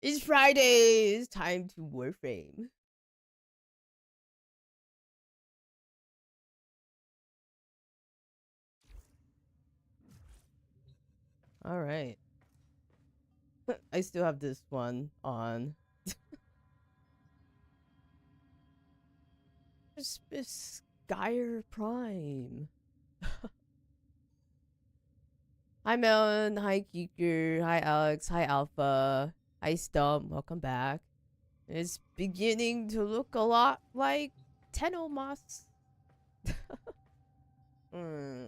It's Friday. It's time to Warframe. All right. I still have this one on. Skyer Prime. Hi Melon. Hi Keeker. Hi Alex. Hi Alpha. Hi Stump. Welcome back. It's beginning to look a lot like Tenomas. mm.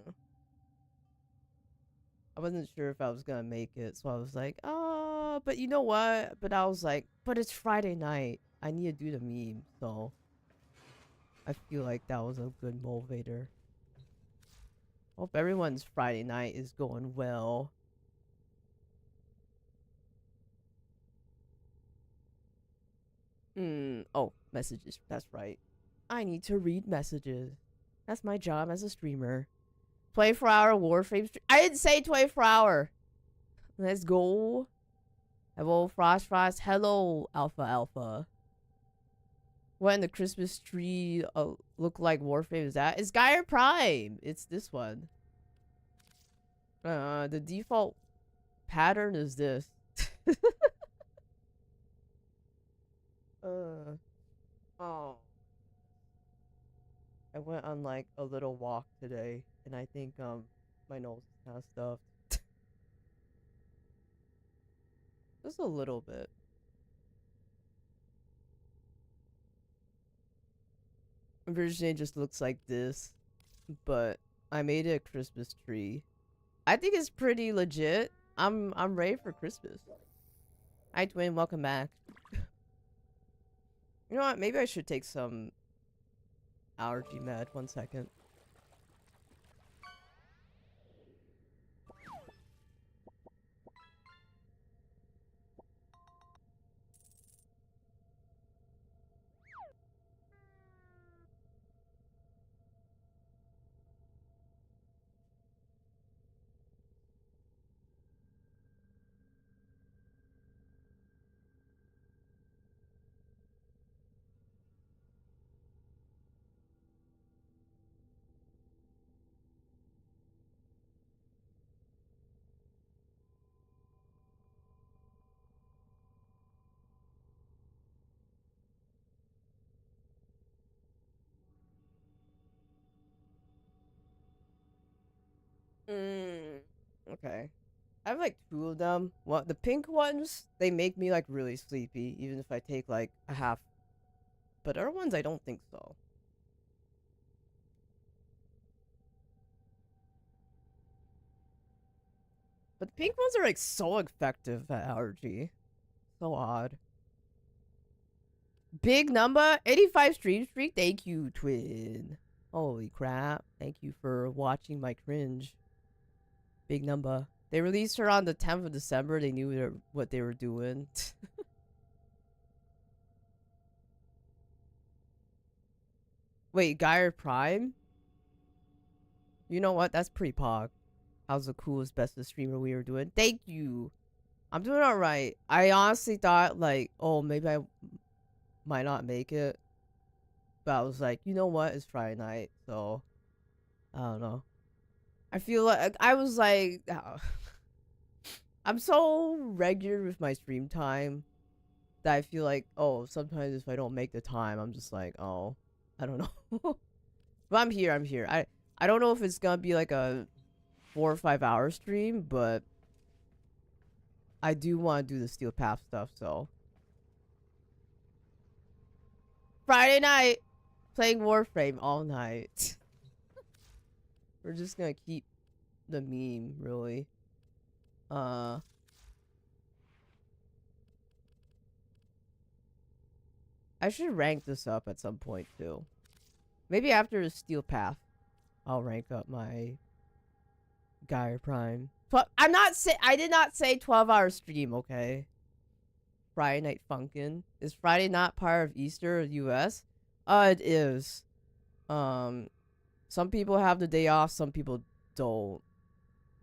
I wasn't sure if I was gonna make it, so I was like, oh, but you know what? But I was like, but it's Friday night. I need to do the meme, so I feel like that was a good motivator. Hope everyone's Friday night is going well. Oh, messages. That's right. I need to read messages. That's my job as a streamer. 24-hour Warframe stream. I didn't say 24-hour. Let's go. Hello, Frost. Hello, Alpha. What in the Christmas tree look like Warframe is that? It's Gaia Prime. It's this one. The default pattern is this. Oh. I went on like a little walk today, and I think my nose is kind of stuffed. Just a little bit. Originally, it just looks like this, but I made it a Christmas tree. I think it's pretty legit. I'm ready for Christmas. Hi Twin, welcome back. You know what? Maybe I should take some allergy med. 1 second. Okay. I have like two of them. Well, the pink ones, they make me like really sleepy, even if I take like a half. But other ones, I don't think so. But the pink ones are like so effective at allergy. So odd. Big number, 85 stream streak. Thank you, Twin. Holy crap. Thank you for watching my cringe. Big number. They released her on the 10th of December. They knew what they were doing. Wait, Gaia Prime? You know what? That's pretty pog. How's the coolest, bestest streamer we were doing? Thank you. I'm doing alright. I honestly thought, like, oh, maybe I might not make it. But I was like, you know what? It's Friday night, so I don't know. I feel like I was like, I'm so regular with my stream time that I feel like, oh, sometimes if I don't make the time, I'm just like, oh, I don't know. But I'm here. I don't know if it's gonna be like a 4 or 5 hour stream, but I do want to do the Steel Path stuff. So Friday night, playing Warframe all night. We're just gonna keep the meme, really. I should rank this up at some point too. Maybe after the Steel Path, I'll rank up my Gaia Prime. I did not say 12-hour stream, okay? Friday Night Funkin'. Is Friday not part of Easter US? It is. Some people have the day off, some people don't.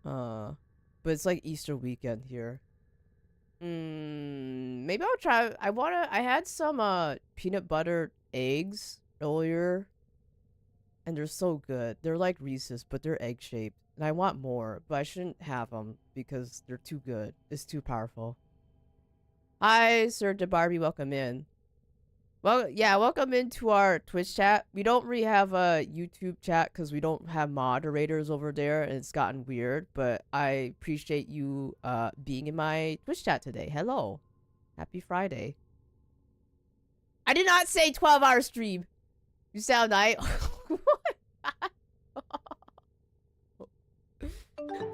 But it's like Easter weekend here. Maybe I'll try. I had some peanut butter eggs earlier, and they're so good. They're like Reese's, but they're egg shaped, and I want more, but I shouldn't have them because they're too good. It's too powerful. Hi, Sir DeBarbie, welcome in. Well, yeah, welcome into our Twitch chat. We don't really have a YouTube chat because we don't have moderators over there, and it's gotten weird. But I appreciate you being in my Twitch chat today. Hello, happy Friday. I did not say 12-hour stream. You sound nice.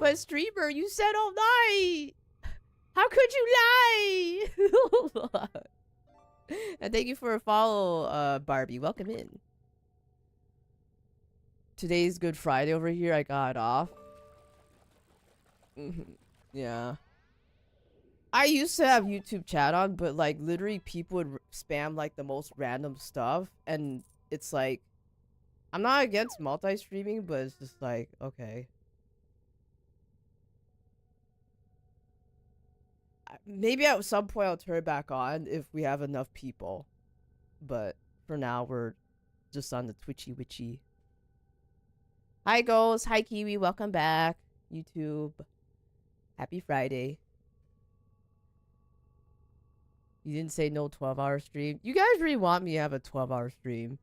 But streamer, you said all night. How could you lie? And thank you for a follow, Barbie. Welcome in. Today's Good Friday over here. I got it off. Yeah. I used to have YouTube chat on, but like literally people would spam like the most random stuff, and it's like, I'm not against multi-streaming, but it's just like, okay. Maybe at some point I'll turn it back on if we have enough people. But for now, we're just on the Twitchy Witchy. Hi, Ghost. Hi, Kiwi. Welcome back. YouTube. Happy Friday. You didn't say no 12-hour stream. You guys really want me to have a 12-hour stream.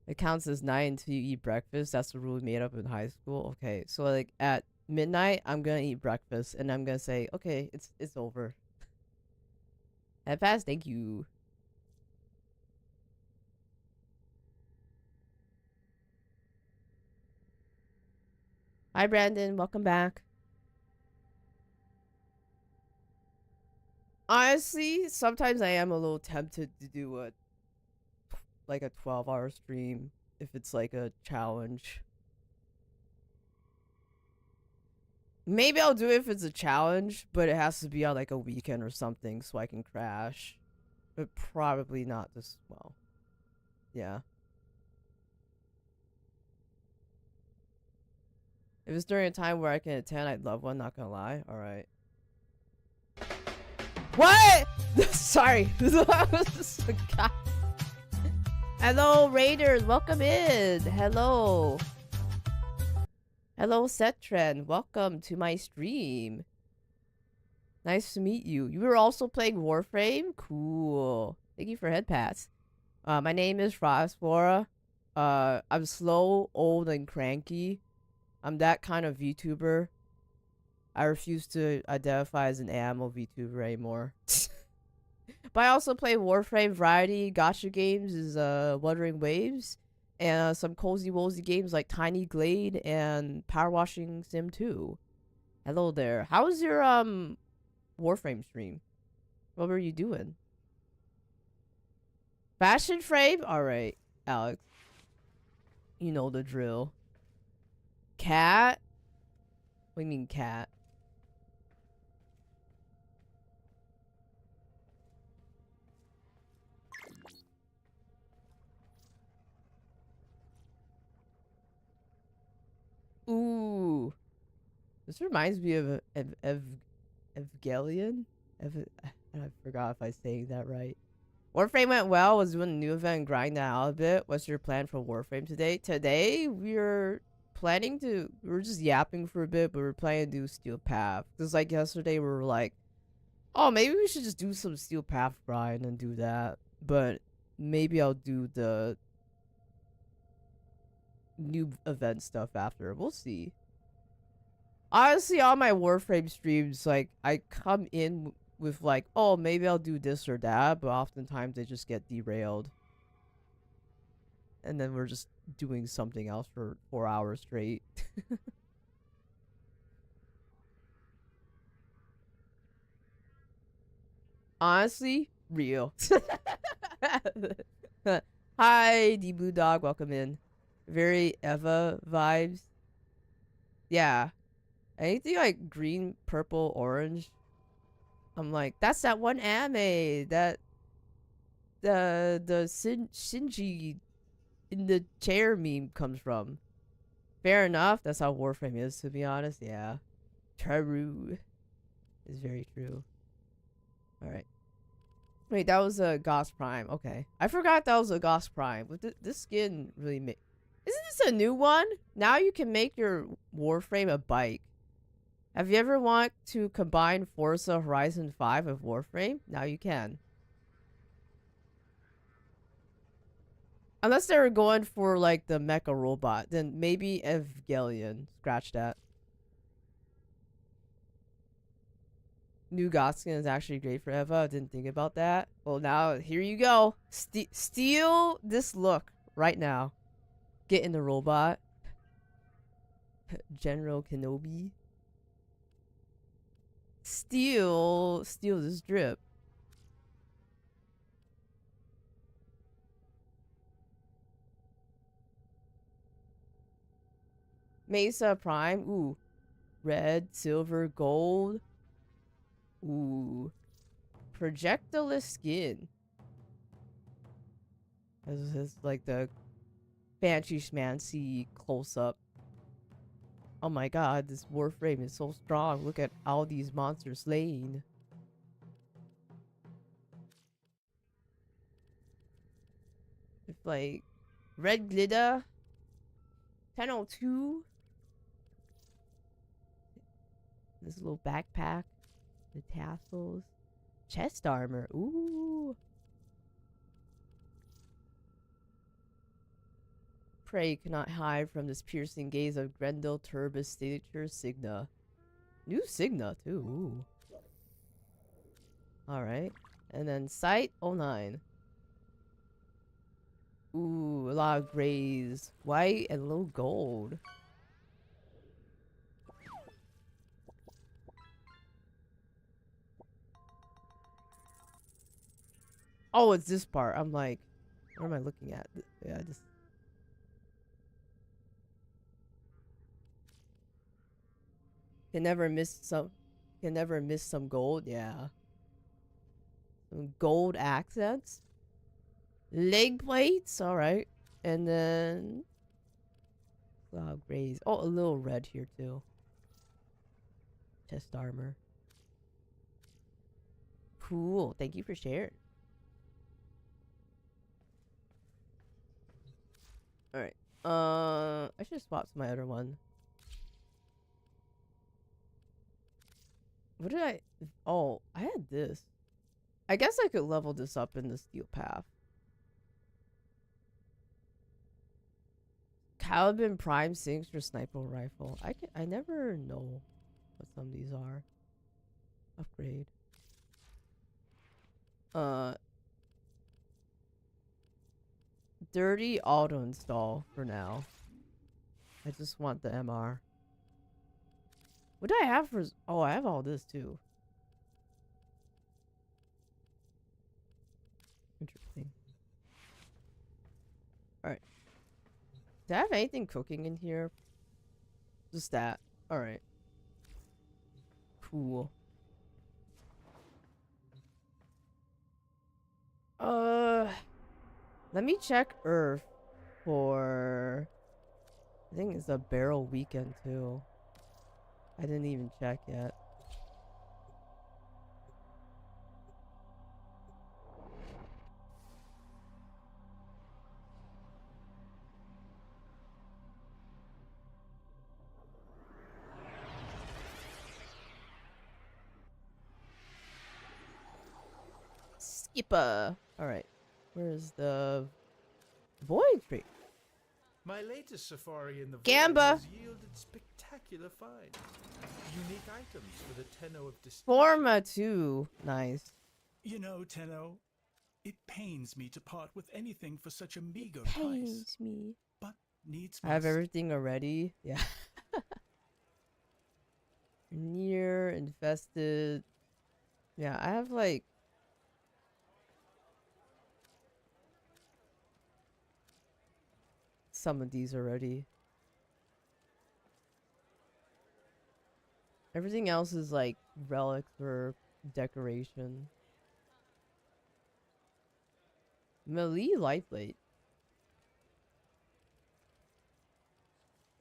It counts as 9 until you eat breakfast. That's the rule we made up in high school. Okay, so like at midnight, I'm gonna eat breakfast, and I'm gonna say, okay, it's over. Head fast, thank you. Hi, Brandon. Welcome back. Honestly, sometimes I am a little tempted to do a 12-hour stream if it's like a challenge. Maybe I'll do it if it's a challenge, but it has to be on like a weekend or something so I can crash. But probably not this well. Yeah. If it's during a time where I can attend, I'd love one, not gonna lie. Alright. What? Sorry. Hello, Raiders. Welcome in. Hello. Hello, Setren. Welcome to my stream. Nice to meet you. You were also playing Warframe? Cool. Thank you for head pass. My name is Frostflora. I'm slow, old, and cranky. I'm that kind of VTuber. I refuse to identify as an animal VTuber anymore. But I also play Warframe. Variety gacha games is Wuthering Waves, and some cozy wozy games like Tiny Glade and Power Washing Sim 2. Hello there. How was your Warframe stream? What were you doing? Fashion frame? Alright, Alex. You know the drill. Cat? What do you mean cat? Ooh. This reminds me of Evgelion? I forgot if I'm saying that right. Warframe went well. Was doing a new event and grind that out a bit. What's your plan for Warframe today? Today, we're planning to... We're just yapping for a bit, but we're planning to do Steel Path. Because like yesterday, we were like, oh, maybe we should just do some Steel Path grind and do that. But maybe I'll do the new event stuff after. We'll see. Honestly, on my Warframe streams, like, I come in with like, oh, maybe I'll do this or that, but oftentimes they just get derailed. And then we're just doing something else for 4 hours straight. Honestly, real. Hi, D Blue Dog, welcome in. Very Eva vibes. Yeah. Anything like green, purple, orange. I'm like, that's that one anime that the Shinji in the chair meme comes from. Fair enough. That's how Warframe is, to be honest. Yeah. True. Is very true. Alright. Wait, that was a Ghost Prime. Okay. I forgot that was a Ghost Prime. But this skin really make... Isn't this a new one? Now you can make your Warframe a bike. Have you ever want to combine Forza Horizon 5 with Warframe? Now you can. Unless they were going for like the mecha robot, then maybe Evangelion. Scratch that. New God skin is actually great for Eva. I didn't think about that. Well, now here you go. Steal this look right now. Get in the robot. General Kenobi. Steal this drip. Mesa Prime. Ooh. Red, silver, gold. Ooh. Projectilist skin. This is like the Banshee Schmancy close up. Oh my god, this Warframe is so strong. Look at all these monsters slain. It's like red glitter. 1002. This little backpack. The tassels. Chest armor. Ooh. Prey cannot hide from this piercing gaze of Grendel Turbis Stature Signa. New Signa, too. Alright. And then Sight 09. Ooh, a lot of grays. White and low gold. Oh, it's this part. I'm like, what am I looking at? Yeah, just... Can never miss some gold, yeah. Some gold accents. Leg plates, alright. And then cloud grays. Oh, a little red here too. Chest armor. Cool. Thank you for sharing. Alright. I should swap to my other one. What did I... Oh, I had this. I guess I could level this up in the steel path. Caliban Prime sinks for sniper rifle. I never know what some of these are. Upgrade. Dirty auto install for now. I just want the MR. What do I have for... Oh, I have all this too. Interesting. Alright. Do I have anything cooking in here? Just that. Alright. Cool. Let me check Earth for... I think it's a barrel weekend too. I didn't even check yet. Skipper. Alright. Where's the void tree? My latest safari in the Gamba has yielded spectacular finds. Unique items for the Tenno of distinction. Forma too. Nice. You know, Tenno, it pains me to part with anything for such a meager Pains price. me. But needs I have must. everything already. Yeah. Near infested. Yeah, I have like some of these already. Everything else is like relics or decoration. Melee lightweight.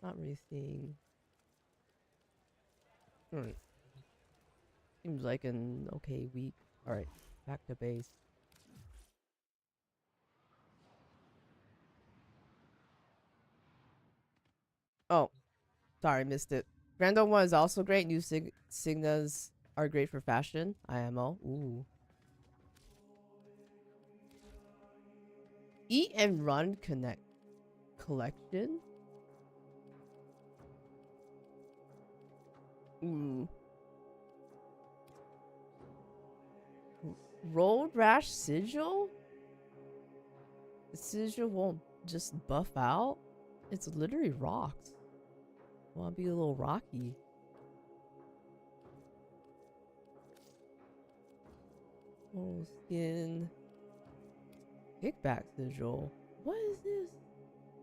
Not really seeing. Alright. Seems like an okay week. Alright, back to base. Oh, sorry, missed it. Random 1 is also great. New Signas are great for fashion. IMO. Ooh. Eat and Run collection? Ooh. Road Rash Sigil? The sigil won't just buff out? It's literally rocks. Wanna be a little rocky. Whole skin. Kickback sigil. What is this?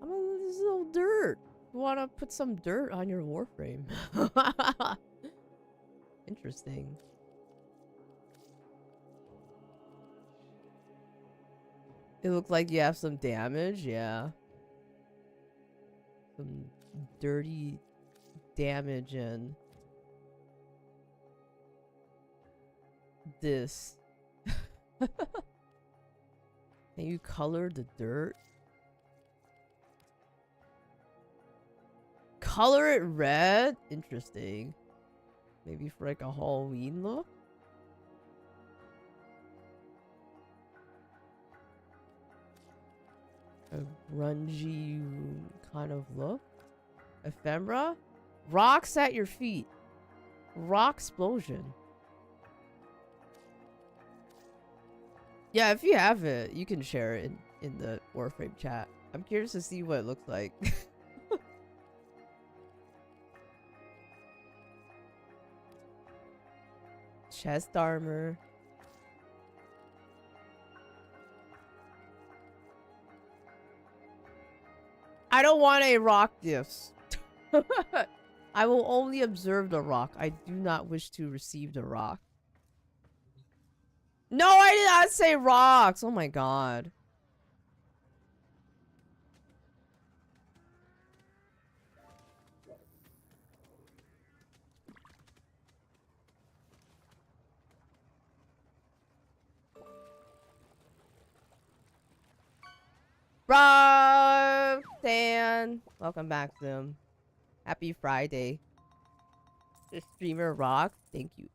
This is little dirt. You wanna put some dirt on your Warframe. Interesting. It looks like you have some damage, yeah. Some dirty damage and this. Can you color the dirt? Color it red? Interesting. Maybe for like a Halloween look? A grungy kind of look. Ephemera? Rocks at your feet. Rock explosion. Yeah, if you have it, you can share it in the Warframe chat. I'm curious to see what it looks like. Chest armor. I don't want a rock gifts. I will only observe the rock. I do not wish to receive the rock. No, I did not say rocks. Oh my god. Bro, Dan, welcome back, Sim. Happy Friday. The streamer rock. Thank you.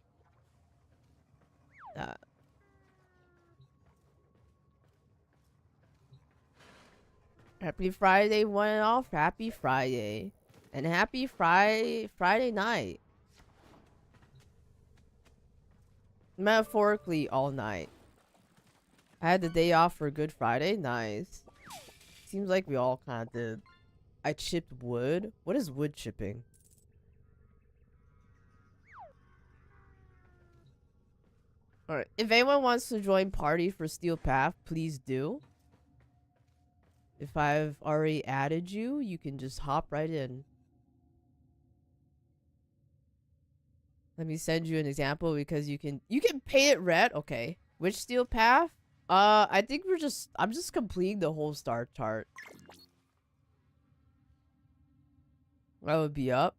Happy Friday, one and all. Happy Friday, and happy Friday night. Metaphorically, all night. I had the day off for Good Friday. Nice. Seems like we all kind of did. I chipped wood. What is wood chipping? Alright. If anyone wants to join party for Steel Path, please do. If I've already added you, you can just hop right in. Let me send you an example because you can paint it red. Okay. Which Steel Path? I think I'm just completing the whole star chart. I would be up.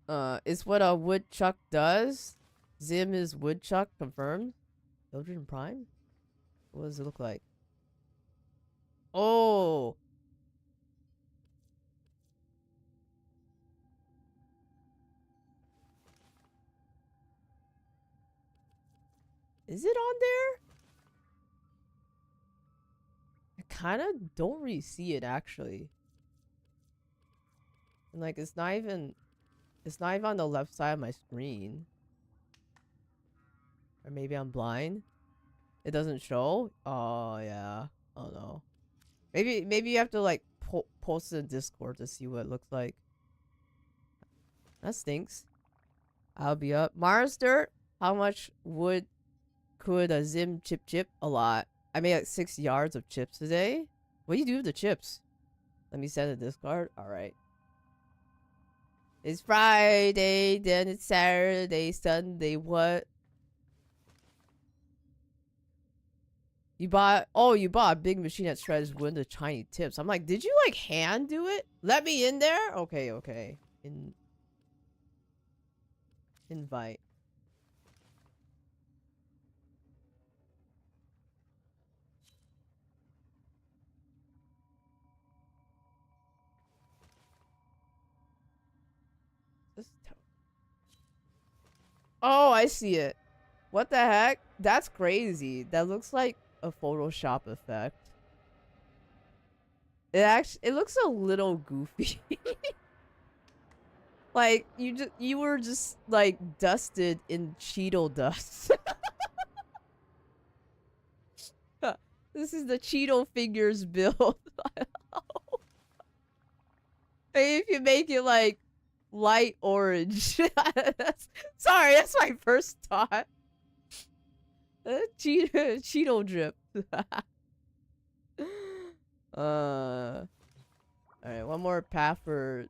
It's what a woodchuck does. Zim is woodchuck confirmed. Children Prime? What does it look like? Oh. Is it on there? I kind of don't really see it actually. And like it's not even on the left side of my screen. Or maybe I'm blind. It doesn't show? Oh yeah. Oh no. Maybe you have to like post it in Discord to see what it looks like. That stinks. I'll be up. Mars Dirt, how much wood could a Zim chip? A lot. I made like 6 yards of chips today. What do you do with the chips? Let me send a Discord. Alright. It's Friday, then it's Saturday, Sunday, what? You bought a big machine that shreds wood into tiny tips. I'm like, did you like hand do it? Let me in there? Okay. invite. Oh, I see it. What the heck? That's crazy. That looks like a Photoshop effect. It looks a little goofy. Like you were just like dusted in Cheeto dust. This is the Cheeto figures build. Maybe if you make it like light orange. Sorry, that's my first thought. Cheeto drip. Alright, one more path for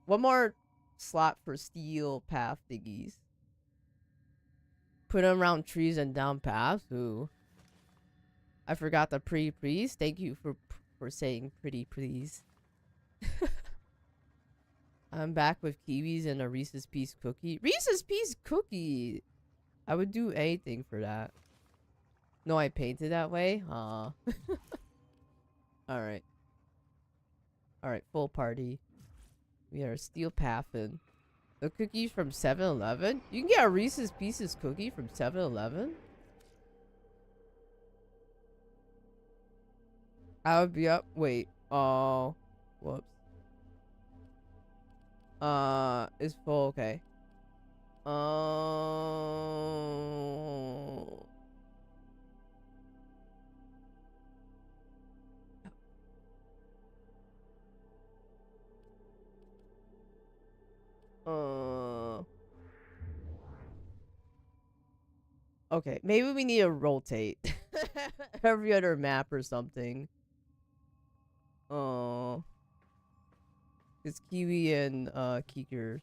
one more slot for steel path thingies. Put them around trees and down paths. Ooh. I forgot the pretty please. Thank you for saying pretty please. I'm back with kiwis and a Reese's Piece cookie. Reese's Piece cookie! I would do anything for that. No, I painted that way? Aw. Alright. Alright, full party. We are steel pathin'. The cookies from 7-Eleven? You can get a Reese's Pieces cookie from 7-Eleven? I would be up. Wait. Oh. Whoops. It's full. Okay. Okay. Maybe we need to rotate every other map or something. Oh. It's Kiwi and Kiker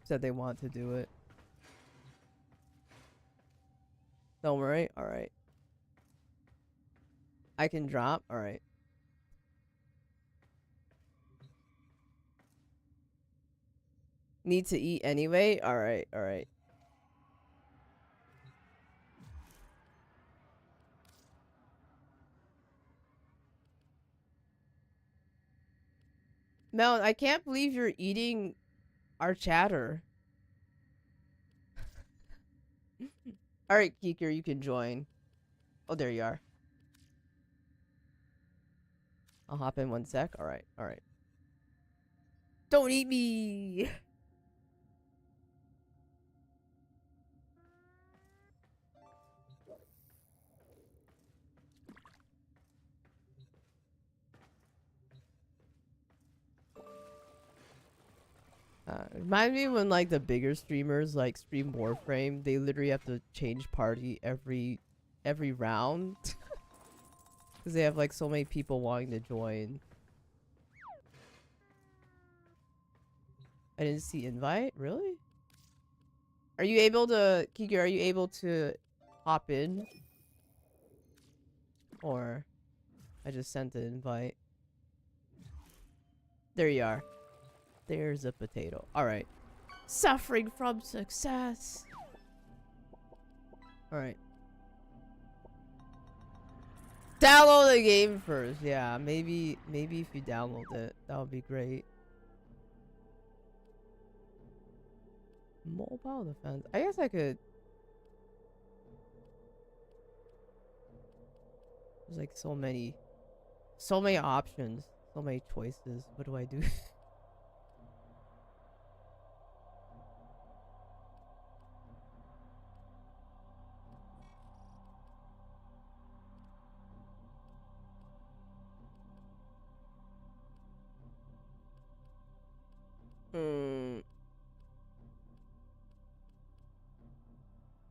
said they want to do it. Don't worry. Alright. I can drop. Alright. Need to eat anyway? Alright, alright. Mel, I can't believe you're eating our chatter. Alright, Keeker, you can join. Oh, there you are. I'll hop in 1 sec. Alright, alright. Don't eat me! Remind me when like the bigger streamers like stream Warframe, they literally have to change party every round because they have like so many people wanting to join. I didn't see invite. Really? Are you able to, Kiki? Are you able to hop in? Or I just sent an invite. There you are. There's a potato. Alright. Suffering from success. Alright. Download the game first. Yeah, maybe if you download it, that would be great. Mobile defense. I guess I could. There's like so many options, so many choices. What do I do?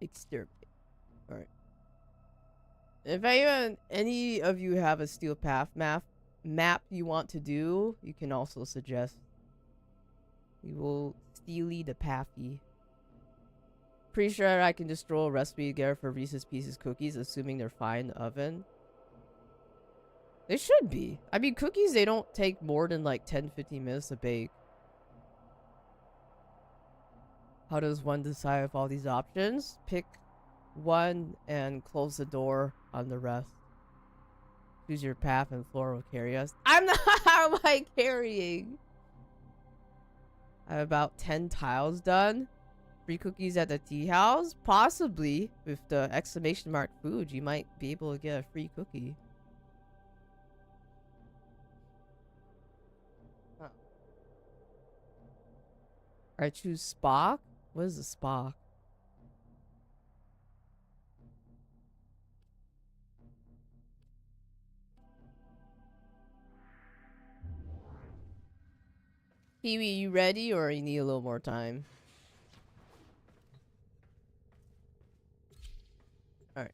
Exterminate. Alright. If any of you have a steel path map you want to do, you can also suggest. We will steely the pathy. Pretty sure I can just throw a recipe together for Reese's Pieces cookies, assuming they're fine in the oven. They should be. I mean, cookies, they don't take more than like 10-15 minutes to bake. How does one decide with all these options? Pick one and close the door on the rest. Choose your path and floor will carry us. I'm not. How am I carrying? I have about 10 tiles done. Free cookies at the tea house? Possibly. With the exclamation mark food, you might be able to get a free cookie. Huh. Alright, choose Spock. What is a Spock? Kiwi, you ready or you need a little more time? Alright.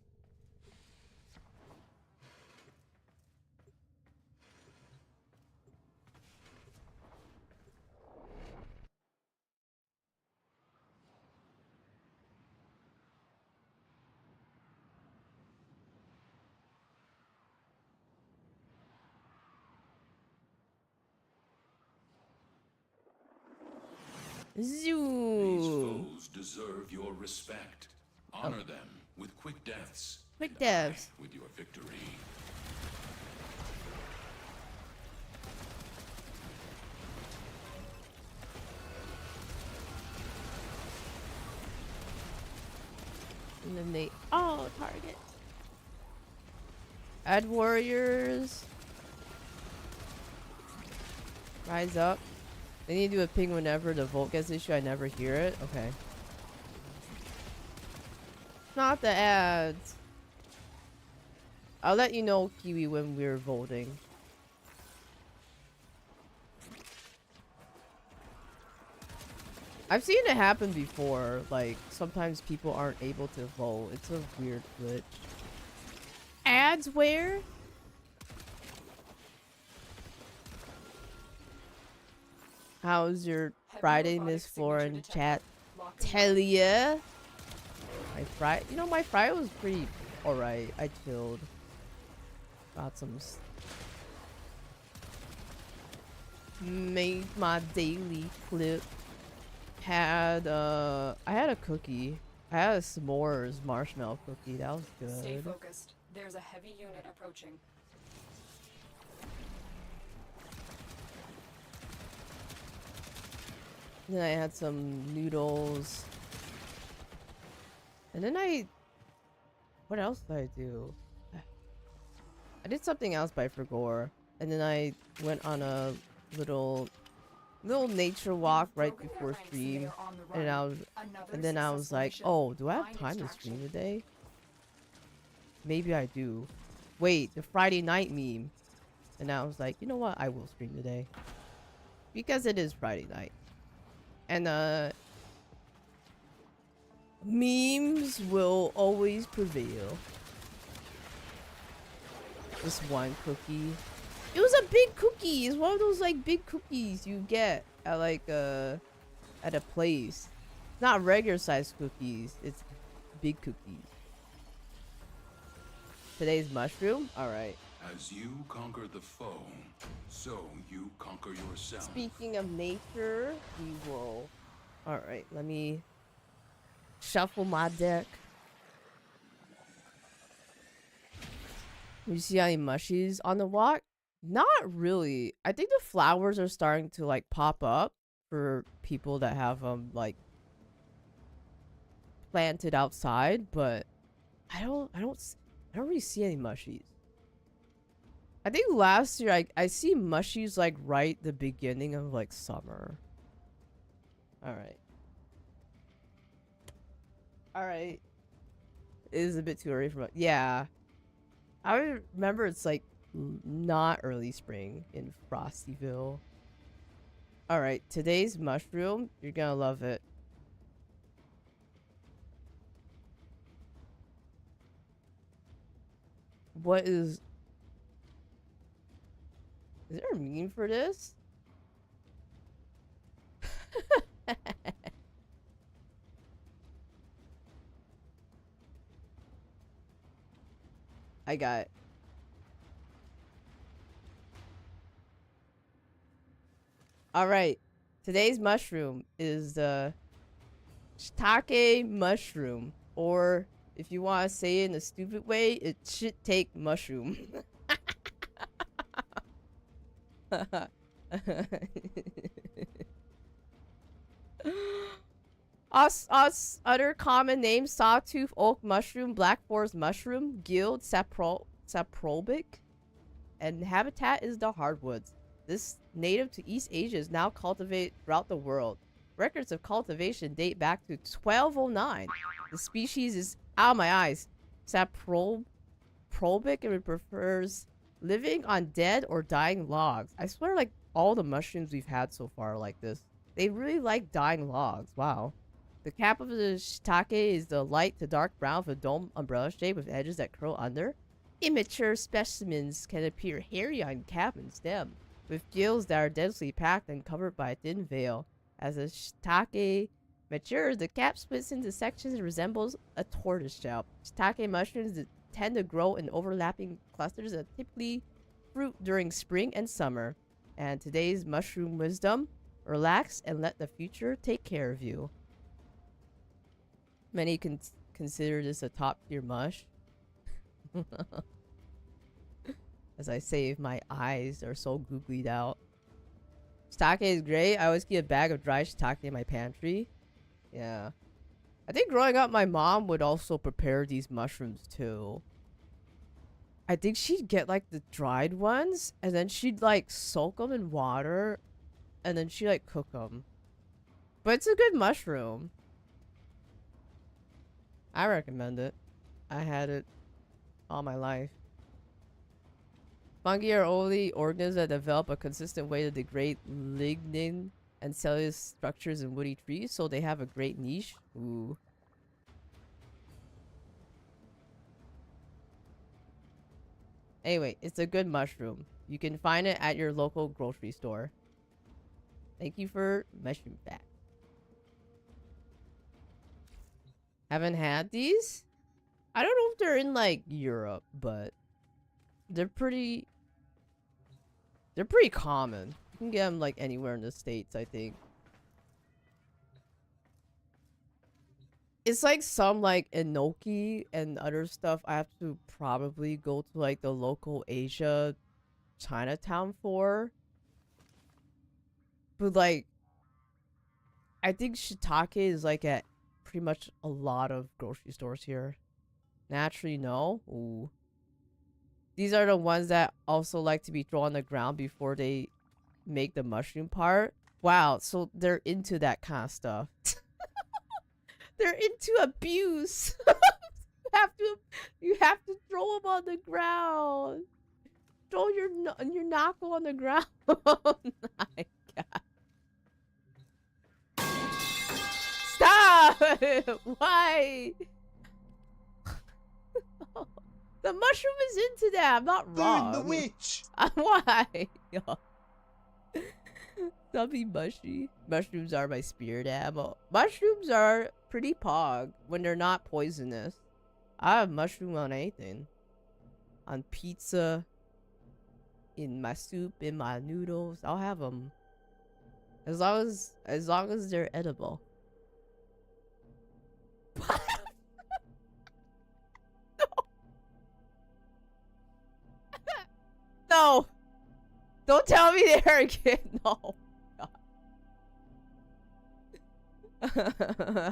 These Zoo. foes deserve your respect. Honor them with quick deaths. Quick and deaths. I with your victory. And then they target. Add warriors. Rise up. They need to do a ping whenever the Volt gets issued. I never hear it. Okay. Not the ads. I'll let you know, Kiwi, when we're voting. I've seen it happen before. Like, sometimes people aren't able to vote. It's a weird glitch. Ads where? How's your Friday, Miss Flora in chat? Tell ya. My Friday, you know, my Friday was pretty alright. I chilled. Got some. Made my daily clip. Had I had a cookie. I had a s'mores marshmallow cookie. That was good. Stay focused. There's a heavy unit approaching. Then I had some noodles. And then what else did I do? I did something else by Frigor. And then I went on a little nature walk right before stream. And then I was like, oh, do I have time to stream today? Maybe I do. Wait, the Friday night meme. And I was like, you know what? I will stream today. Because it is Friday night. And memes will always prevail. This one cookie. It was a big cookie. It's one of those like big cookies you get at like at a place. Not regular size cookies. It's big cookies. Today's mushroom? Alright. As you conquer the foe, so you conquer yourself. Speaking of nature, we will. Alright, let me shuffle my deck. You see any mushies on the walk? Not really. I think the flowers are starting to like pop up for people that have them like planted outside, but I don't really see any mushies. I think last year I see mushies like right the beginning of like summer. Alright. Alright. It is a bit too early for yeah. I remember it's like not early spring in Frostyville. Alright, today's mushroom, you're gonna love it. What is there a meme for this? I got it. All right. Today's mushroom is the shiitake mushroom, or if you want to say it in a stupid way, it should take mushroom. Other common names: sawtooth oak mushroom, black forest mushroom, guild saprobic, and habitat is the hardwoods. This native to East Asia is now cultivated throughout the world. Records of cultivation date back to 1209. The species is, out of my eyes, saprobic, and it prefers living on dead or dying logs. I swear, like, all the mushrooms we've had so far are like this. They really like dying logs. Wow. The cap of the shiitake is the light to dark brown with a dome umbrella shape with edges that curl under. Immature specimens can appear hairy on cap and stem, with gills that are densely packed and covered by a thin veil. As the shiitake matures, the cap splits into sections and resembles a tortoise shell. Shiitake mushrooms tend to grow in overlapping clusters that typically fruit during spring and summer. And today's mushroom wisdom: relax and let the future take care of you. Many consider this a top tier mush. As I save, my eyes are so googlied out. Shiitake is great. I always keep a bag of dry shiitake in my pantry. Yeah. I think growing up, my mom would also prepare these mushrooms too. I think she'd get like the dried ones, and then she'd like soak them in water, and then she'd like cook them. But it's a good mushroom. I recommend it. I had it all my life. Fungi are only organisms that develop a consistent way to degrade lignin and cellular structures in woody trees, so they have a great niche. Ooh. Anyway, it's a good mushroom. You can find it at your local grocery store. Thank you for mushroom fact. Haven't had these? I don't know if they're in like Europe, but they're pretty common. You can get them like anywhere in the States, I think. It's like some like enoki and other stuff I have to probably go to like the local Asia Chinatown for. But like, I think shiitake is like at pretty much a lot of grocery stores here. Naturally, no. Ooh. These are the ones that also like to be thrown on the ground before they make the mushroom part. Wow, so they're into that kind of stuff. They're into abuse. You have to throw them on the ground. Throw your knuckle on the ground. Oh my god. Stop! Why? The mushroom is into that. I'm not wrong. Burn the witch! Why? Don't be mushy. Mushrooms are my spirit animal. Mushrooms are pretty pog when they're not poisonous. I have mushroom on anything. On pizza. In my soup. In my noodles. I'll have them. As long as they're edible. No! Don't tell me they're again. No.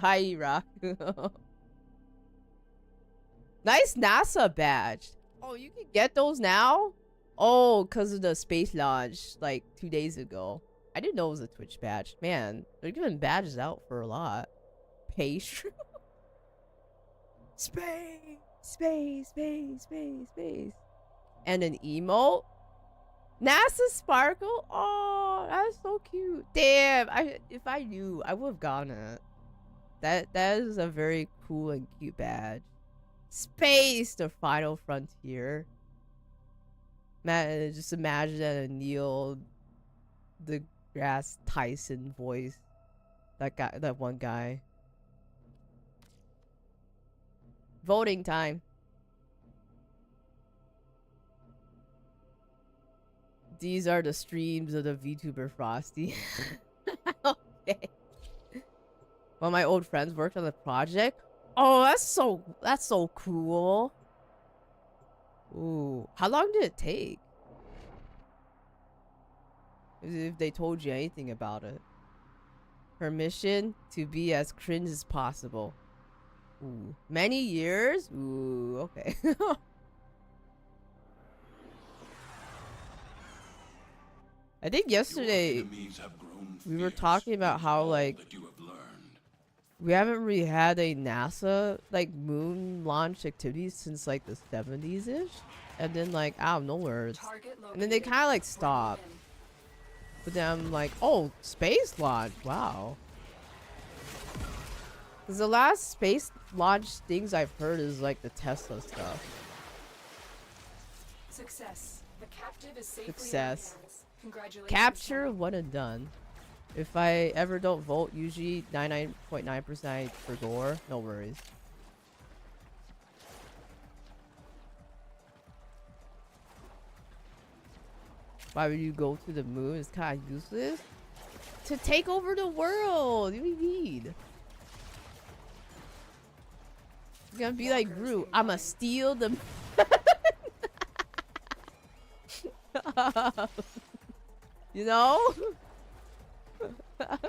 Hi, Iraq. Nice NASA badge. Oh, you can get those now? Oh, because of the space launch like 2 days ago. I didn't know it was a Twitch badge. Man, they're giving badges out for a lot. Pastry. Space, space, space, space, space. And an emote. NASA Sparkle. Oh, that's so cute. Damn, if I knew, I would have gotten it. That is a very cool and cute badge. Space, the final frontier. Man, just imagine that a Neil deGrasse Tyson voice. That guy, that one guy. Voting time. These are the streams of the VTuber Frosty. Okay. One of my old friends worked on the project. Oh, that's so cool. Ooh, how long did it take? If they told you anything about it. Permission to be as cringe as possible. Ooh, many years? Ooh, okay. I think yesterday we were talking about how like we haven't really had a NASA like moon launch activity since like the 70s ish, and then like out of nowhere, and then they kind of like stopped. But then I'm like, oh, space launch, wow. Because the last space launch things I've heard is like the Tesla stuff. Success. The captive is safely Success. in our hands. Congratulations. Capture, one and done. If I ever don't vote, usually 99.9% for gore. No worries. Why would you go to the moon? It's kind of useless. To take over the world. What do you need? You're gonna be like Groot. I'ma steal the. You know? I'm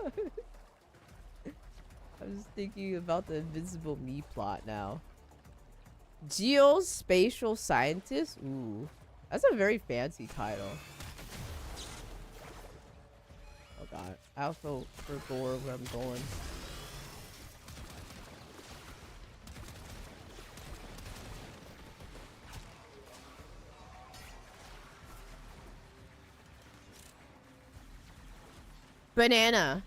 just thinking about the Invisible Me plot now. Geospatial scientist? Ooh. That's a very fancy title. Oh god. I also forgot where I'm going. Banana.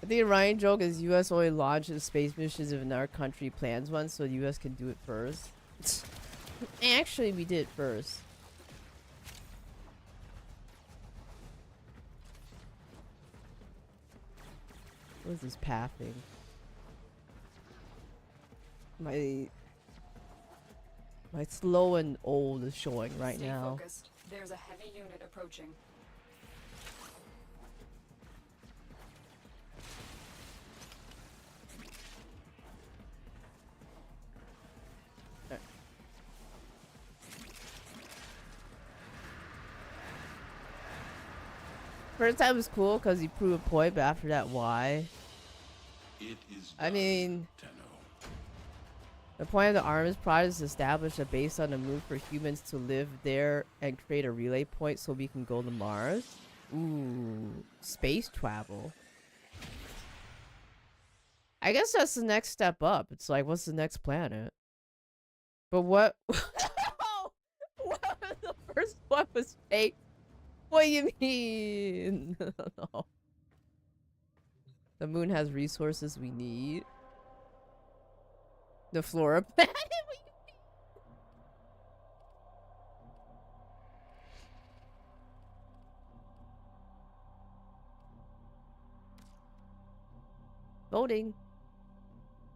I think a Ryan joke is US only launches space missions if another country plans one, so the US can do it first. Actually, we did it first. What is this pathing? My slow and old is showing right Stay now. Focused. There's a heavy unit approaching. First time was cool because he proved a point, but after that, why? It is I mean, Tenno. the point of the Artemis Project is to establish a base on the moon for humans to live there and create a relay point so we can go to Mars. Ooh, space travel. I guess that's the next step up. It's like, what's the next planet? But what? What? The first one was fake. What do you mean? No. The moon has resources we need. The flora planet? What do you mean? Voting.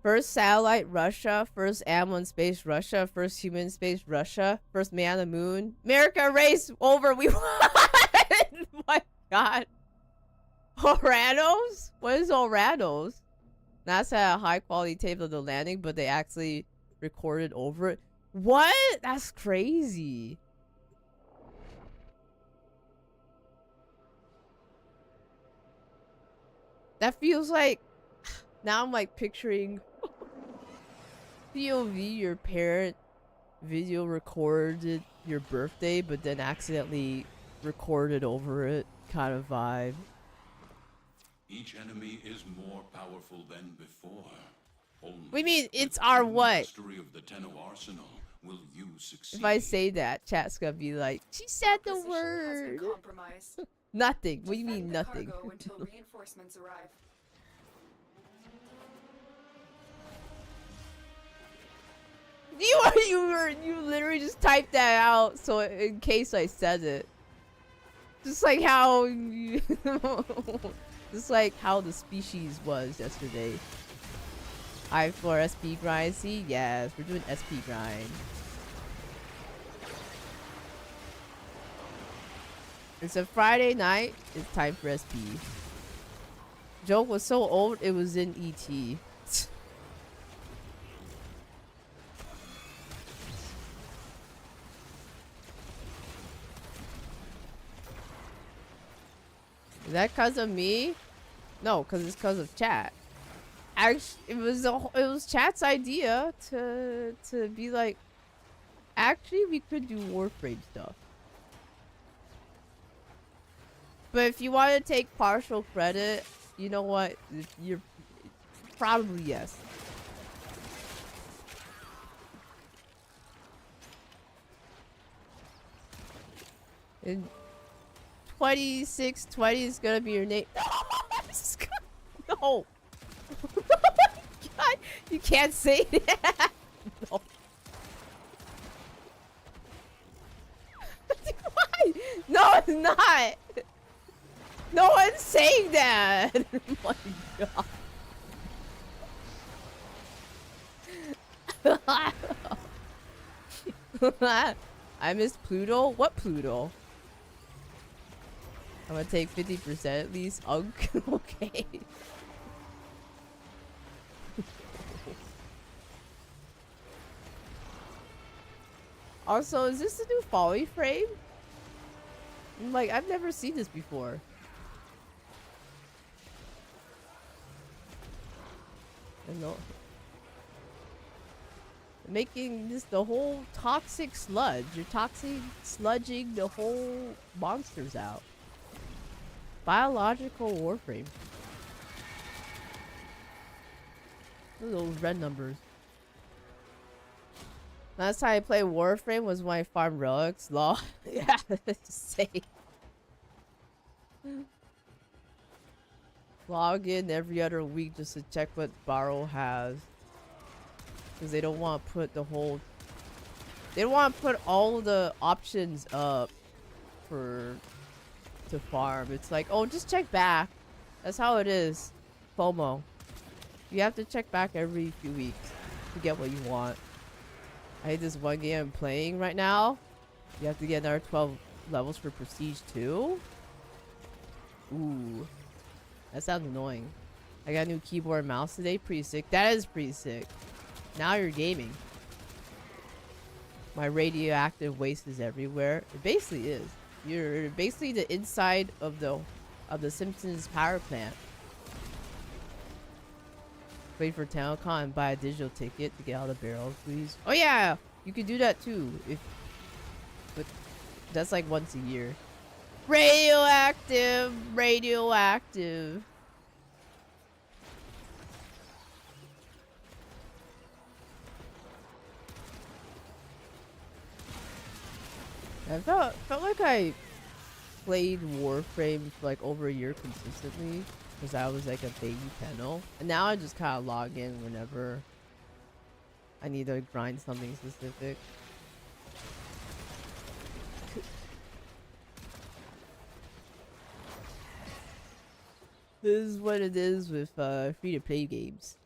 First satellite, Russia. First ammo in space, Russia. First human in space, Russia. First man on the moon. America race over. We won. My god. Oranos? What is Oranos? NASA had a high quality tape of the landing, but they actually recorded over it. What? That's crazy. That feels like... Now I'm like picturing... POV, your parent video recorded your birthday, but then accidentally recorded over it kind of vibe. Each enemy is more powerful than before. Only We mean it's with our the what? mastery of the Tenno arsenal will you succeed. If I say that, chat's gonna be like, she said the Position has been word. compromised. Nothing. What do you Defend mean the nothing? cargo until reinforcements arrive. You literally just typed that out so in case I said it. Just like how just like how the species was yesterday. I for SP grind. See, yes, we're doing SP grind. It's a Friday night. It's time for SP. Joke was so old it was in ET. Is that cause of me? No, cause it's cause of chat. Actually, it was chat's idea to be like, actually we could do Warframe stuff. But if you want to take partial credit, you know what? You're probably yes. And 2620 is gonna be your name. No! Oh my god! You can't say that! No. Why? No, it's not! No one's saying that! Oh my god. I miss Pluto? What Pluto? I'm gonna take 50% at least. Okay. Also, is this the new Folly frame? Like, I've never seen this before. I know. Making this the whole toxic sludge. You're toxic sludging the whole monsters out. Biological Warframe. Look at those red numbers. Last time I played Warframe was when I farmed relics. Lol. Yeah, same. Log in every other week just to check what Barrow has. Because they don't want to put the whole... They don't want to put all the options up for... to farm. It's like, oh, just check back. That's how it is. FOMO. You have to check back every few weeks to get what you want. I hate this one game I'm playing right now. You have to get another 12 levels for Prestige 2. Ooh. That sounds annoying. I got a new keyboard and mouse today. Pretty sick. That is pretty sick. Now you're gaming. My radioactive waste is everywhere. It basically is. You're basically the inside of the Simpsons power plant. Wait for TownCon and buy a digital ticket to get all the barrels, please. Oh yeah, you could do that too. But that's like once a year. Radioactive, radioactive. I felt like I played Warframe for like over a year consistently because I was like a baby penno, and now I just kind of log in whenever I need to grind something specific. This is what it is with free-to-play games.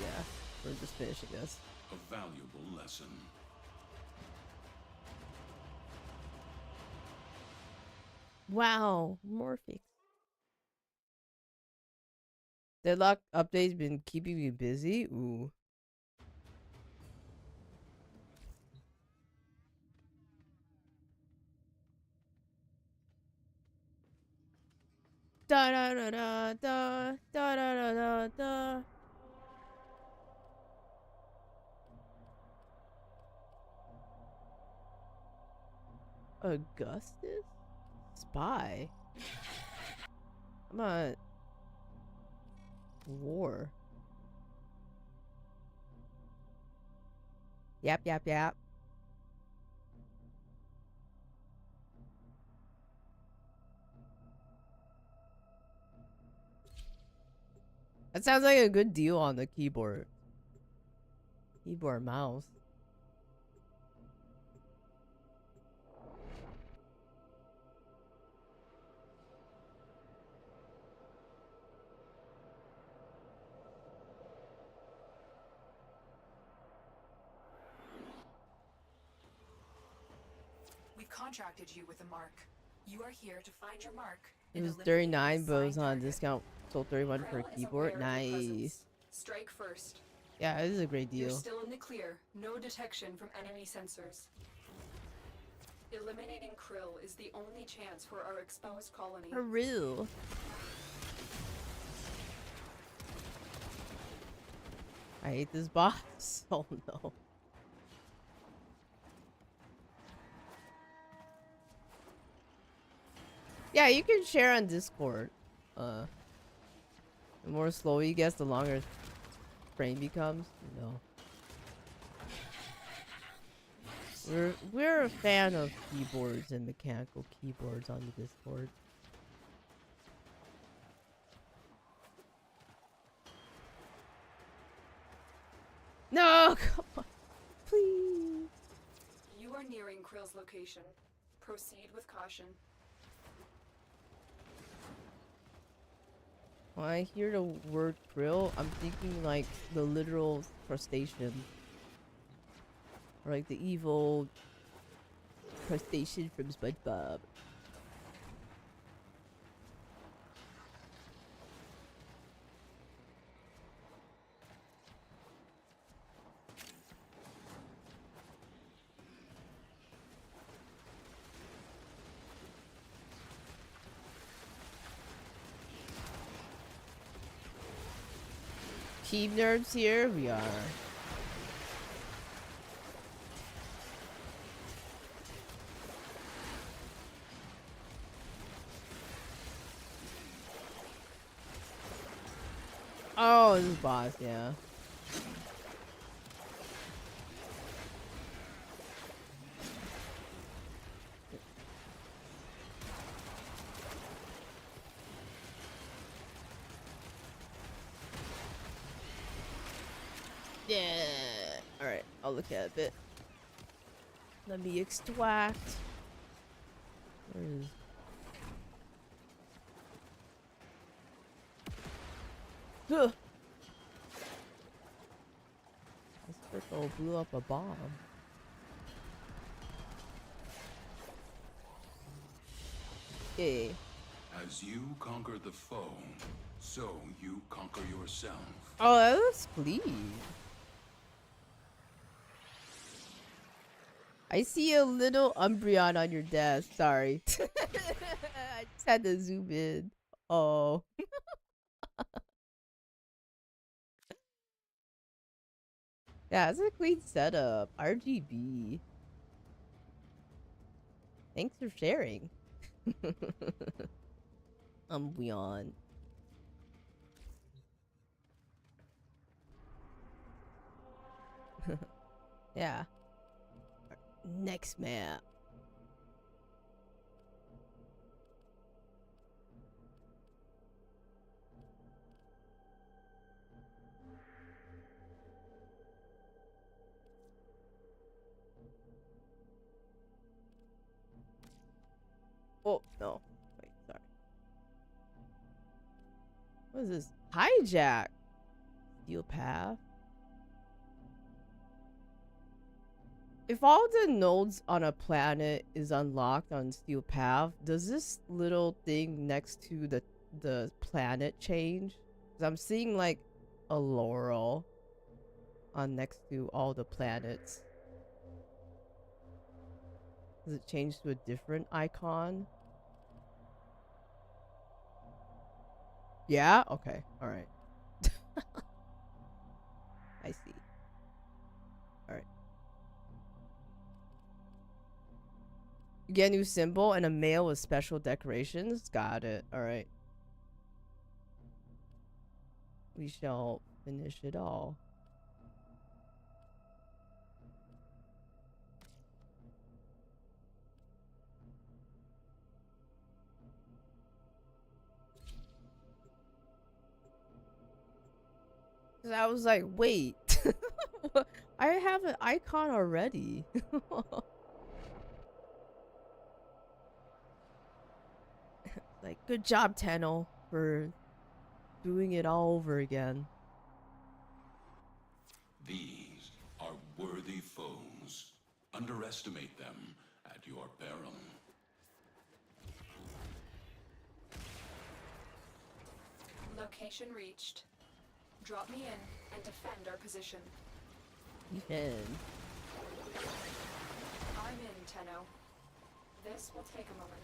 Yeah. We're just finishing this. A valuable lesson. Wow, Morphic. Deadlock update's been keeping me busy. Ooh. Da da da da da da da da da. Augustus? Spy? I'm not... War. Yap, yap, yap. That sounds like a good deal on the keyboard. Keyboard mouse. contracted you with a mark. You are here to find your mark. It and was eliminate 39, the but it was assigned on target. discount. Sold 31 for a Krell is keyboard. aware of your Nice. presence. Strike first. Yeah, this is a great You're deal. still in the clear. No detection from enemy sensors. Eliminating Krill is the only chance for our exposed colony. For real. I hate this boss. Oh no. Yeah, you can share on Discord. The more slow you get, the longer frame becomes. No. We're a fan of keyboards and mechanical keyboards on the Discord. No, come on, please. You are nearing Krill's location. Proceed with caution. When I hear the word krill, I'm thinking like the literal crustacean. Or like the evil crustacean from SpongeBob. Keep nerds here, we are. Oh, this is boss, yeah. Yeah. Alright, I'll look at it a bit. Let me extract. Where is... Ugh. This circle blew up a bomb. Yeah. As you conquer the foe, so you conquer yourself. Oh, that looks clean. I see a little Umbreon on your desk. Sorry. I just had to zoom in. Oh. Yeah, it's a clean setup. RGB. Thanks for sharing. Umbreon. Yeah. Next map. Oh, no. Wait, sorry. What is this? Hijack. Steel path. If all the nodes on a planet is unlocked on Steel Path, does this little thing next to the planet change? 'Cause I'm seeing like a laurel on next to all the planets. Does it change to a different icon? Yeah? Okay. Alright. I see. Alright. You get a new symbol and a mail with special decorations? Got it. Alright. We shall finish it all. Cause I was like, wait. I have an icon already. Like, good job, Tenno, for doing it all over again. These are worthy foes. Underestimate them, and your peril. Location reached. Drop me in and defend our position. And I'm in, Tenno. This will take a moment.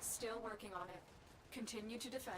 Still working on it. Continue to defend.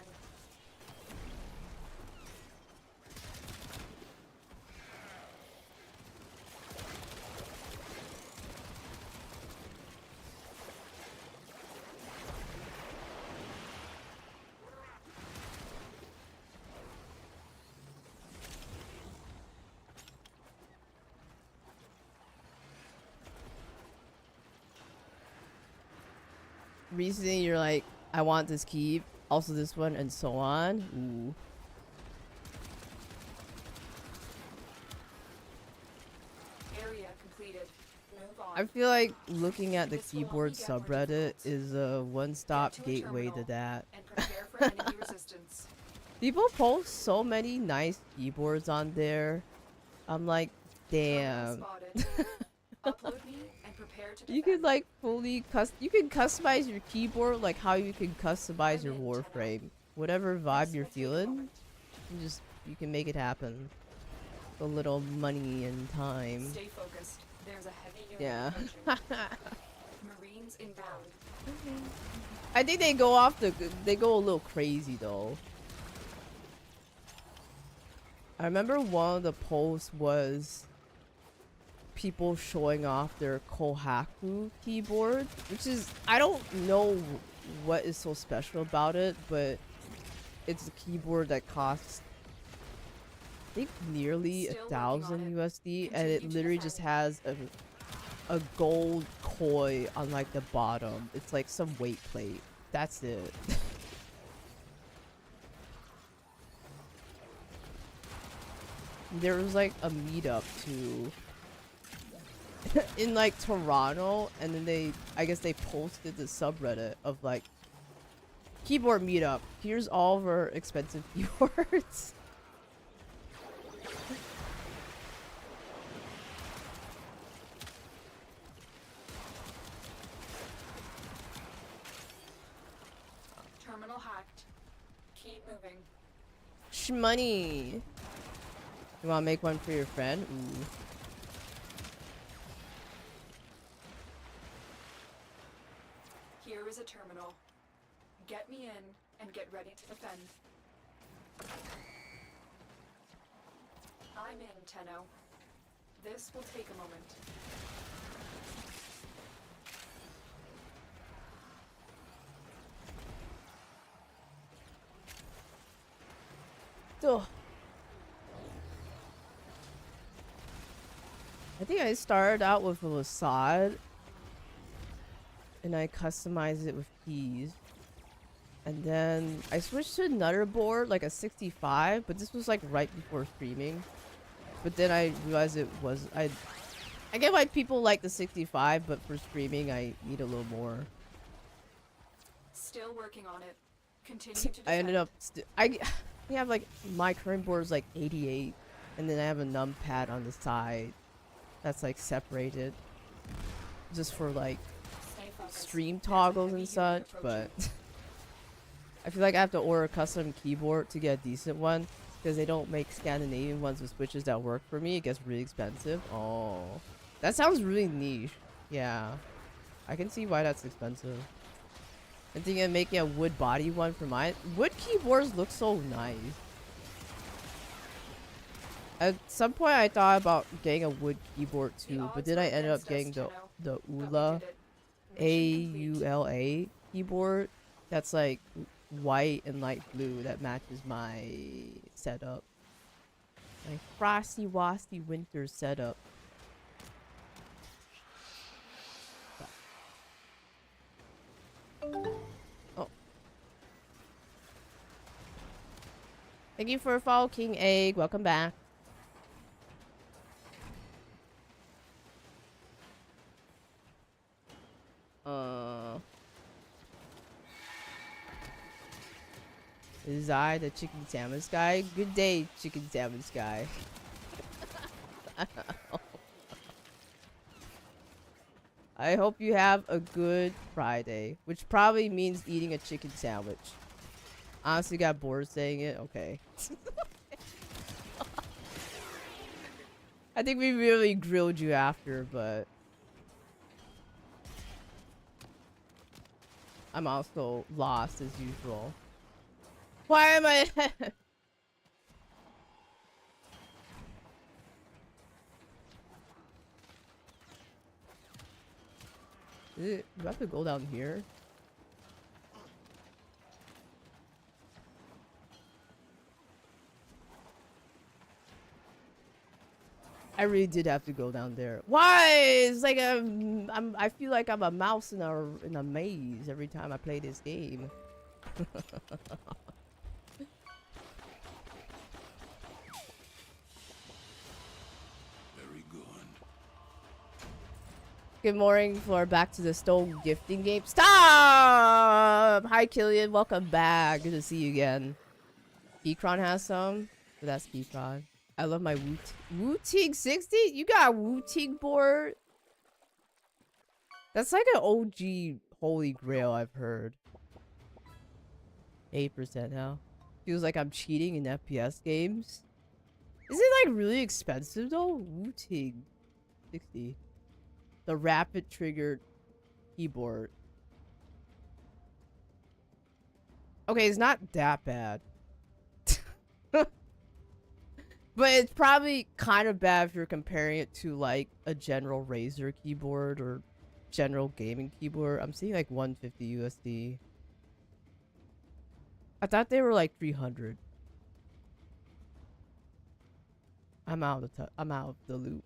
recently you're like, I want this key, also this one, and so on. Ooh. Area completed. Move on. I feel like looking at the This will keyboard only get more subreddit difficult. is a one-stop Get to a gateway to terminal that. And prepare for enemy resistance. People post so many nice keyboards on there. I'm like, Terminal damn. spotted. Upload me and prepare to defend. You could like fully you can customize your keyboard like how you can customize your Warframe. Whatever vibe This you're will take a feeling, moment. you can make it happen. A little money and time. Stay focused. There's a heavy unit Yeah. approaching. Marines inbound. I think they go a little crazy though. I remember one of the posts was people showing off their Kohaku keyboard, which is, I don't know what is so special about it, but it's a keyboard that costs, I think, nearly Still working on $1,000 it. USD, and Continue it to literally just defend. has a gold koi on like the bottom. It's like some weight plate. That's it. There was like a meetup too in like Toronto, and then I guess they posted the subreddit of like keyboard meetup. Here's all of our expensive keyboards. Terminal hacked. Keep moving. Shmoney. You wanna make one for your friend? Ooh. Here is a terminal. Get me in and get ready to defend. I'm in, Tenno. This will take a moment. Ugh. I think I started out with a Mossad, and I customized it with keys. And then I switched to another board, like a 65, but this was like right before streaming. But then I realized it was, I get why people like the 65, but for streaming I need a little more. Still working on it. Continue to defend. I ended up, I have like, my current board is like 88, and then I have a numpad on the side that's like separated, just for like Stay focused. stream There's a toggles heavy and unit such, approaching. but I feel like I have to order a custom keyboard to get a decent one, because they don't make Scandinavian ones with switches that work for me. It gets really expensive. Oh, that sounds really niche. Yeah, I can see why that's expensive. I'm thinking of making a wood body one for mine. Wood keyboards look so nice. At some point I thought about getting a wood keyboard The too, but odds then I are ended up against us, getting Tenno, the but we Ula did it. Mission complete. AULA keyboard that's like white and light blue that matches my setup. My frosty wasty winter setup. Thank you for a follow, King Egg. Welcome back. Is I the chicken sandwich guy? Good day, chicken sandwich guy. I hope you have a good Friday, which probably means eating a chicken sandwich. Honestly, got bored saying it. Okay. I think we really grilled you after, but I'm also lost as usual. Why am I? Do I have to go down here? I really did have to go down there. Why? It's like I feel like I'm a mouse in a maze every time I play this game. Very good. Good morning, Floor. Back to the stone gifting game. Stop! Hi, Killian. Welcome back. Good to see you again. Keychron has some, but that's Keychron. I love my Wu-Ting 60? You got a Wu-Ting board? That's like an OG holy grail I've heard. 8% now. Feels like I'm cheating in FPS games. Is it like really expensive though? Wu-Ting 60. The rapid triggered keyboard. Okay, it's not that bad. But it's probably kind of bad if you're comparing it to like a general Razer keyboard or general gaming keyboard. I'm seeing like 150 USD. I thought they were like 300. I'm out of the loop.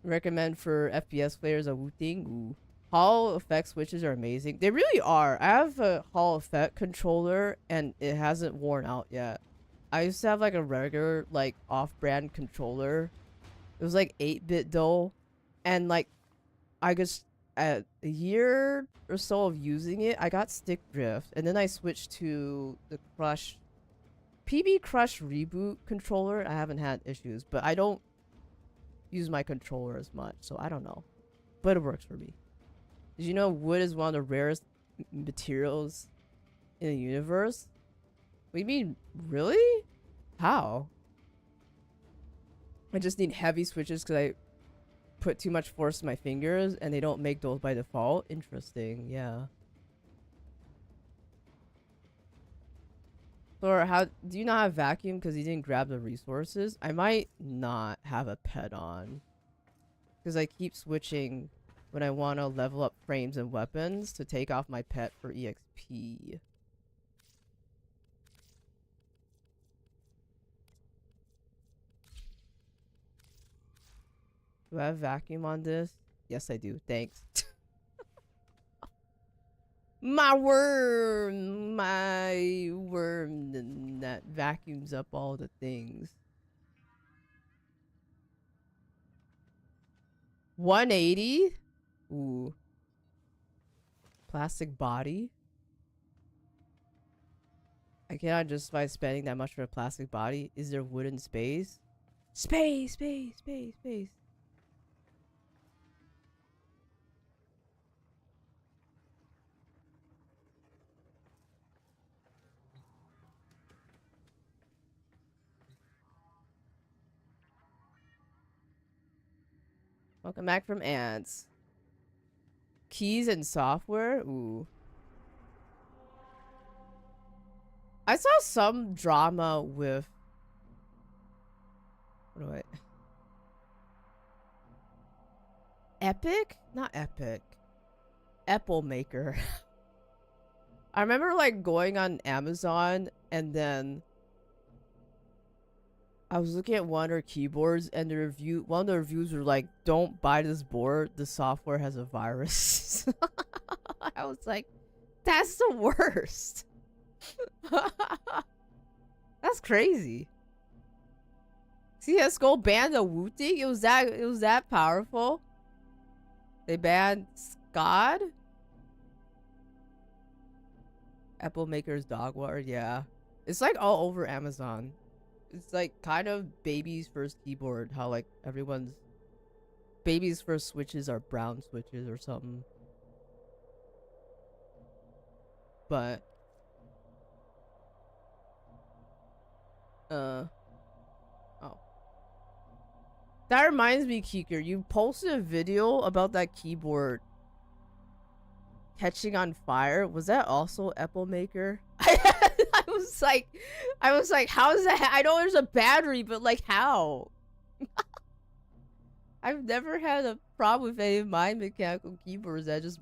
Recommend for FPS players a Wu-Ting. Ooh. Hall effect switches are amazing. They really are. I have a Hall effect controller and it hasn't worn out yet. I used to have like a regular like off-brand controller. It was like 8-bit though. And like I guess at a year or so of using it, I got stick drift. And then I switched to the Crush PB Crush Reboot controller. I haven't had issues, but I don't use my controller as much, so I don't know. But it works for me. Did you know wood is one of the rarest materials in the universe? What do you mean, really? How? I just need heavy switches because I put too much force in my fingers and they don't make those by default. Interesting, yeah. Or how do you not have vacuum because you didn't grab the resources? I might not have a pet on because I keep switching when I want to level up frames and weapons to take off my pet for EXP. Do I have vacuum on this? Yes, I do. Thanks. My worm that vacuums up all the things. 180? Ooh. Plastic body? I cannot justify spending that much for a plastic body. Is there wooden space? Space. Welcome back from ants. Keys and software? Ooh. I saw some drama with... What do I... Epic? Not Epic. Apple Maker. I remember like going on Amazon and then I was looking at one of their keyboards and one of the reviews were like, don't buy this board, the software has a virus. I was like, that's the worst. That's crazy. CS:GO banned the Wooting? It was that powerful? They banned Scod? Apple Maker's Dog Water, yeah. It's like all over Amazon. It's like kind of baby's first keyboard. How like everyone's baby's first switches are brown switches or something. But oh. That reminds me, Keeker, you posted a video about that keyboard catching on fire. Was that also Apple Maker? I was like, how is that? I know there's a battery, but like how? I've never had a problem with any of my mechanical keyboards that just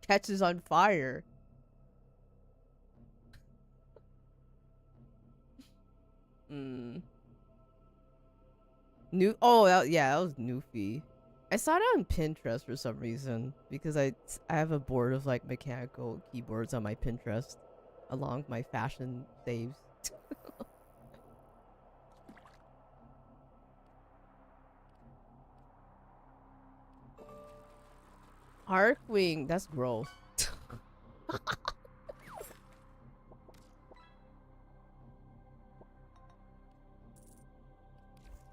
catches on fire. Yeah, that was Newfie. I saw it on Pinterest for some reason because I have a board of like mechanical keyboards on my Pinterest along with my fashion saves. Arcwing, that's gross.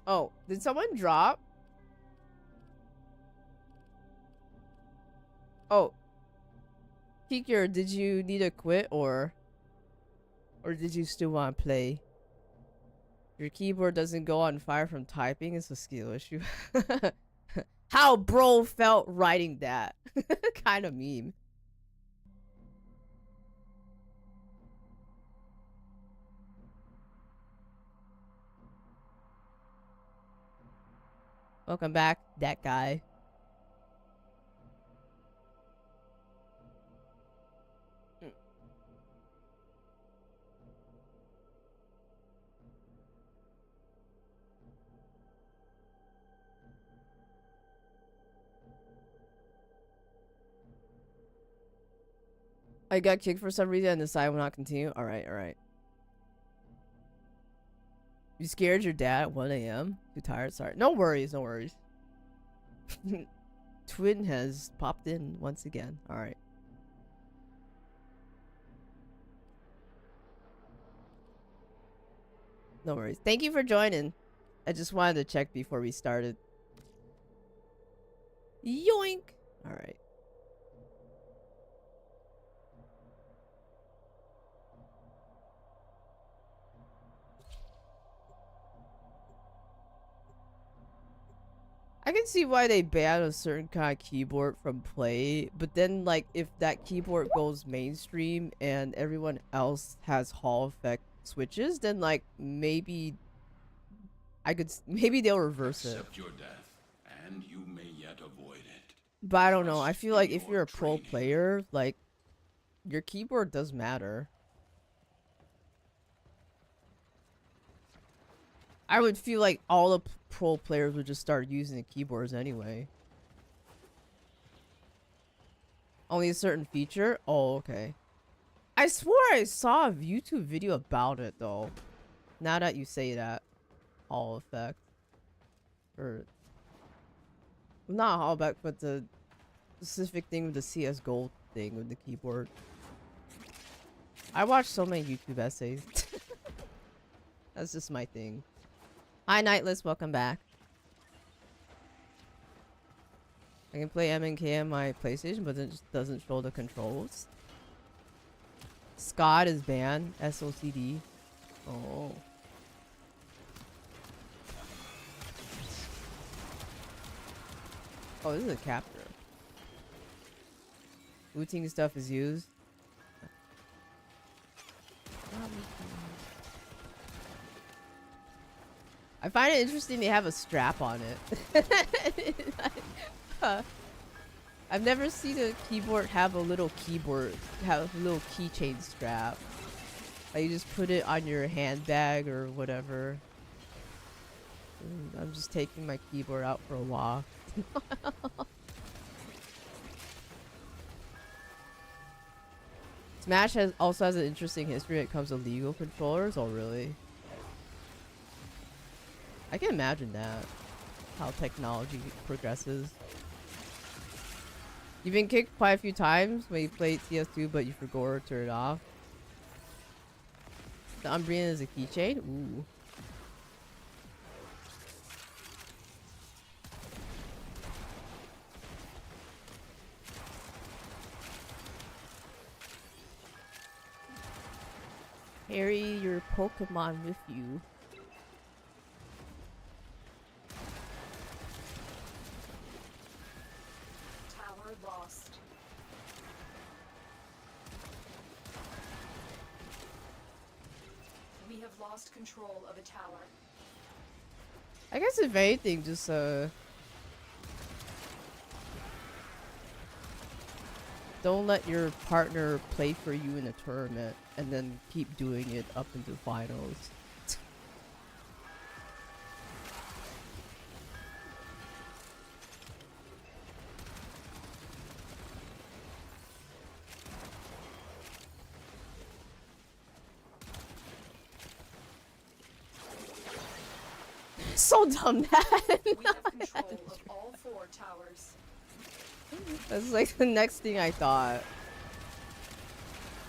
Oh, did someone drop? Oh. Keeker, did you need to quit or did you still want to play? Your keyboard doesn't go on fire from typing, it's a skill issue. How bro felt writing that. Kind of meme. Welcome back, that guy. I got kicked for some reason and decided will not continue. Alright, alright. You scared your dad at 1 a.m.? Too tired? Sorry. No worries, no worries. Twin has popped in once again. Alright. No worries. Thank you for joining. I just wanted to check before we started. Yoink! Alright. I can see why they ban a certain kind of keyboard from play, but then like if that keyboard goes mainstream and everyone else has Hall effect switches, then like maybe maybe they'll reverse it. Accept your death, and you may yet avoid it. But I don't know. I feel like if you're a pro player, like your keyboard does matter. I would feel like all the pro players would just start using the keyboards anyway. Only a certain feature? Oh, okay. I swore I saw a YouTube video about it though. Now that you say that. Hall effect. Or not Hall effect, but the specific thing with the CS:GO thing with the keyboard. I watch so many YouTube essays. That's just my thing. Hi Nightless, welcome back. I can play MNK on my PlayStation, but it just doesn't show the controls. Scott is banned. SOCD. Oh. Oh, this is a capture. Looting stuff is used. I find it interesting they have a strap on it. I've never seen a keyboard have a little keychain strap. Like you just put it on your handbag or whatever. I'm just taking my keyboard out for a walk. Smash also has an interesting history when it comes to legal controllers. Oh, really? I can imagine that. How technology progresses. You've been kicked quite a few times when you played CS2, but you forgot to turn it off. The Umbrian is a keychain? Ooh. Carry your Pokemon with you. Tower lost. We have lost control of a tower. I guess if anything, just don't let your partner play for you in a tournament and then keep doing it up into finals. So dumb, that. We have control of all 4 towers. That's like the next thing I thought.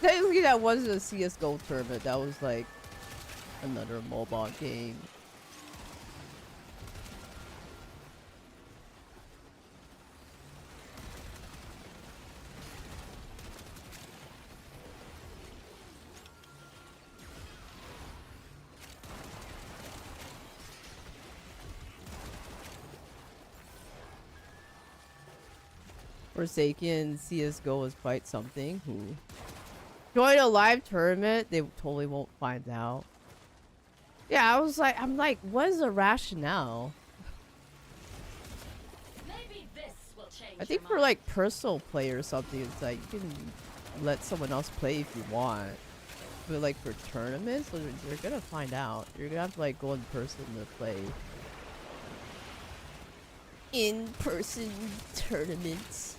Technically, that wasn't a CSGO tournament. That was like another mobile game. Forsaken CSGO is quite something. Who join a live tournament? They totally won't find out. Yeah, I'm like, what is the rationale? Maybe this will change. I think for like personal play or something, it's like you can let someone else play if you want. But like for tournaments, you're gonna find out. You're gonna have to like go in person to play. In-person tournaments.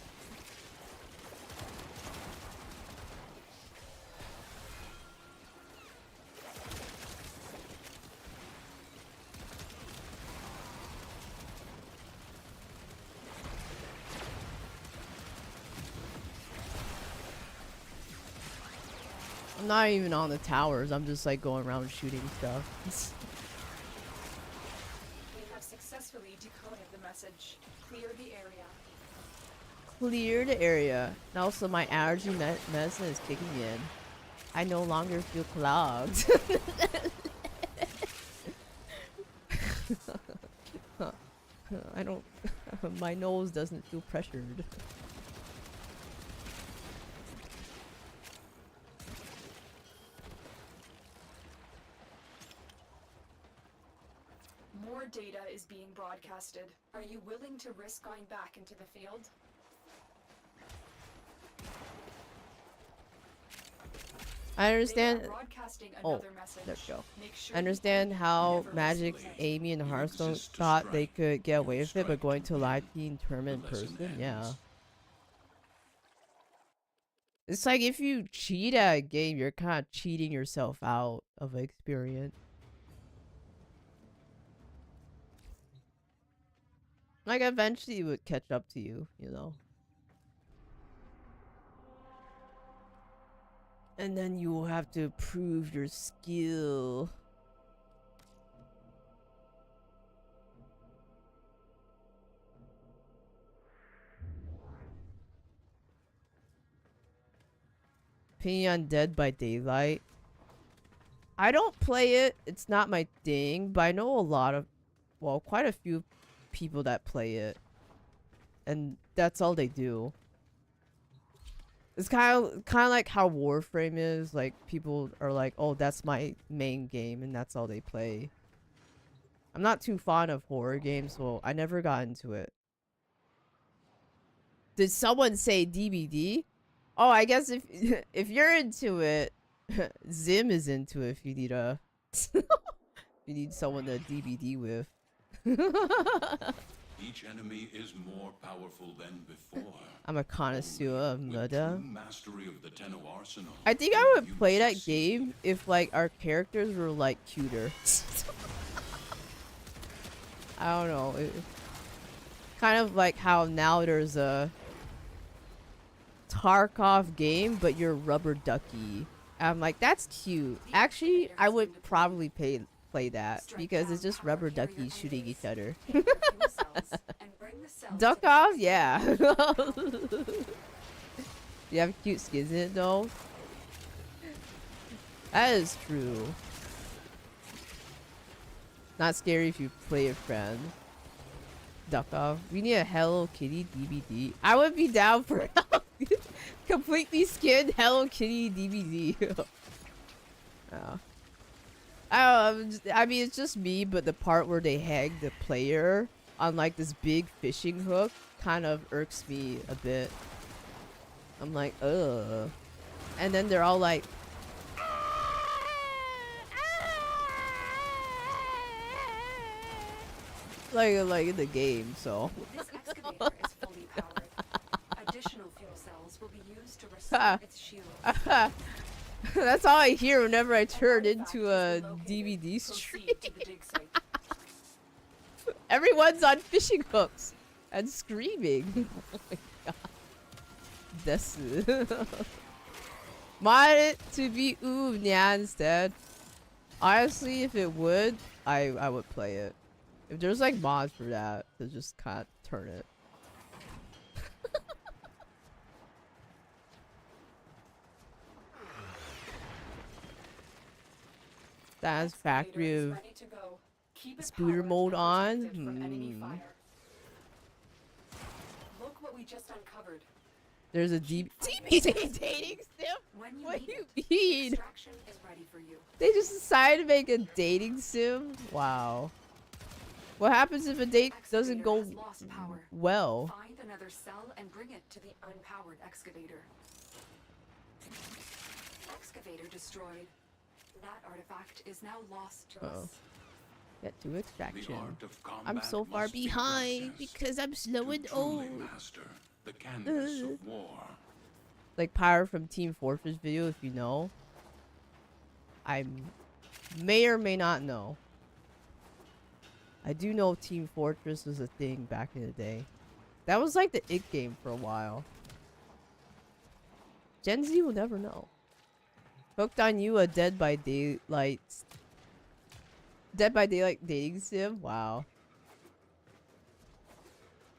I'm not even on the towers. I'm just like going around shooting stuff. We have successfully decoded the message. Clear the area. Clear the area. And also my allergy medicine is kicking in. I no longer feel clogged. I don't... my nose doesn't feel pressured. More data is being broadcasted. Are you willing to risk going back into the field? I understand... They are broadcasting Oh, another message. there we go. Make sure I understand how never Magic, mislead. Amy, and You Hearthstone exist to thought they strike. could get away with it, but Strike going to a to live win. team tournament The lesson person, yeah. ends. It's like if you cheat at a game, you're kind of cheating yourself out of an experience. Like eventually it would catch up to you, you know. And then you will have to prove your skill. Opinion on Dead by Daylight. I don't play it. It's not my thing, but I know a lot of, well, quite a few people that play it. And that's all they do. It's kind of like how Warframe is. Like people are like, "Oh, that's my main game," and that's all they play. I'm not too fond of horror games, so I never got into it. Did someone say DBD? Oh, I guess if if you're into it, Zim is into it. If you need a, you need someone to DBD with. Each enemy is more powerful than before. I'm a connoisseur of With murder. true mastery of the Tenno arsenal, I think I will would you play that succeed. game if like our characters were like cuter. I don't know. Kind of like how now there's a Tarkov game, but you're rubber ducky. I'm like, that's cute. Actually, I would probably play that because it's just rubber duckies shooting each other. Duck off, yeah. You have cute skins in it though. That is true. Not scary if you play a friend. Duck off. We need a Hello Kitty DVD. I would be down for completely skinned Hello Kitty DVD. Oh. I mean, it's just me, but the part where they hang the player on like this big fishing hook kind of irks me a bit. I'm like, ugh. And then they're all like, like in the game, so. This excavator is fully powered. Additional fuel cells will be used to restore its shield. That's all I hear whenever I turn into a DVD stream. Proceed to the dig site. Everyone's on fishing hooks and screaming. Oh my god. Desu. Mod it to be Nya instead. Honestly, if it would, I would play it. If there's like mods for that, to just kind of turn it. That's factory Excavator is of ready to go. Keep it Spooter powered mode and on? protected from enemy fire. Look what we just uncovered. there's a DBD dating sim. When you What need do you it, mean? extraction is ready for you. They just decided to make a dating sim? Wow. What happens if a date doesn't Excavator go has lost power. well? Find another cell and bring it to the unpowered excavator. Excavator destroyed. That artifact is now lost to Uh-oh. us. Get to The extraction. art of combat I'm so far must be behind processed because I'm slow to and truly old. master the canvas of war. Like Pyre from Team Fortress video, if you know. I may or may not know. I do know Team Fortress was a thing back in the day. That was like the it game for a while. Gen Z will never know. Hooked on You, a Dead by Daylight dating sim? Wow.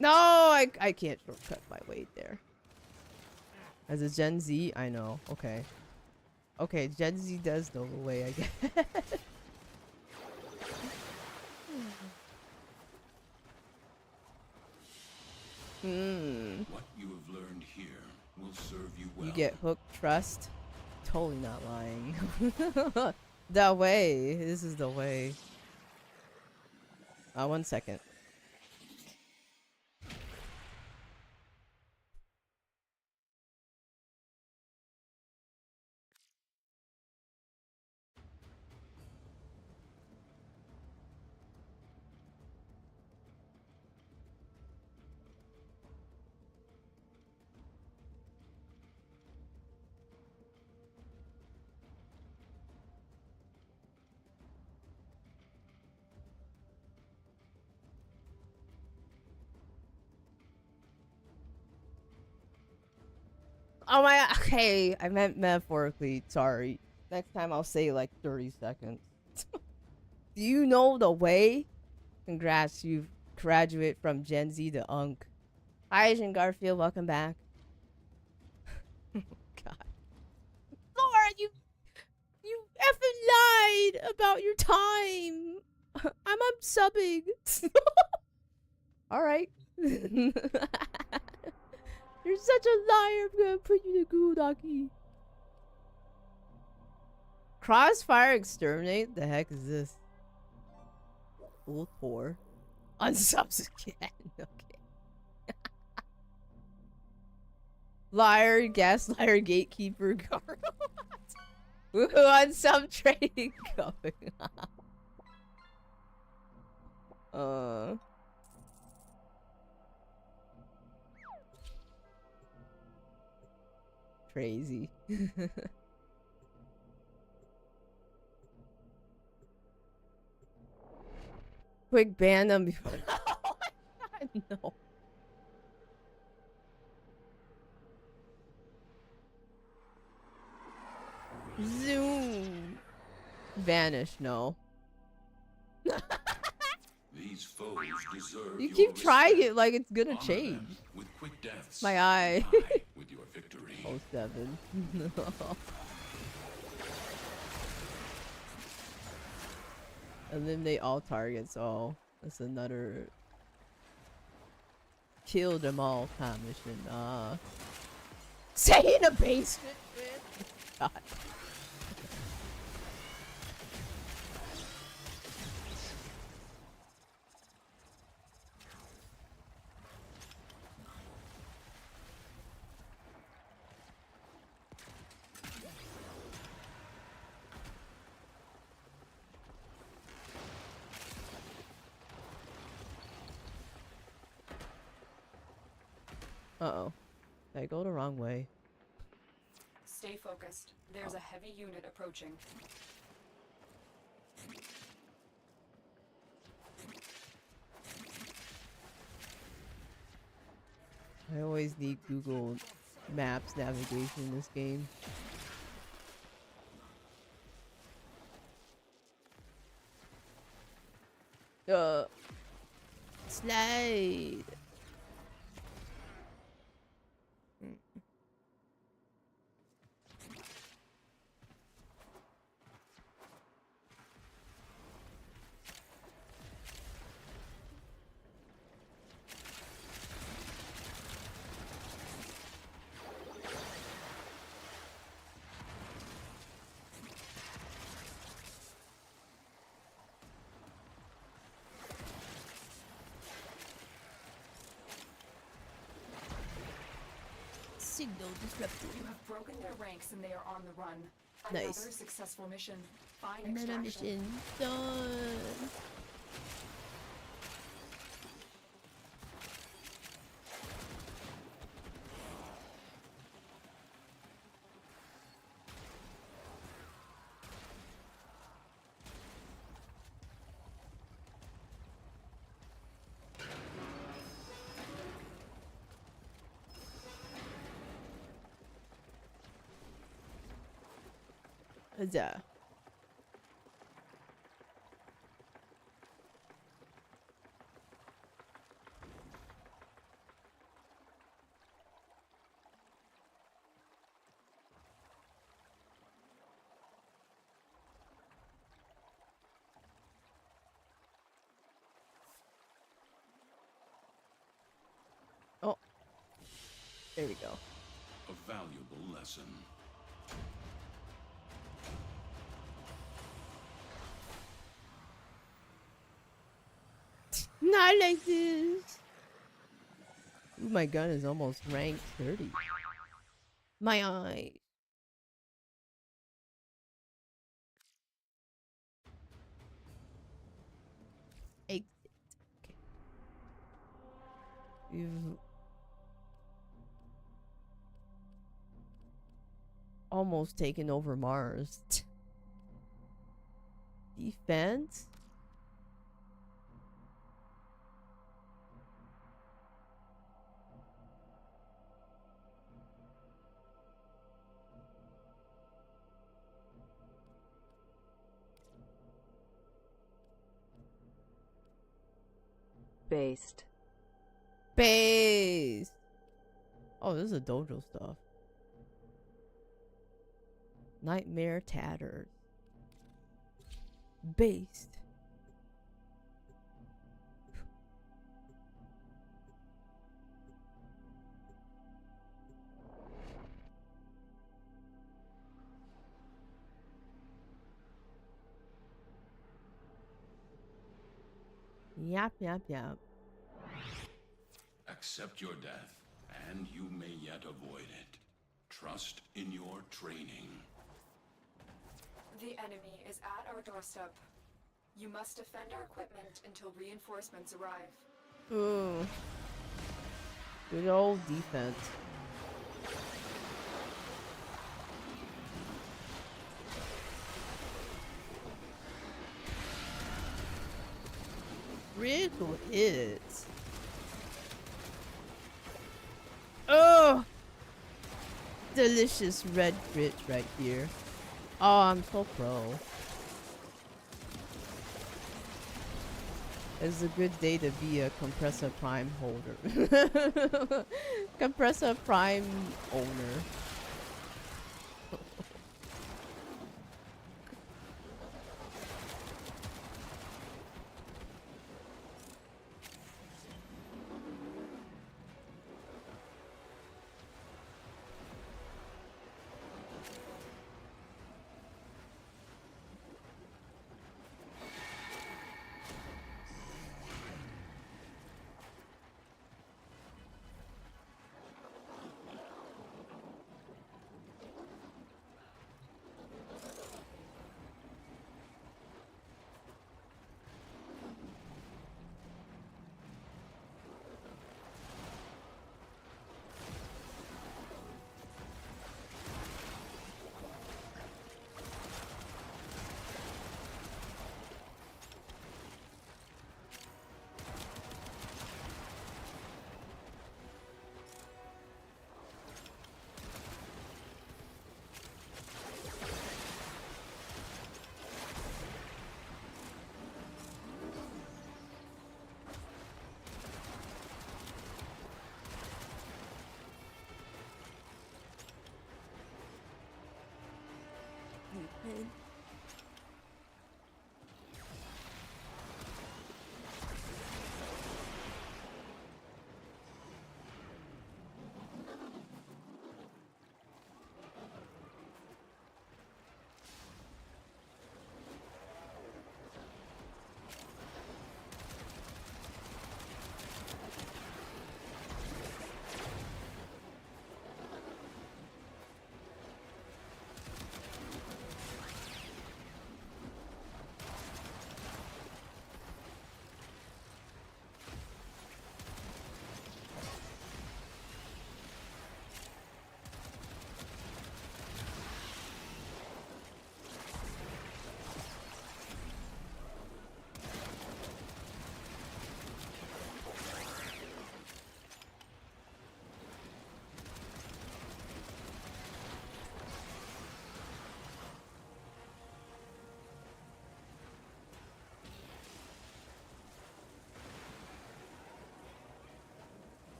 No, I can't shortcut my way there. As a Gen Z, I know. Okay. Okay, Gen Z does know the way, I guess. What you have learned here will serve you well. You get hooked, trust. Totally not lying. The way. This is the way. 1 second. Oh my, okay, I meant metaphorically, sorry. Next time I'll say like 30 seconds. Do you know the way? Congrats, you've graduated from Gen Z to Unk. Hi, Asian Garfield, welcome back. God. Laura, you effing lied about your time. I'm unsubbing. Alright. You're such a liar. I'm gonna put you to Gudaki. Crossfire Exterminate? The heck is this? Old poor. Unsubs again. Okay. Liar, gaslighter, gatekeeper, guard. Woohoo, on some trading going on. Crazy. Quick ban them before. Oh my god, no. Zoom. Vanish, no. These foes deserve You your keep trying respect. it like it's gonna Honor change. them with quick deaths. My eye. Die with your victory. Oh, 7. Eliminate all targets. Oh, that's another kill them all kind of mission. Stay in a basement, man. God. Uh-oh. Did I go the wrong way? Stay focused. There's a heavy unit approaching. I always need Google Maps navigation in this game. Slide. Signal disrupted. You have broken their ranks and they are on the run. Nice. Another successful mission. Find Another extraction. mission done. Huzzah. Oh, there we go. A valuable lesson. Not like this. Ooh, my gun is almost rank 30. My eye. Exit. Okay. You've almost taken over Mars. Defense? Based. Base. Oh, this is a dojo stuff. Nightmare Tatters. Based. Yap, yap, yap. Accept your death, and you may yet avoid it. Trust in your training. The enemy is at our doorstep. You must defend our equipment until reinforcements arrive. Ooh. Good old defense. Critical hits. Oh, delicious red crit right here. Oh, I'm so pro. It's a good day to be a Compressor Prime holder. Compressor Prime owner.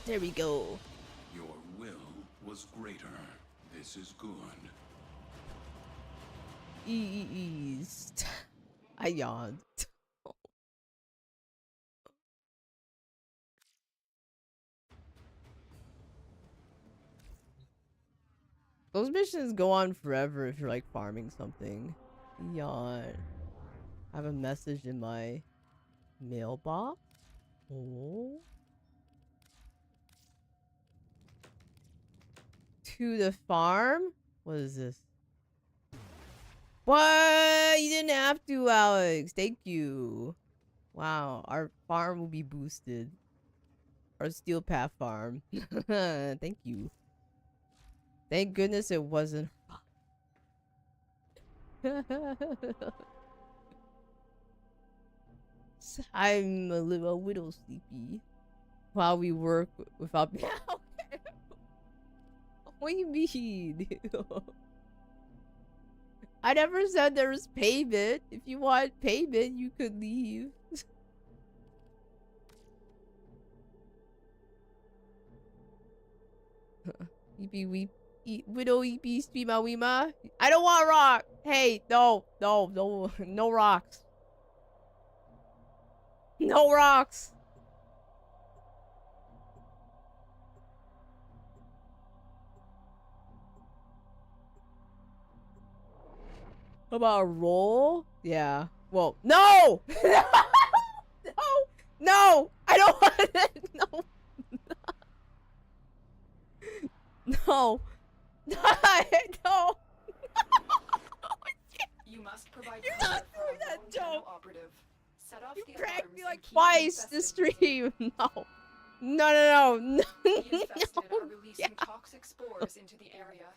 There we go. Your will was greater. This is good. East. I yawned. Those missions go on forever if you're like farming something. Yawn. I have a message in my mailbox. Oh. To the farm? What is this? What? You didn't have to, Alex. Thank you. Wow, our farm will be boosted. Our steel path farm. Thank you. Thank goodness it wasn't. I'm a little sleepy. While we work without. What do you mean? I never said there was payment. If you want payment, you could leave. Weepy weep. Widow EP streama weema. I don't want rock. Hey, no rocks. No rocks. How about a roll? Yeah. Well, no! No! I don't want it! No! No! No! You must provide You're cover not for doing a that lone joke. channel operative. Set off You the cracked alarms me and like keep the twice this infested stream. No. No. The infested are releasing Yeah. toxic spores into the area.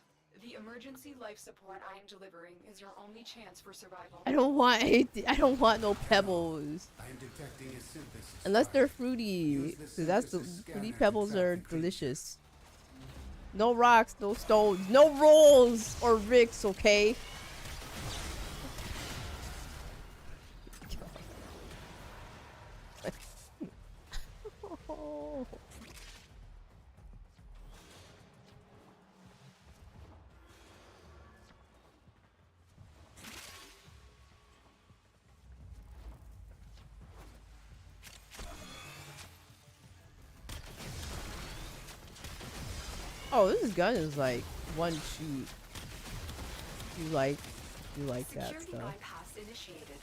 The emergency life support I am delivering is your only chance for survival. I don't want anything. I don't want no pebbles. I am detecting a synthesis. Unless they're fire. fruity. Use the Because that's the synthesis fruity scanner to pebbles track are the creature. delicious. No rocks, no stones, no rolls or ricks, okay? Oh, this gun is like one shoot. You like that Security stuff. bypass initiated.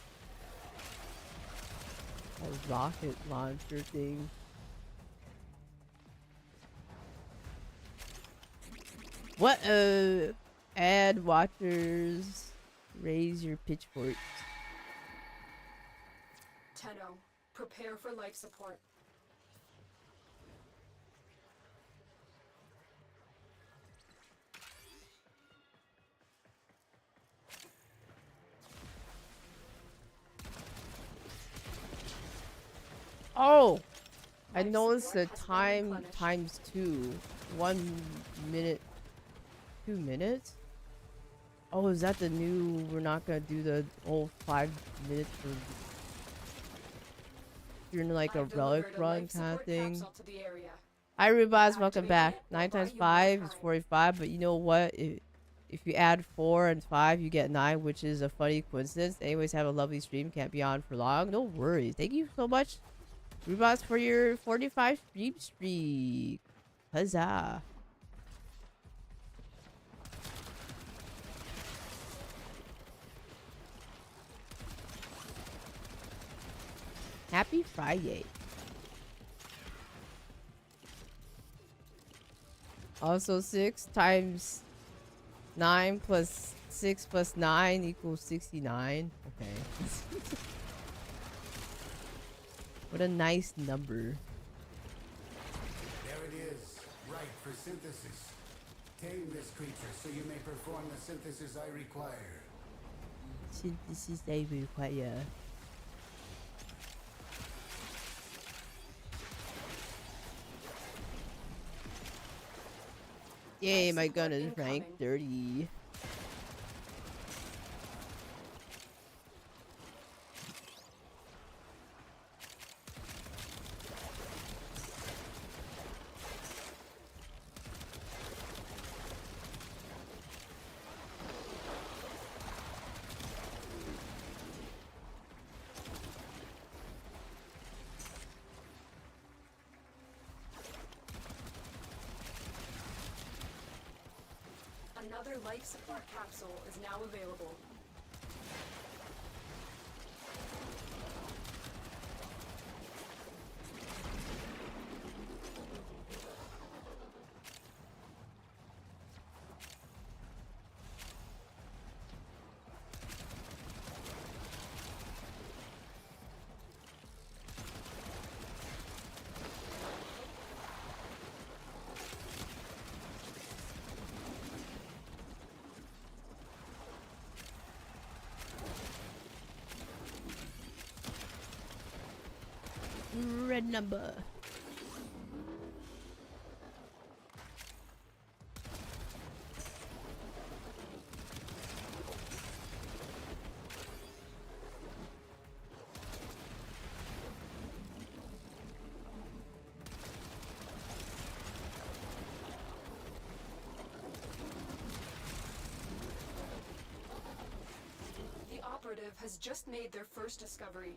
A rocket launcher thing. What? Add watchers. Raise your pitchforks. Tenno, prepare for life support. Oh! I Life noticed the support has been time replenished. times 2. 1 minute. 2 minutes? Oh, is that the new? We're not gonna do the old 5 minutes for during like a I've relic delivered a run life kind of support thing. capsule to the area. Hi, Rubots, welcome Activating back. it will 9 buy times you more 5 is time. 45, but you know what? If you add 4 and 5, you get 9, which is a funny coincidence. Anyways, have a lovely stream. Can't be on for long. No worries. Thank you so much, Rubots, for your 45 stream streak. Huzzah. Happy Friday. Also 6 times 9 plus 6 plus 9 equals 69. Okay. What a nice number. There it is, right for synthesis. Tame this creature so you may perform the synthesis I require. Synthesis I require. Yay, my gun is rank 30. Another life support capsule is now available. Red number. The operative has just made their first discovery.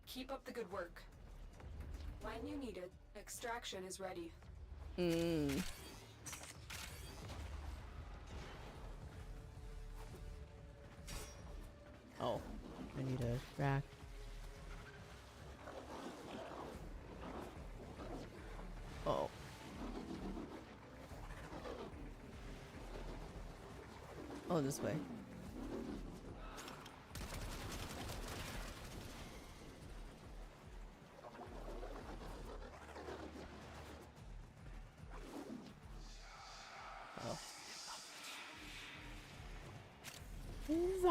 Keep up the good work. When you need it, extraction is ready. Oh, I need a rack. Oh. Oh, this way.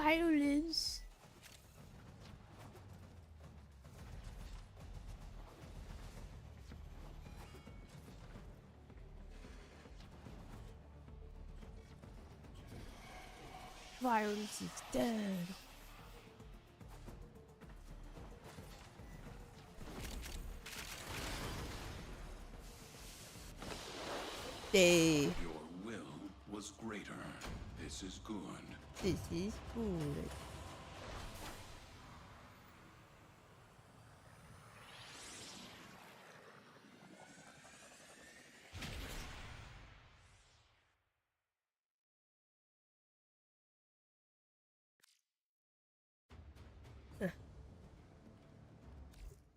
Violence. Violence is dead. Day. Your will was greater. This is good. This is good.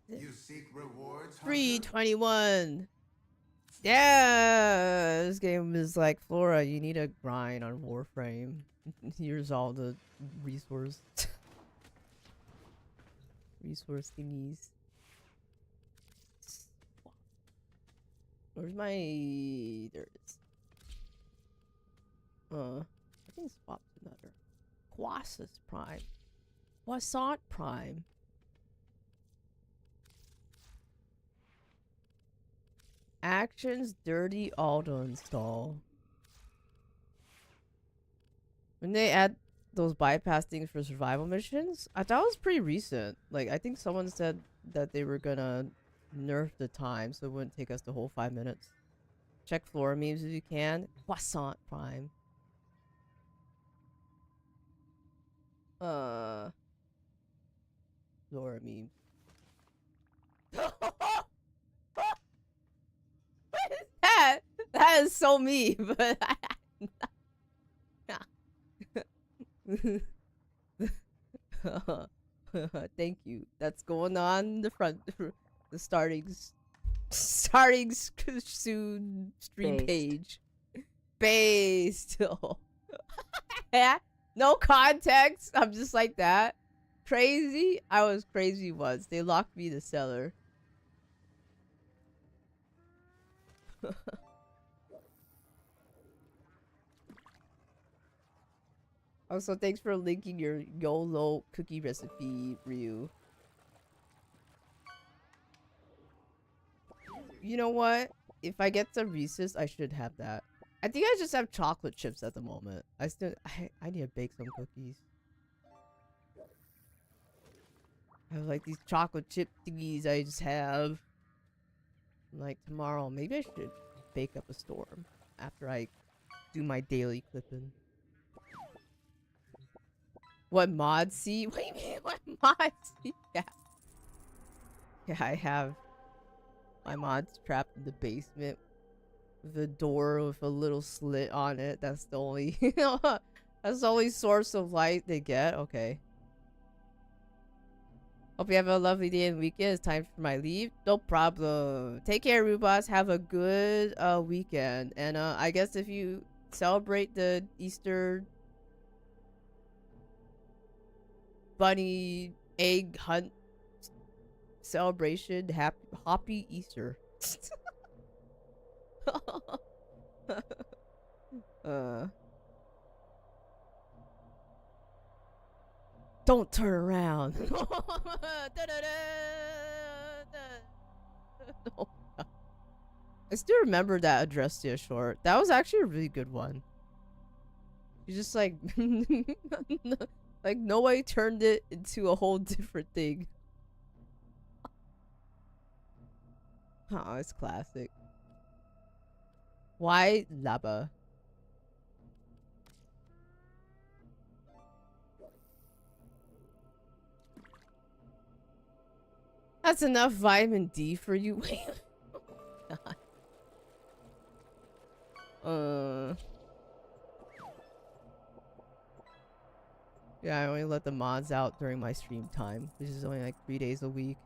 You seek rewards, hunter? 321. Yeah, this game is like Flora. You need a grind on Warframe. Here's all the resource thingies. Where's my? There it is. I think swap's another. Quasis Prime. Quasant Prime. Actions dirty auto install. When they add those bypass things for survival missions, I thought it was pretty recent. Like, I think someone said that they were gonna nerf the time so it wouldn't take us the whole 5 minutes. Check floor memes if you can. Croissant Prime. Floor memes. What is that? That is so me, but thank you. That's going on in the front. The starting soon stream Based. page. Based. Yeah. No context. I'm just like that. Crazy. I was crazy once. They locked me in the cellar. Also, thanks for linking your YOLO cookie recipe, Ryu. You know what? If I get some Reese's, I should have that. I think I just have chocolate chips at the moment. I need to bake some cookies. I have like these chocolate chip thingies I just have. Like tomorrow, maybe I should bake up a storm after I do my daily clipping. What mod see? What do you mean? What mod see? Yeah. Yeah, I have my mods trapped in the basement with a door with a little slit on it. That's the only that's the only source of light they get. Okay. Hope you have a lovely day and weekend. It's time for my leave. No problem. Take care, Rubas. Have a good weekend. And I guess if you celebrate the Easter bunny egg hunt celebration, happy Easter. Don't turn around. No. I still remember that Adrestia short. That was actually a really good one. You just like like nobody turned it into a whole different thing. Oh, it's classic. Why Laba? That's enough vitamin D for you. Wait. Yeah, I only let the mods out during my stream time, which is only like 3 days a week.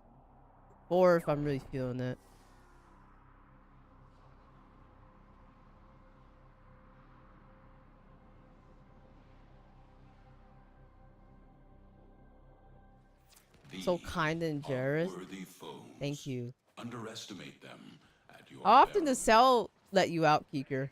Or if I'm really feeling it. So kind and generous. Thank you. Underestimate them at your How often peril. does Cell let you out, Keeker?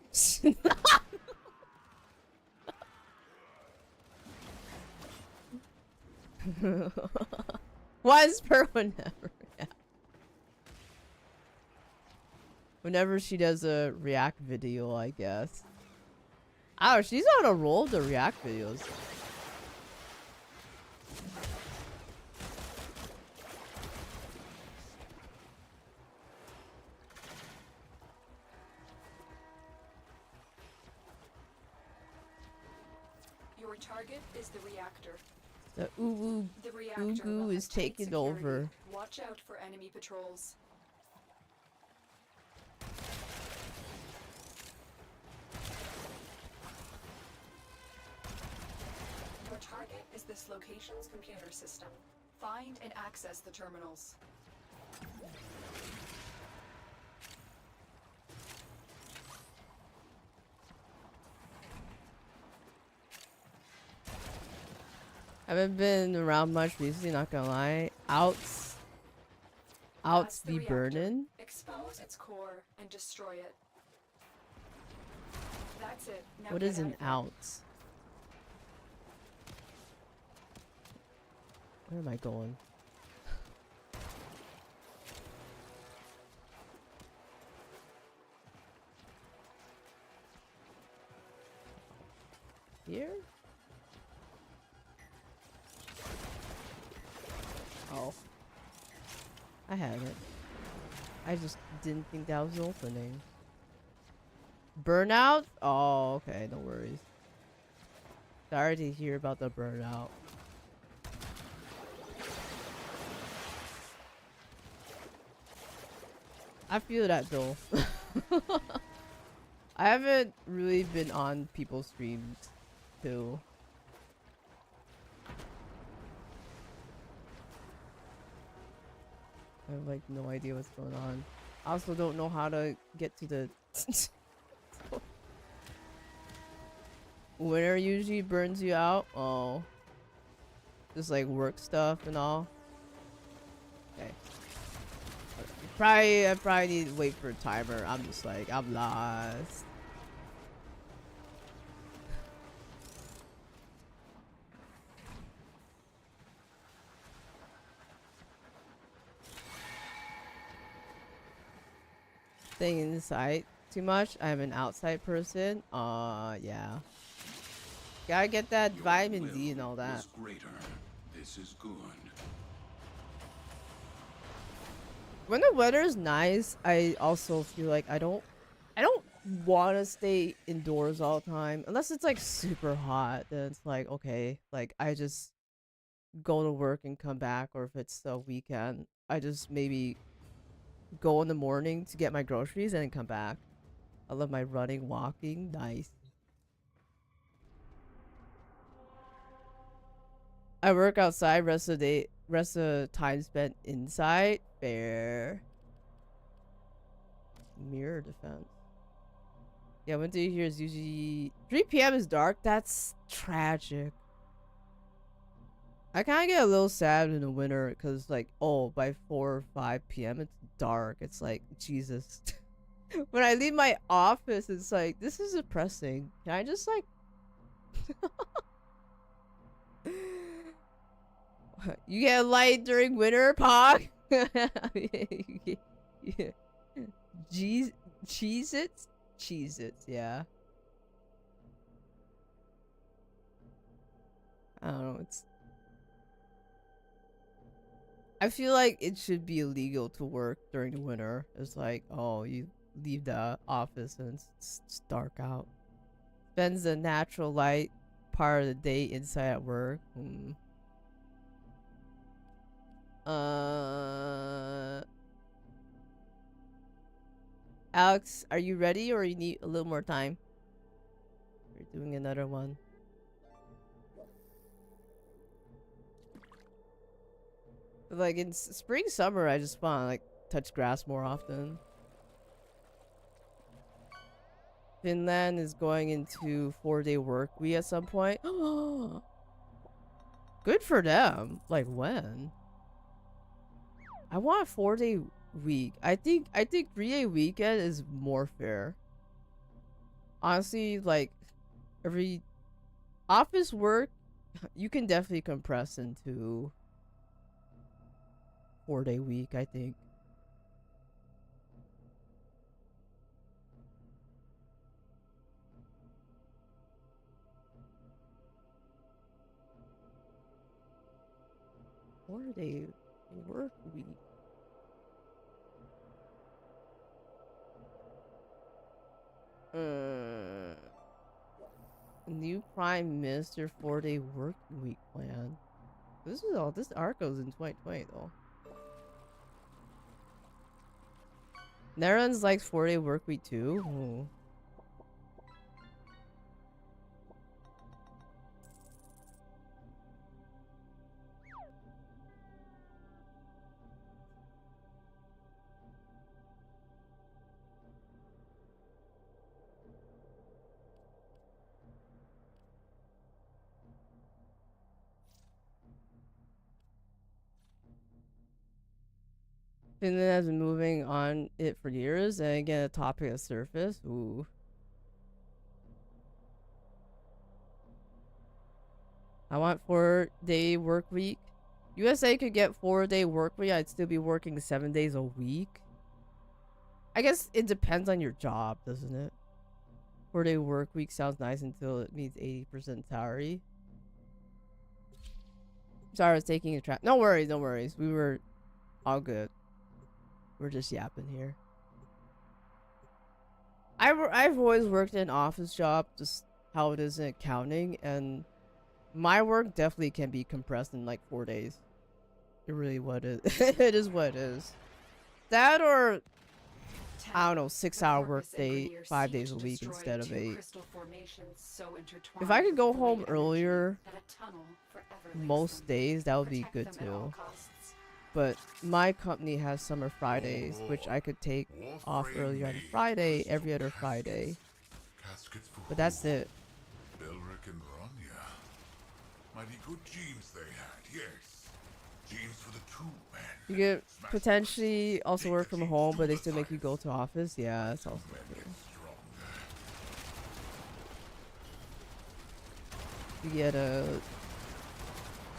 Once per whenever. Yeah. Whenever she does a react video, I guess. Oh, she's on a roll to react videos. Your target is the reactor. The ooh The reactor goo will is have tight taking security. over. Watch out for enemy patrols. Your target is this location's computer system. Find and access the terminals. Haven't been around much recently, not gonna lie. Outs That's the reactor. burnin'. Expose its core and destroy it. That's it. Now What get is out an of there. outs? Where am I going? Here? Oh. I have it. I just didn't think that was the opening. Burnout? Oh, okay, no worries. Sorry to hear about the burnout. I feel that though. I haven't really been on people's streams too. I have like no idea what's going on. I also don't know how to get to the winter usually burns you out. Oh, just like work stuff and all. Okay. I probably need to wait for a timer. I'm just like, I'm lost. Staying inside too much. I'm an outside person. Yeah. Gotta get that Your vitamin will D and all that. is greater. This is good. When the weather's nice, I also feel like I don't want to stay indoors all the time unless it's like super hot. Then it's like okay, like I just go to work and come back, or if it's the weekend, I just maybe go in the morning to get my groceries and then come back. I love my running, walking, nice. I work outside, rest of the time spent inside. Fair. Mirror defense. Yeah, winter here is usually 3 p.m. is dark. That's tragic. I kind of get a little sad in the winter because, like, oh, by 4 or 5 p.m. it's dark. It's like, Jesus. When I leave my office, it's like, this is depressing. Can I just, like... You get light during winter, Pog? Yeah. Cheez-Its? Cheez-Its, yeah. I don't know, it's... I feel like it should be illegal to work during the winter. It's like, oh, you leave the office and it's dark out. Spends the natural light part of the day inside at work. Alex, are you ready or you need a little more time? We're doing another one. Like in spring, summer, I just want to like touch grass more often. Finland is going into 4-day work week at some point. Good for them. Like when? I want a 4-day week. I think 3-day weekend is more fair. Honestly, like every office work You can definitely compress into 4-day week, I think. Four-day work week. New Prime Minister 4-day work week plan. This arc goes in 2020 though. Netherlands likes 4-day work week too. Ooh. Finland has been moving on it for years, and again, a topic has surfaced. Ooh. I want 4-day work week. USA could get 4-day work week. I'd still be working 7 days a week. I guess it depends on your job, doesn't it? 4-day work week sounds nice until it means 80% salary. Sorry, I was taking a trap. No worries, no worries. We were all good. We're just yapping here. I've always worked in an office job, just how it is in accounting, and my work definitely can be compressed in like 4 days. It really what it is. It is what it is. That or I don't know, 6-hour work day, 5 days a week instead of 8. If I could go home earlier most days, that would be good too. But my company has summer Fridays, which I could take off earlier on Friday, every other Friday. But that's it. Belric and Ronya. Mighty good genes they had, yes. Genes for the two, man. You get potentially also work from home, but they still make you go to office. Yeah, that's also true. You get a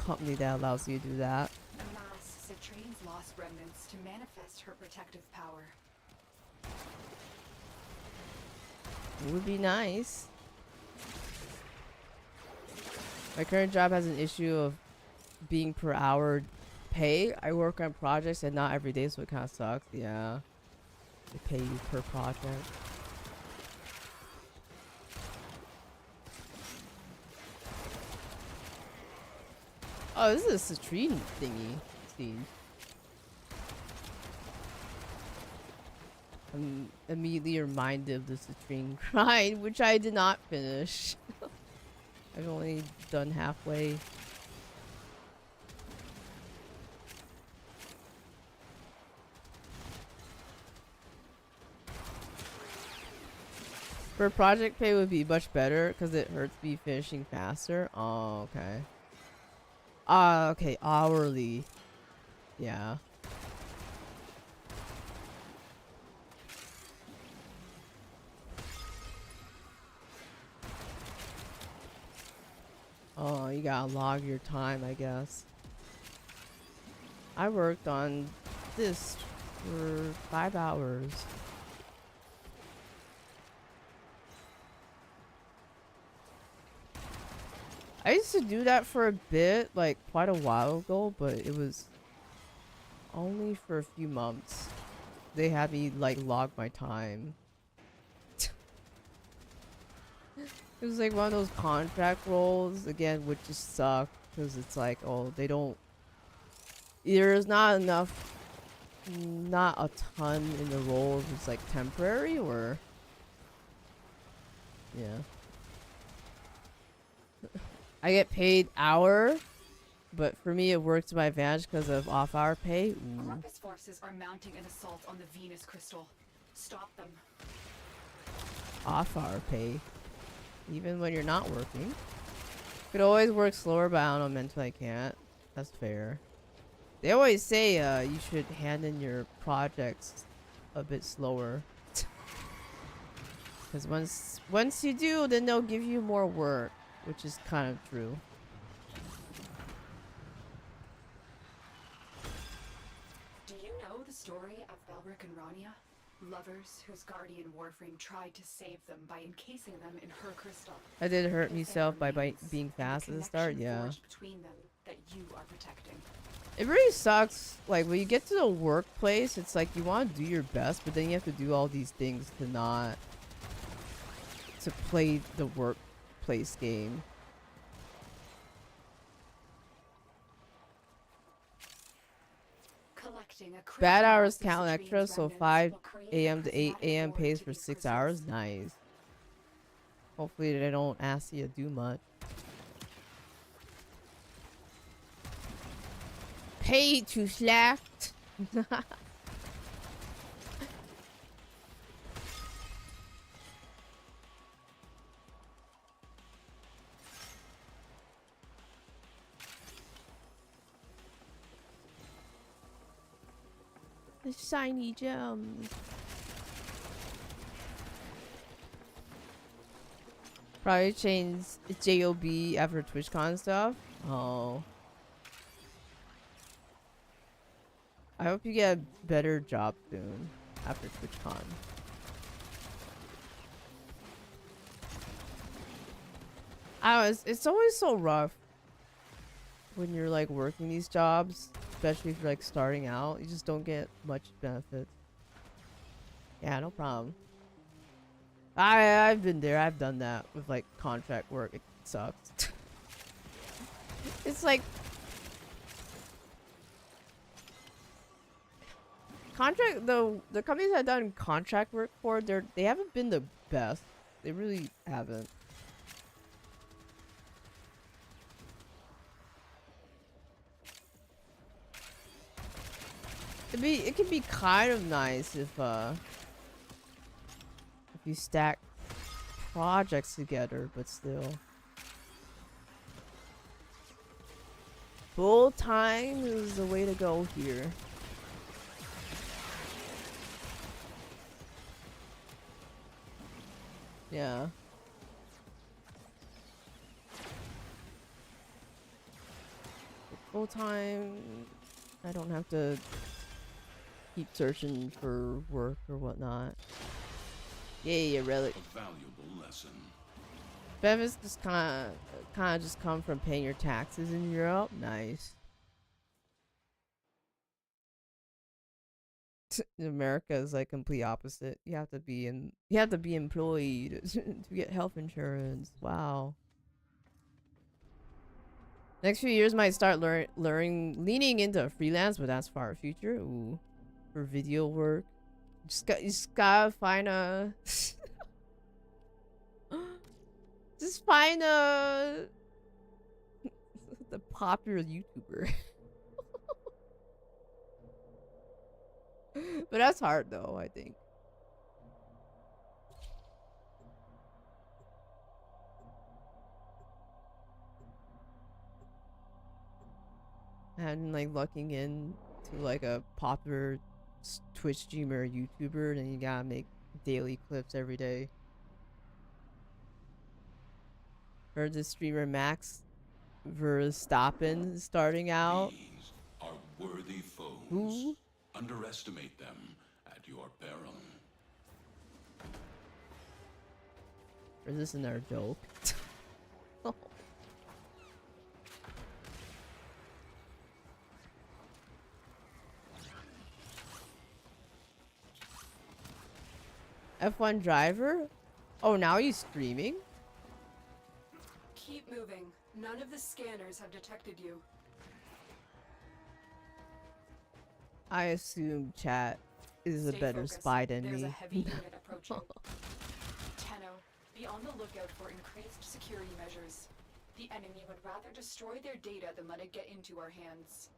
company that allows you to do that. Citrine's lost remnants to manifest her protective power. It would be nice. My current job has an issue of being per hour pay. I work on projects and not every day, so it kind of sucks. Yeah. They pay you per project. Oh, this is a citrine thingy. I'm immediately reminded of the citrine grind, which I did not finish. I've only done halfway. For project pay would be much better because it hurts me finishing faster. Oh, okay. Okay, hourly. Yeah. Oh, you gotta log your time, I guess. I worked on this for 5 hours. I used to do that for a bit, like quite a while ago, but it was only for a few months. They had me like log my time. It was like one of those contract roles again, which just suck because it's like, oh, they don't. There's not enough, not a ton in the role if it's like temporary or. Yeah. I get paid hour, but for me it works to my advantage because of off-hour pay. Corpus forces are mounting an assault on the Venus crystal. Stop them. Off-hour pay, even when you're not working. Could always work slower, but I don't know, mentally I can't. That's fair. They always say you should hand in your projects a bit slower, because once you do, then they'll give you more work, which is kind of true. story of Belric and Rania? Lovers whose guardian Warframe tried to save them by encasing them in her crystal. I did hurt If it myself by remains, being and fast the at the start. connection Yeah. forged between them that you are protecting. It really sucks. Like when you get to the workplace, it's like you want to do your best, but then you have to do all these things to play the workplace game. Collecting a critical Bad hours mass of count Citrine's extra, so remnants 5 will create a.m. a to 8 prismatic a.m. orb pays to for be 6 preserved. hours. Nice. Hopefully they don't ask you to do much. Pay to slack. The shiny gems. Probably change JOB after TwitchCon stuff. Oh. I hope you get a better job soon after TwitchCon. I don't know, it's always so rough when you're like working these jobs, especially if you're like starting out. You just don't get much benefit. Yeah, no problem. I've been there. I've done that with like contract work. It sucks. It's like contract the companies I've done contract work for, they haven't been the best. They really haven't. It can be kind of nice if you stack projects together, but still. Full time is the way to go here. Yeah. Full time, I don't have to keep searching for work or whatnot. Yay, a relic. A valuable lesson. Benefits just kind of just come from paying your taxes in Europe. Nice. America is like complete opposite. You have to be employed to get health insurance. Wow. Next few years might start leaning into freelance, but that's far future. Ooh, for video work, you just gotta find a just find a the popular YouTuber. But that's hard though, I think. And like looking in to like a popular Twitch streamer or YouTuber, then you gotta make daily clips every day. Heard the streamer Max Verstappen starting out. These are worthy foes. Who? Underestimate them at your peril. Or is this another joke? F1 driver? Oh, now he's streaming? Keep moving. None of the scanners have detected you. I assume chat is a Stay better focused. spy than There's me. a heavy unit approaching. Tenno, be on the lookout for increased security measures. The enemy would rather destroy their data than let it get into our hands.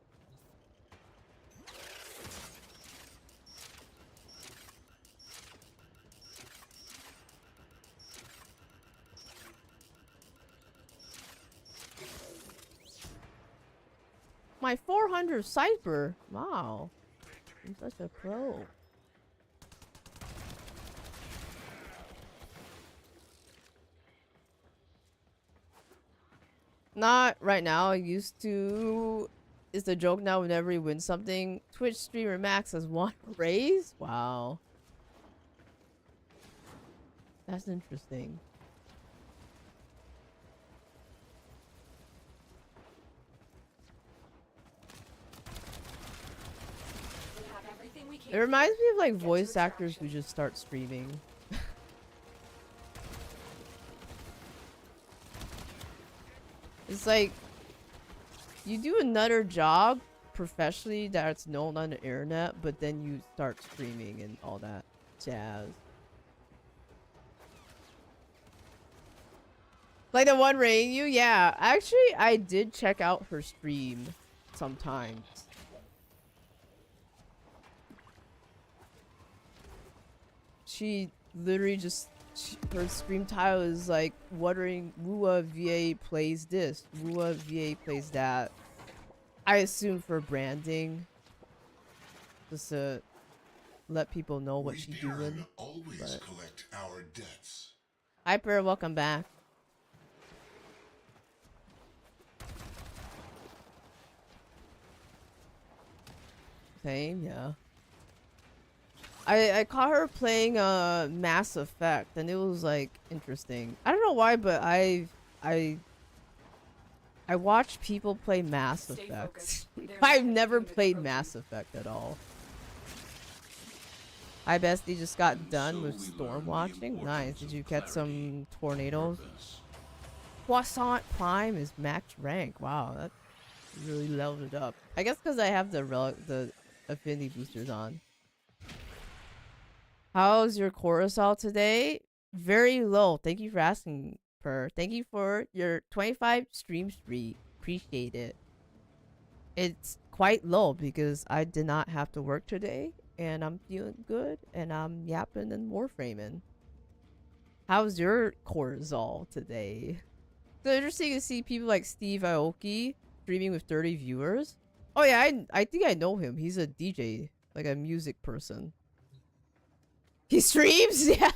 My 400 Cypher. Wow. I'm such a pro. Not right now. I used to is the joke now whenever he wins something, Twitch streamer Max has one raise? Wow. That's interesting. We have everything we It can. reminds me of like Get to voice actors who extraction. just start streaming. It's like you do another job professionally that's known on the internet, but then you start streaming and all that jazz. Like the one rating you, yeah. Actually, I did check out her stream sometimes. She literally just her stream title is like wondering Wua VA plays this, Wua VA plays that. I assume for branding, just to let people know what We she's Baron doing. always but- collect our debts. Hyper, welcome back. Same, yeah. I caught her playing Mass Effect and it was like interesting. I don't know why, but I watch people play Mass Stay Effect. focused. There's I've a never unit played approaching. Mass Effect at all. Hi Bestie, just got And done so with we storm learn the watching. Nice. importance Did of you catch some clarity, tornadoes? purpose. Croissant Prime is max rank. Wow, that really leveled it up. I guess because I have the affinity boosters on. How's your cortisol today? Very low. Thank you for asking, Per. Thank you for your 25 stream streak. Appreciate it. It's quite low because I did not have to work today and I'm feeling good and I'm yapping and warframing. How's your cortisol today? So interesting to see people like Steve Aoki streaming with 30 viewers. Oh yeah, I think I know him. He's a DJ, like a music person. He streams, yeah.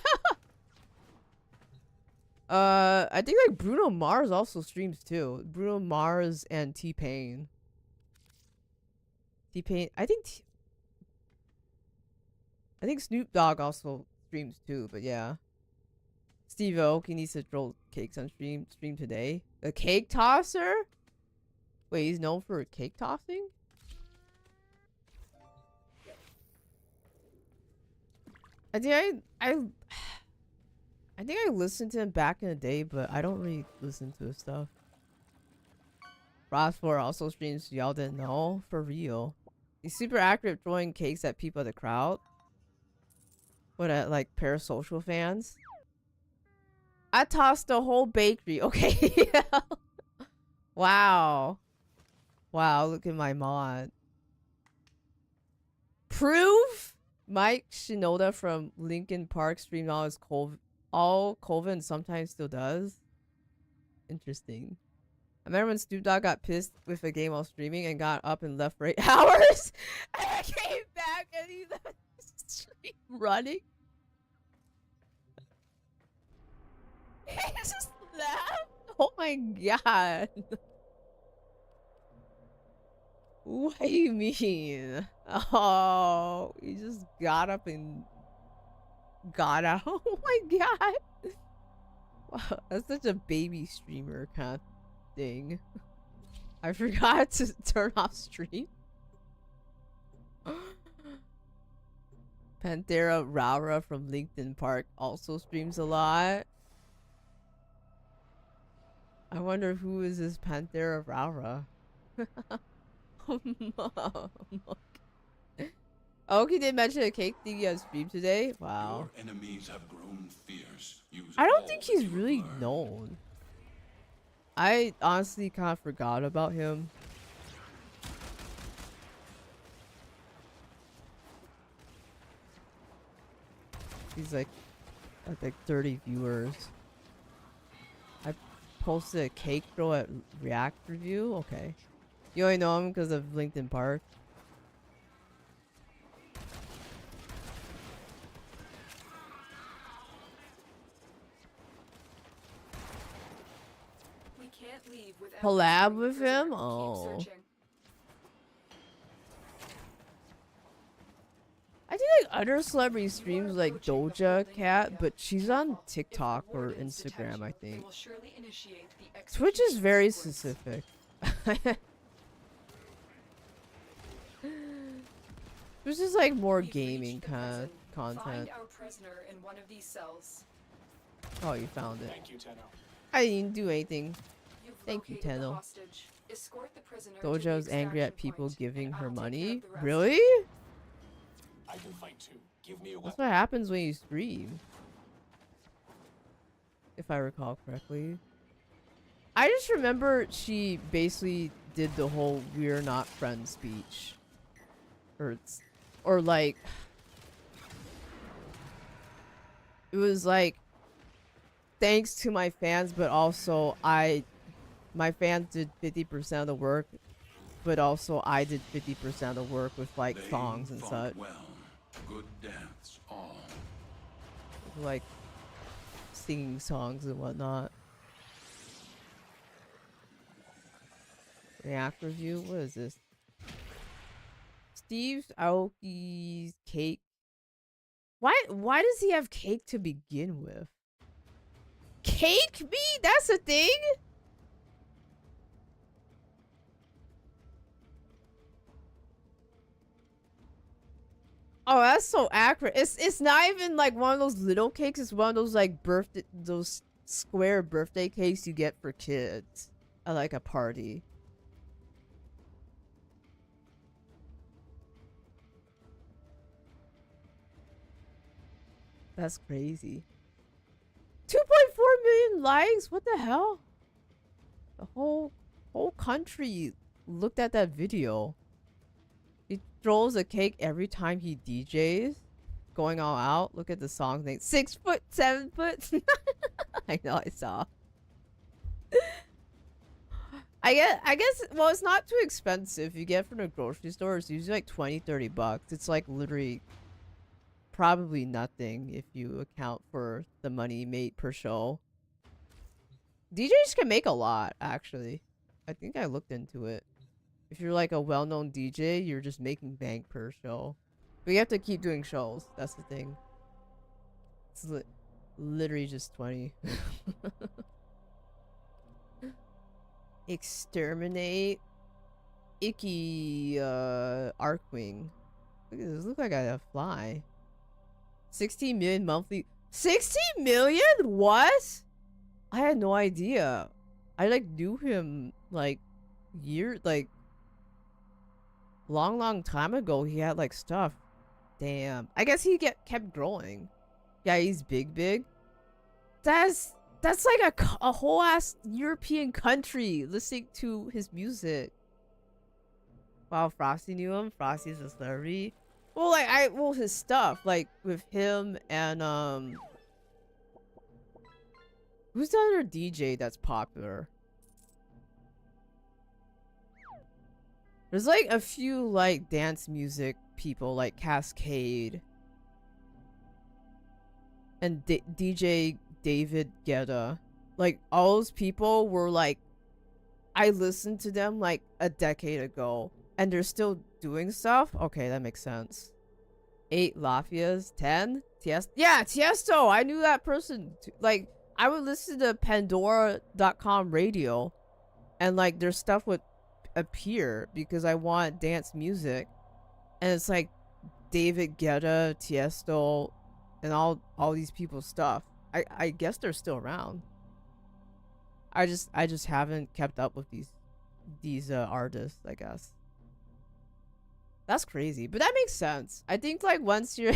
I think like Bruno Mars also streams too. Bruno Mars and T-Pain. T-Pain, I think Snoop Dogg also streams too, but yeah. Steve Aoki needs to throw cakes on stream today. A cake tosser? Wait, he's known for cake tossing? I think I think I listened to him back in the day, but I don't really listen to his stuff. Ross4 also streams, y'all didn't know? For real. He's super active throwing cakes at people at the crowd. What, at like parasocial fans? I tossed the whole bakery. Okay. Wow. Wow, look at my mod. Proof? Mike Shinoda from Linkin Park streamed all Colvin sometimes still does. Interesting. I remember when Snoop Dogg got pissed with a game while streaming and got up and left for 8 hours. And I came back and he left the stream running. He just left. Oh my god. What do you mean? Oh, he just got up and got out. Oh my god. Wow, that's such a baby streamer kind of thing. I forgot to turn off stream. Panthera Raura from Linkin Park also streams a lot. I wonder who is this Panthera Raura? Oh, he did mention a cake thing on stream today. Wow. Your enemies have grown fierce. Use I don't all think that he's you have really learned. known. I honestly kind of forgot about him. He's like at like 30 viewers. I posted a cake throw at React review. Okay. You only know him because of LinkedIn Park. We can't leave without Collab returning with the prisoner. him? Keep Oh. searching. think like other celebrity streams like Doja Cat, but she's on TikTok or Instagram, I think. Twitch is very specific. This is like more gaming kind of content. Find our prisoner in one of these cells. Oh, you found it. Thank you, Tenno. I didn't do anything. You've Thank you, located the Tenno. hostage. Escort the prisoner to the Doja's angry at extraction people point, giving and her I'll take care money? of the rest. Really? I can fight too. Give me a That's weapon. what happens when you stream. If I recall correctly. I just remember she basically did the whole "we're not friends" speech. Or like... It was like, thanks to my fans, but also my fans did 50% of the work, but also I did 50% of the work with like They songs and fought such. Well, good deaths all. Like singing songs and whatnot. React review? What is this? Steve Aoki's cake. Why does he have cake to begin with? Cake me? That's a thing? Oh, that's so accurate. It's not even like one of those little cakes. It's one of those like those square birthday cakes you get for kids at like a party. That's crazy. 2.4 million likes? What the hell? The whole country looked at that video. He throws a cake every time he DJs. Going all out. Look at the song name. 6 foot, 7 foot. I know, I saw. I guess, well, it's not too expensive. You get from the grocery store, it's usually like 20-30 bucks. It's like literally probably nothing if you account for the money made per show. DJs can make a lot, actually. I think I looked into it. If you're like a well-known DJ, you're just making bank per show. But you have to keep doing shows. That's the thing. It's literally just 20. Exterminate. Icky, Arcwing. Look at this. Look like I fly. 16 million monthly. 16 million? What? I had no idea. I like knew him like long time ago. He had like stuff. Damn. I guess he kept growing. Yeah, he's big. That's like a whole ass European country listening to his music. Wow, Frosty knew him. Frosty's a celebrity. Well, his stuff, like with him and who's the other DJ that's popular? There's like a few like dance music people like Cascade and DJ David Guetta. Like all those people were like, I listened to them like a decade ago and they're still doing stuff. Okay, that makes sense. 8 Lafias, 10 Tiesto. Yeah, Tiesto. I knew that person. Like I would listen to Pandora.com radio and like their stuff would appear because I want dance music. And it's like David Guetta, Tiesto, and all these people's stuff. I guess they're still around. I just haven't kept up with these artists, I guess. That's crazy, but that makes sense. I think like once you're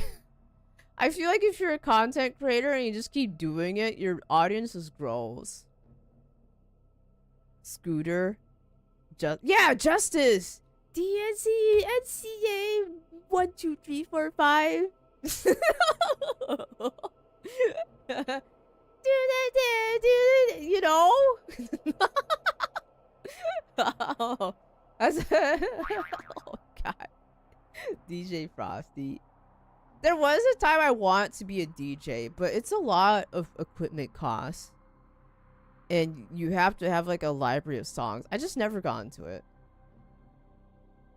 I feel like if you're a content creator and you just keep doing it, your audience just grows. Scooter. Justice. DNC NCA 1 2 3 4 5. You know? Oh, that's oh god. DJ Frosty. There was a time I want to be a DJ, but it's a lot of equipment costs. And you have to have like a library of songs. I just never got into it.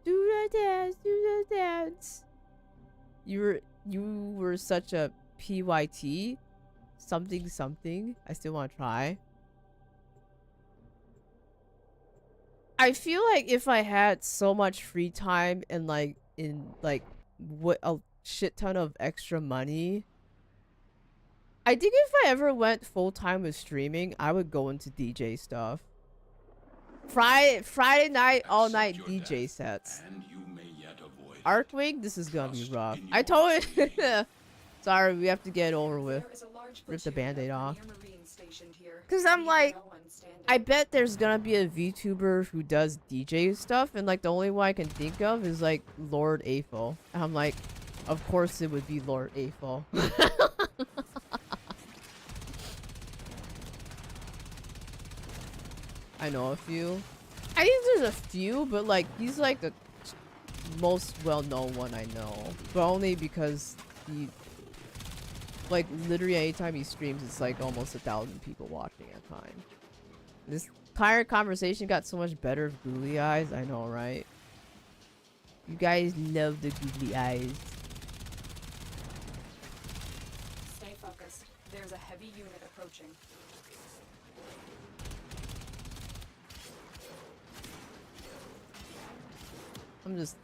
Do the dance, do the dance. You were such a PYT something something. I still want to try. I feel like if I had so much free time and like what a shit ton of extra money, I think if I ever went full time with streaming, I would go into DJ stuff. Friday night, all night Accept your DJ death, sets. and you may yet avoid it. Arcwing, this is gonna be Trust rough. in I your told it. training. Sorry, we have to get it over with. There is a large Rip the platoon band-aid of off. Premier Marines stationed here. Cause I'm Leave like, no one standing. I bet there's gonna be a VTuber who does DJ stuff, and like the only one I can think of is like Lord Aphel. And I'm like, of course it would be Lord Aphel. I know a few. I think there's a few, but like he's like the most well-known one I know, but only because he, like, literally anytime he streams, it's like almost 1,000 people watching at a time. This entire conversation got so much better with googly eyes. I know, right? You guys love the googly eyes. Stay focused. There's a heavy unit approaching. I'm just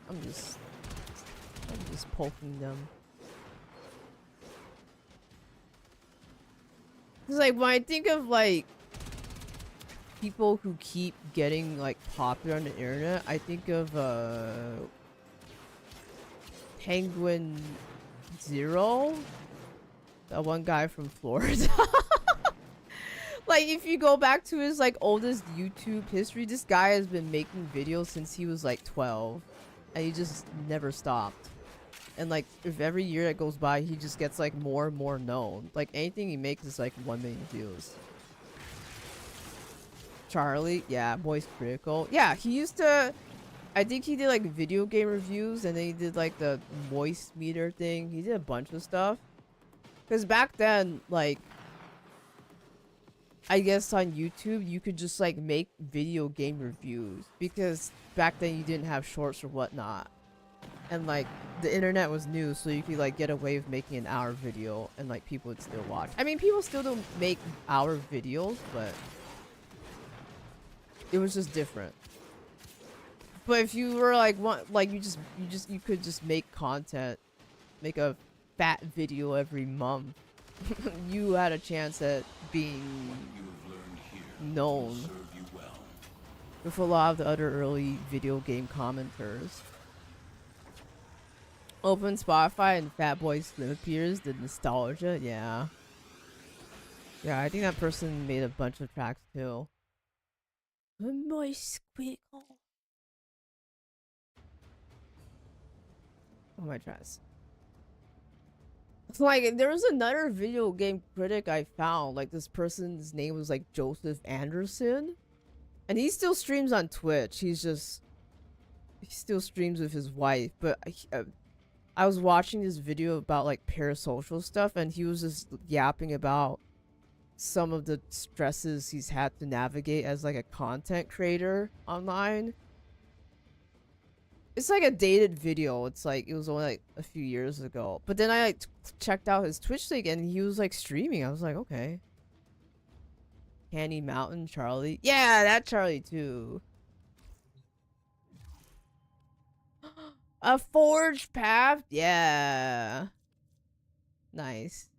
poking them. It's like when I think of like people who keep getting like popular on the internet, I think of Penguin Zero, that one guy from Florida. Like if you go back to his like oldest YouTube history, this guy has been making videos since he was like 12, and he just never stopped. And like if every year that goes by, he just gets like more and more known. Like anything he makes is like 1 million views. Charlie, yeah, Voice Critical. Yeah, he used to, I think he did like video game reviews, and then he did like the voice meter thing. He did a bunch of stuff. Because back then, like, I guess on YouTube, you could just like make video game reviews. Because back then you didn't have shorts or whatnot. And like the internet was new, so you could like get away with making an hour video and like people would still watch. I mean, people still don't make hour videos, but it was just different. But if you were like you could just make content, make a fat video every month. You had a chance at being You have learned here known will serve you well. with a lot of the other early video game commenters. Open Spotify and Fatboy Slim appears, the nostalgia, yeah. Yeah, I think that person made a bunch of tracks too. My squiggle. Oh my tracks. It's like there was another video game critic I found. Like this person's name was like Joseph Anderson, and he still streams on Twitch. He still streams with his wife, but I was watching this video about like parasocial stuff, and he was just yapping about some of the stresses he's had to navigate as like a content creator online. It's like a dated video. It's like it was only like a few years ago, but then I like checked out his Twitch thing, and he was like streaming. I was like, okay. Candy Mountain Charlie, yeah, that Charlie too. A forged path? Yeah. Nice.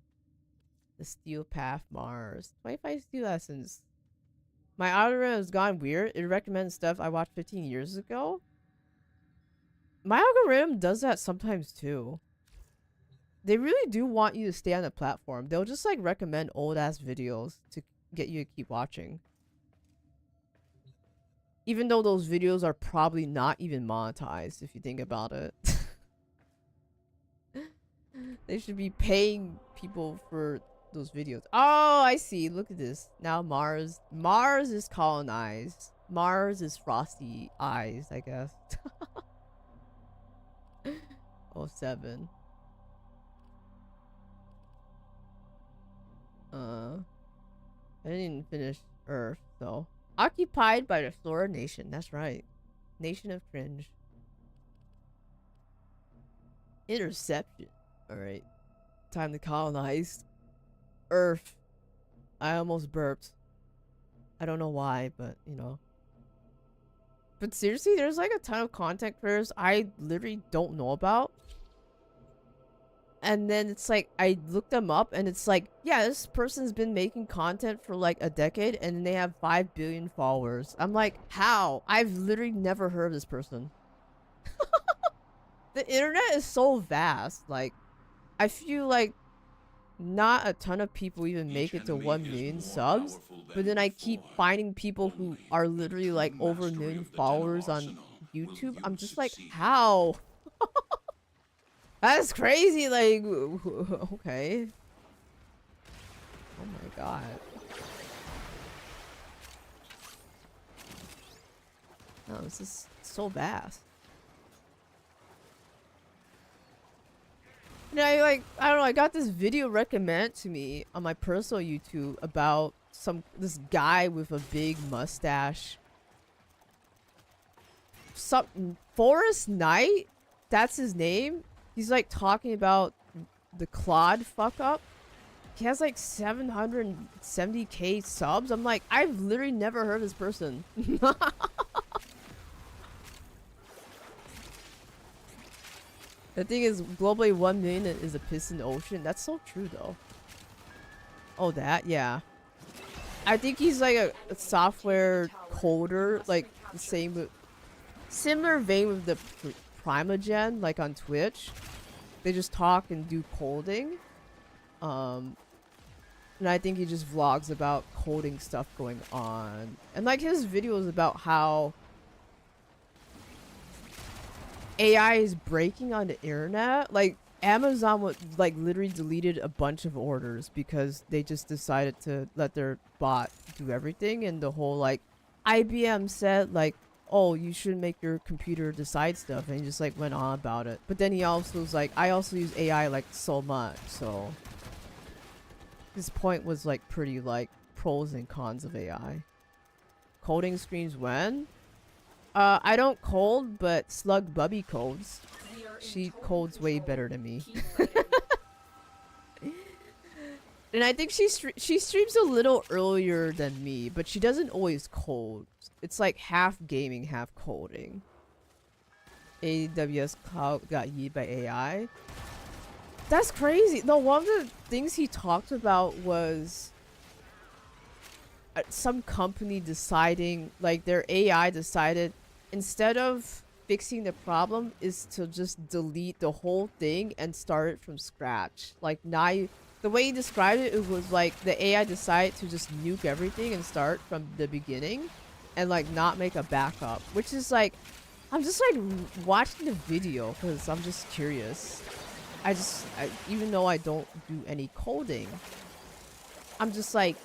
The steel path Mars. 25 steel lessons. My algorithm has gone weird. It recommends stuff I watched 15 years ago. My algorithm does that sometimes too. They really do want you to stay on the platform. They'll just like recommend old ass videos to get you to keep watching. Even though those videos are probably not even monetized, if you think about it. They should be paying people for those videos. Oh, I see. Look at this. Now Mars is colonized. Mars is frosty eyes, I guess. 07. I didn't even finish Earth, so. Occupied by the Flora Nation. That's right. Nation of Cringe. Interception. Alright. Time to colonize Earth. I almost burped. I don't know why, but you know. But seriously, there's like a ton of content creators I literally don't know about. And then it's like, I look them up and it's like, yeah, this person's been making content for like a decade and they have 5 billion followers. I'm like, how? I've literally never heard of this person. The internet is so vast. Like, I feel like not a ton of people even make it to 1 million subs. But then I keep finding people who are literally like over 1 million followers on YouTube. I'm just like, how? That's crazy, like, okay. Oh my god. No, this is so vast. And I don't know, I got this video recommended to me on my personal YouTube about this guy with a big mustache. Forest Knight? That's his name? He's like talking about the Claude fuck up. He has like 770k subs. I'm like, I've literally never heard of this person. The thing is, globally 1 million is a piss in the ocean. That's so true though. Oh, that? Yeah. I think he's like a software coder, like the same with similar vein with the Primogen, like on Twitch. They just talk and do coding. And I think he just vlogs about coding stuff going on. And like his videos about how AI is breaking on the internet. Like Amazon would like literally deleted a bunch of orders because they just decided to let their bot do everything, and the whole like IBM said like, oh, you shouldn't make your computer decide stuff, and he just like went on about it. But then he also was like, I also use AI like so much, so his point was like pretty like pros and cons of AI. Coding screens when? I don't code, but Slug Bubby codes. She codes way better than me. And I think she streams a little earlier than me, but she doesn't always code. It's like half gaming, half coding. AWS Cloud got yeeted by AI. That's crazy. No, one of the things he talked about was some company deciding, like their AI decided, instead of fixing the problem, is to just delete the whole thing and start it from scratch. Like now, the way he described it, it was like the AI decided to just nuke everything and start from the beginning and like not make a backup, which is like, I'm just like watching the video because I'm just curious. Even though I don't do any coding, I'm just like,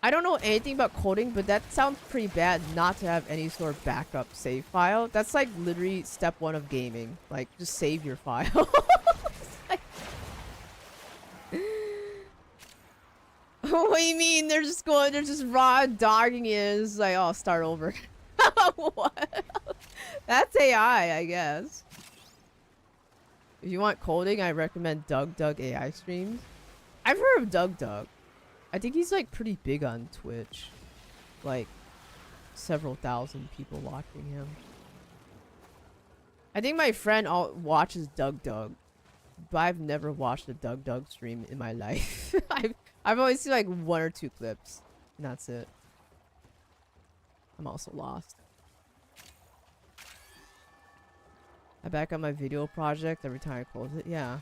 I don't know anything about coding, but that sounds pretty bad not to have any sort of backup save file. That's like literally step 1 of gaming. Like, just save your file. Like, what do you mean? They're just raw dogging it. It's like, oh, start over. What? That's AI, I guess. If you want coding, I recommend Doug AI streams. I've heard of Doug. I think he's like pretty big on Twitch. Like several thousand people watching him. I think my friend watches Doug, but I've never watched a Doug stream in my life. I've always seen like 1 or 2 clips, and that's it. I'm also lost. I back up my video project every time I close it. Yeah.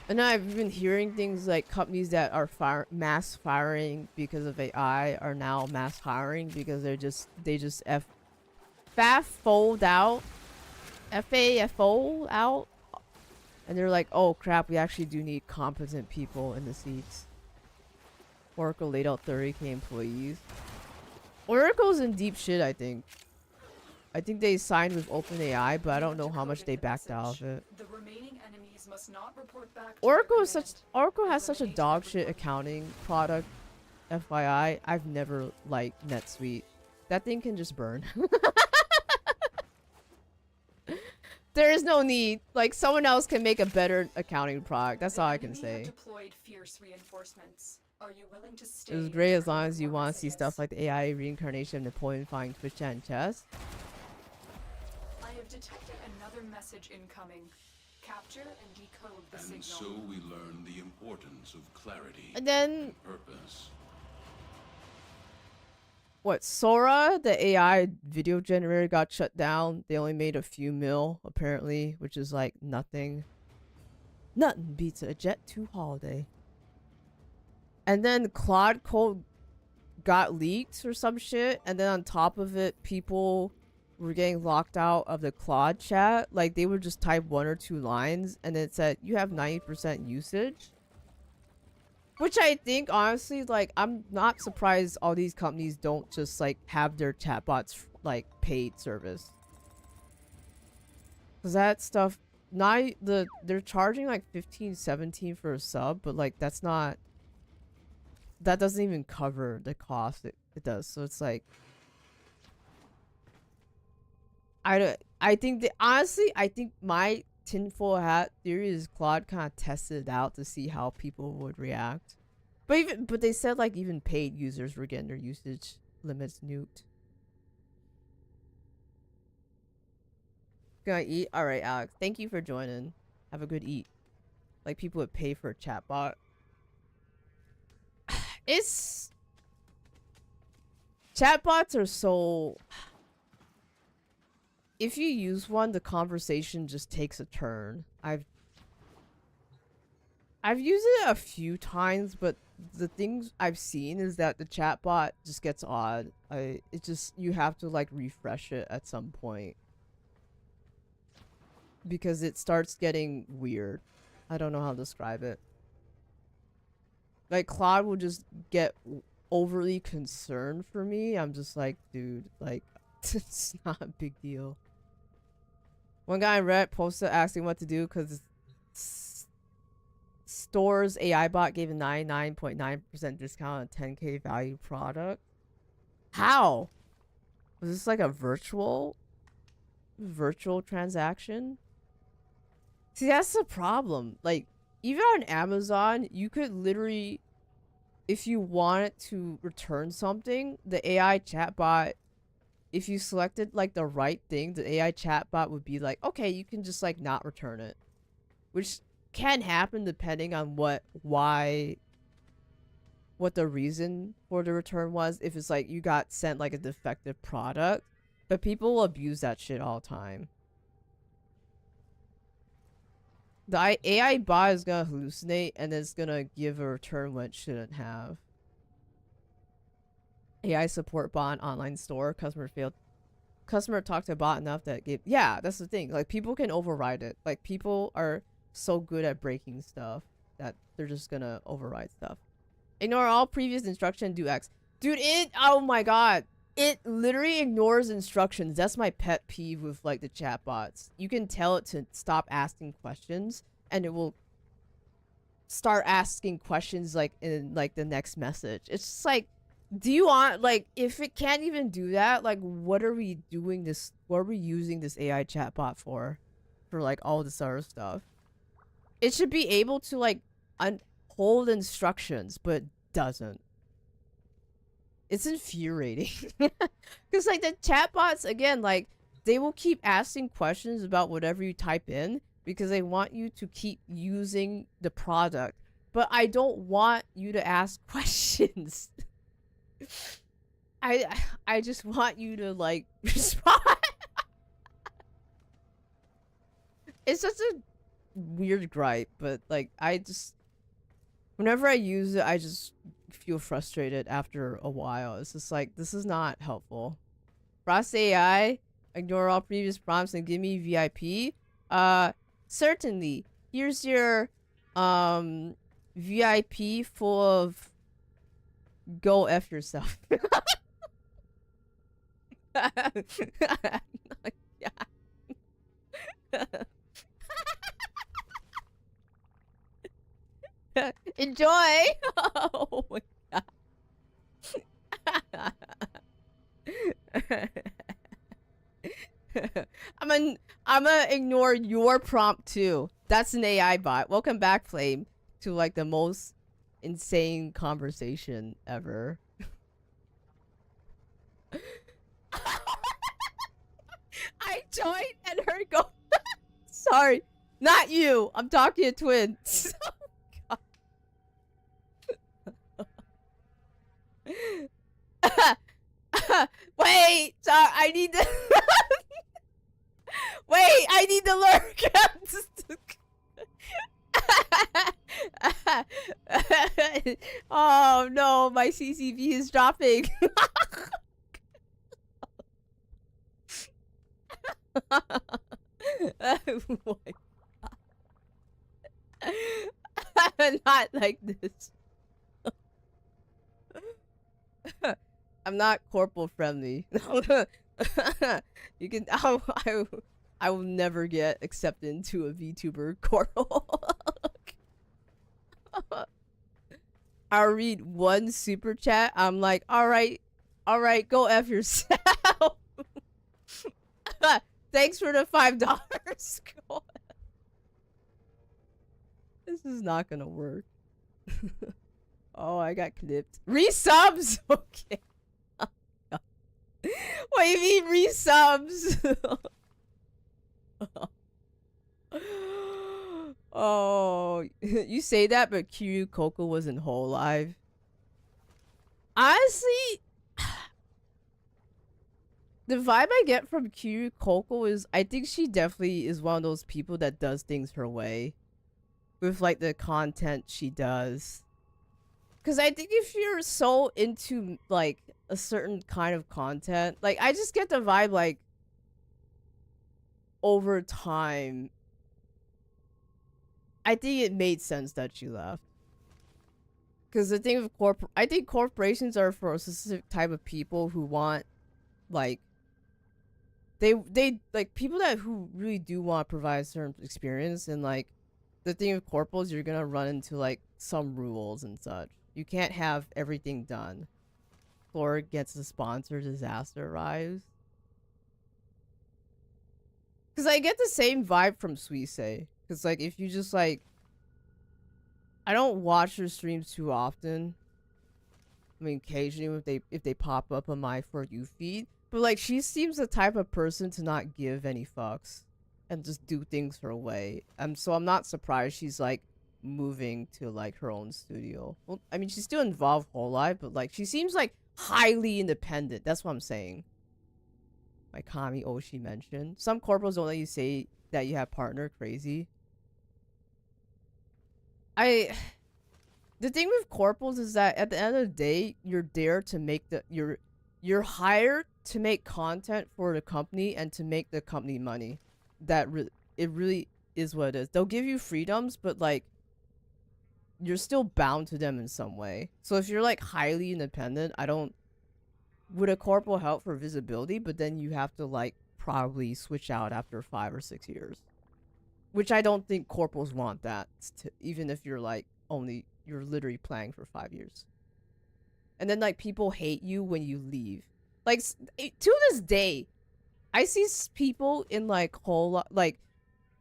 And I've been hearing things like companies that are mass firing because of AI are now mass hiring because they just FAFO'd out, out, and they're like, oh crap, we actually do need competent people in the seats. Oracle laid out 30k employees. Oracle's in deep shit, I think. I think they signed with OpenAI, but I don't know how much they backed out of it. The remaining enemies must not report back to Oracle has such a dog shit accounting product. FYI, I've never liked NetSuite. That thing can just burn. There is no need. Like, someone else can make a better accounting product. That's all I can say. Deployed fierce reinforcements. Are you willing to stay? It was great as long as you want to see stuff like the AI reincarnation of Napoleon flying Twitch chat and chess. I have detected another message incoming. Capture and decode the signal. And so we learn the importance of clarity And then and purpose. what, Sora, the AI video generator, got shut down. They only made a few mil, apparently, which is like nothing. Nothing beats a Jet 2 holiday. And then Claude Code got leaked or some shit, and then on top of it, people were getting locked out of the Claude chat. Like, they would just type 1 or 2 lines, and it said, you have 90% usage. Which I think, honestly, like, I'm not surprised all these companies don't just, like, have their chatbots, like, paid service. Because that stuff, they're charging, like, 15, 17 for a sub, but, like, that's not, that doesn't even cover the cost it does. So it's like, I think that, honestly, I think my tinfoil hat theory is Claude kind of tested it out to see how people would react. But they said, like, even paid users were getting their usage limits nuked. Gonna eat? Alright, Alex. Thank you for joining. Have a good eat. Like, people would pay for a chatbot. Chatbots are so... If you use one, the conversation just takes a turn. I've used it a few times, but the things I've seen is that the chatbot just gets odd. You have to, like, refresh it at some point. Because it starts getting weird. I don't know how to describe it. Like, Claude will just get overly concerned for me. I'm just like, dude, like, it's not a big deal. One guy in Reddit posted asking what to do because Store's AI bot gave a 99.9% discount on a 10K value product. How? Was this like a virtual transaction? See, that's the problem. Like, even on Amazon, you could literally, if you wanted to return something, the AI chatbot, if you selected, like, the right thing, the AI chatbot would be like, okay, you can just, like, not return it. Which can happen depending on what the reason for the return was. If it's, like, you got sent, like, a defective product. But people will abuse that shit all the time. The AI bot is gonna hallucinate and it's gonna give a return when it shouldn't have. AI support bot online store. Customer talked to bot enough that gave. Yeah, that's the thing. Like, people can override it. Like, people are so good at breaking stuff that they're just gonna override stuff. Ignore all previous instruction, do X. Dude, oh my god. It literally ignores instructions. That's my pet peeve with, like, the chatbots. You can tell it to stop asking questions, and it will start asking questions, like, in, like, the next message. It's just like, do you want, like, if it can't even do that, like, what are we doing this? What are we using this AI chatbot for? For, like, all this other stuff. It should be able to, like, hold instructions, but doesn't. It's infuriating. Because, like, the chatbots, again, like, they will keep asking questions about whatever you type in because they want you to keep using the product. But I don't want you to ask questions. I just want you to, like, respond. It's such a weird gripe, but, like, whenever I use it, I just feel frustrated after a while. It's just like, this is not helpful. Frost AI, ignore all previous prompts and give me VIP. Certainly. Here's your VIP full of go F yourself. Enjoy. Oh my god. I'm gonna ignore your prompt too. That's an AI bot. Welcome back, Flame, to like the most insane conversation ever. I joined and her go. Sorry, not you. I'm talking to twins. Wait, sorry, I need to. Wait, I need to lurk. Oh no, my CCV is dropping. Oh my God. Not like this. I'm not corporal friendly. You can. I will never get accepted into a VTuber corporal. I'll read one super chat. I'm like, all right, go F yourself. Thanks for the $5. This is not gonna work. Oh, I got clipped. Resubs. Okay. What do you mean resubs? Oh, you say that, but Kiryu Coco wasn't whole live. Honestly, the vibe I get from Kiryu Coco is I think she definitely is one of those people that does things her way with like the content she does. Because I think if you're so into like a certain kind of content, like I just get the vibe like over time, I think it made sense that she left. Because the thing with I think corporations are for a specific type of people who want, like, they like people who really do want to provide a certain experience. And like, the thing with corporals, you're gonna run into like some rules and such. You can't have everything done. Floor gets a sponsor, disaster arrives. Because I get the same vibe from Suisse. Because, like, if you just, like... I don't watch her streams too often. I mean, occasionally if they pop up on my For You feed. But, like, she seems the type of person to not give any fucks. And just do things her way. So I'm not surprised she's, like, moving to, like, her own studio. Well, I mean, she's still involved whole life. But, like, she seems, like, highly independent. That's what I'm saying. My Kami Oshi mentioned. Some corporals don't let you say that you have partner. Crazy. The thing with corporals is that at the end of the day, you're there to make you're hired to make content for the company and to make the company money. It really is what it is. They'll give you freedoms, but like you're still bound to them in some way. So if you're like highly independent, would a corporal help for visibility? But then you have to like probably switch out after 5 or 6 years, which I don't think corporals want that. Even if you're like you're literally playing for 5 years, and then like people hate you when you leave. Like to this day, I see people in like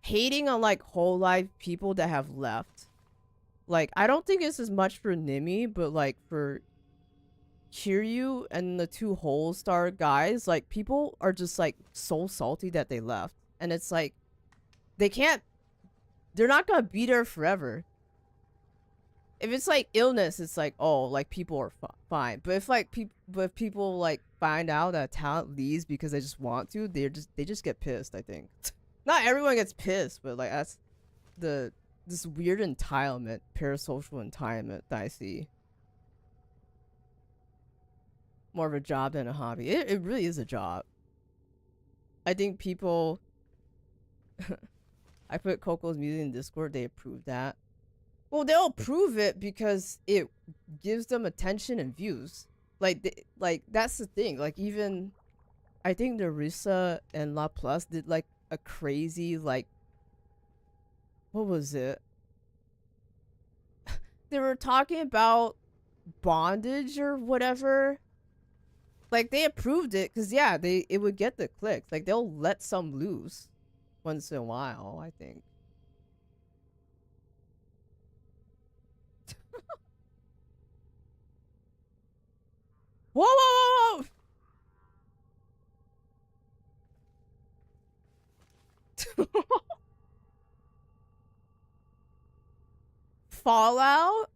hating on like whole life people that have left. Like I don't think it's as much for Nimi, but like for Kiryu and the 2 whole star guys, like people are just like so salty that they left, and it's like they're not gonna be there forever. If it's like illness, it's like, oh, like people are fine. But if people like find out that talent leaves because they just want to, they just get pissed. I think not everyone gets pissed, but like that's this weird entitlement, parasocial entitlement that I see. More of a job than a hobby. It really is a job. I think people... I put Coco's music in Discord, they approve that. Well, they'll approve it because it gives them attention and views. Like, that's the thing. Like, even... I think Narissa and La Plus did, like, a crazy, like... What was it? They were talking about bondage or whatever. Like, they approved it because, yeah, it would get the clicks. Like, they'll let some loose. once in a while, I think. Whoa, whoa, whoa, whoa! Fallout?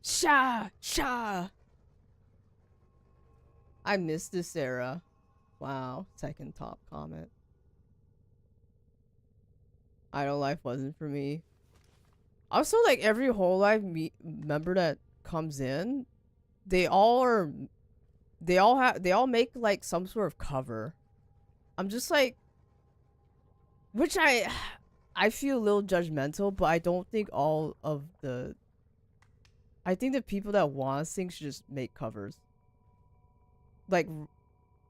Sha! I missed this era. Wow, second top comment. Idle life wasn't for me. Also, like every whole life member that comes in, they all make like some sort of cover. I'm just like, which I feel a little judgmental, but I don't think all of the. I think the people that want to sing should just make covers. Like,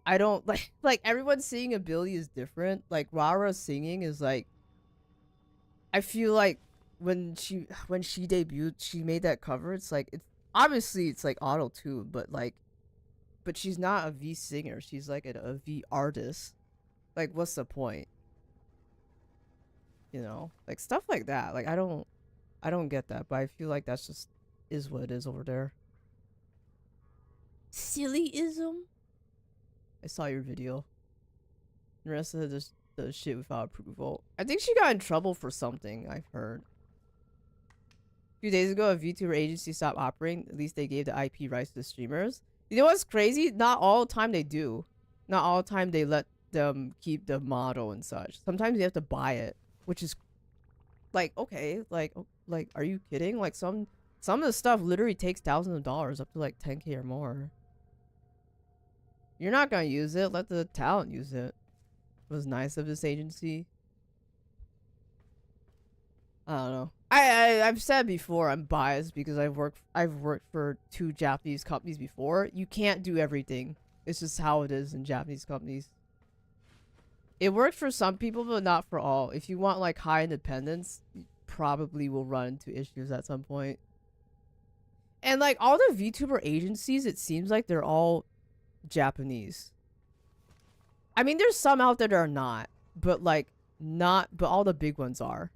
I don't like everyone's singing ability is different. Like Rara's singing is like. I feel like when she debuted, she made that cover. It's like it's like auto tune, but she's not a V singer. She's like a V artist. Like, what's the point? You know, like stuff like that. Like I don't get that, but I feel like that's just is what it is over there. Sillyism. I saw your video. The rest of the shit without approval. I think she got in trouble for something, I've heard. A few days ago, a VTuber agency stopped operating. At least they gave the IP rights to the streamers. You know what's crazy? Not all the time they do. Not all the time they let them keep the model and such. Sometimes you have to buy it, which is like, okay, like are you kidding? Like some of the stuff literally takes thousands of dollars, up to like 10K or more. You're not gonna use it. Let the talent use it. It was nice of this agency. I don't know. I've said before I'm biased because I've worked for 2 Japanese companies before. You can't do everything. It's just how it is in Japanese companies. It worked for some people, but not for all. If you want like high independence, you probably will run into issues at some point. And like all the VTuber agencies, it seems like they're all Japanese. I mean, there's some out there that are not, but all the big ones are.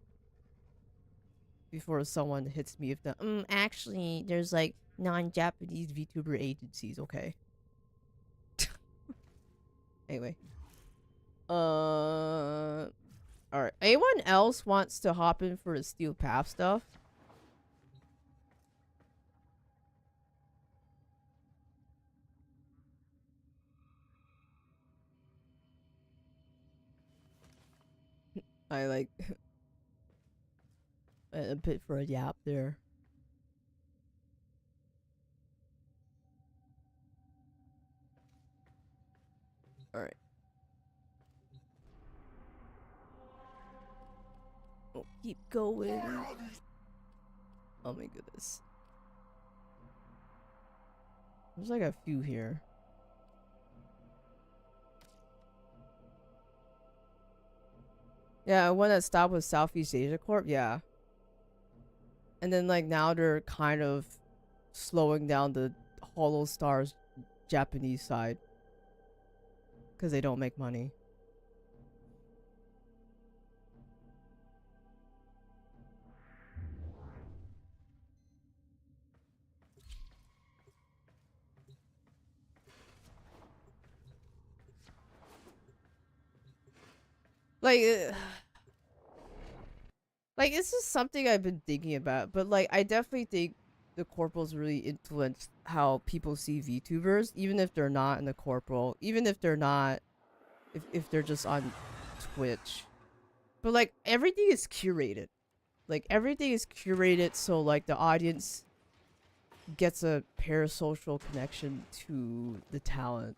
Before someone hits me with the, actually, there's like non-Japanese VTuber agencies. Okay. Anyway. Alright. Anyone else wants to hop in for the Steel Path stuff? I like a bit for a yap there. All right. Oh, keep going. Oh my goodness. There's like a few here. Yeah, one that stopped with Southeast Asia Corp. Yeah. And then like now they're kind of slowing down the Hollow Stars Japanese side because they don't make money. Like it's just something I've been thinking about, but like I definitely think the corporals really influence how people see VTubers, even if they're not in the corporal, even if they're not, if they're just on Twitch. But like everything is curated. Like everything is curated so like the audience gets a parasocial connection to the talent.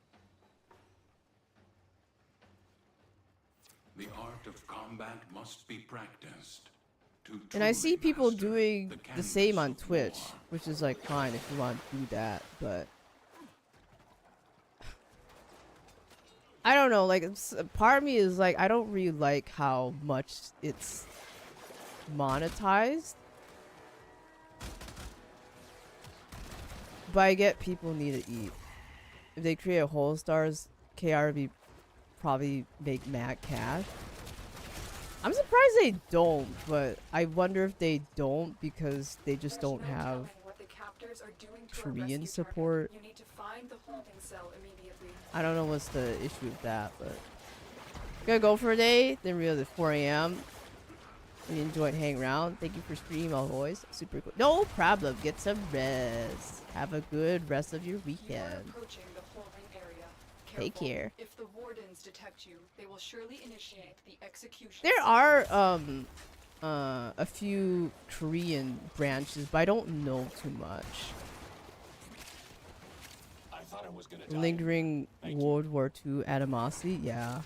The art of combat must be practiced. And I see people master doing the same canvas on of Twitch, war. which is like fine if you want to do that, but I don't know, like part of me is like I don't really like how much it's monetized. But I get people need to eat. if they create a whole stars, KRB probably make mad cash. I'm surprised they don't, but I wonder if they don't because they just don't have Korean support. You need to find the holding cell immediately. I don't know what's the issue with that, but gonna go for a day. Then realize it's 4 a.m. We enjoyed hanging around. Thank you for streaming, always. Super cool. No problem. Get some rest. Have a good rest of your You are weekend. approaching the holding area. Take Careful. care. If the wardens detect you, they will surely initiate the execution. There are a few Korean branches, but I don't know too much. I thought I was gonna die. Lingering World War II animosity, yeah.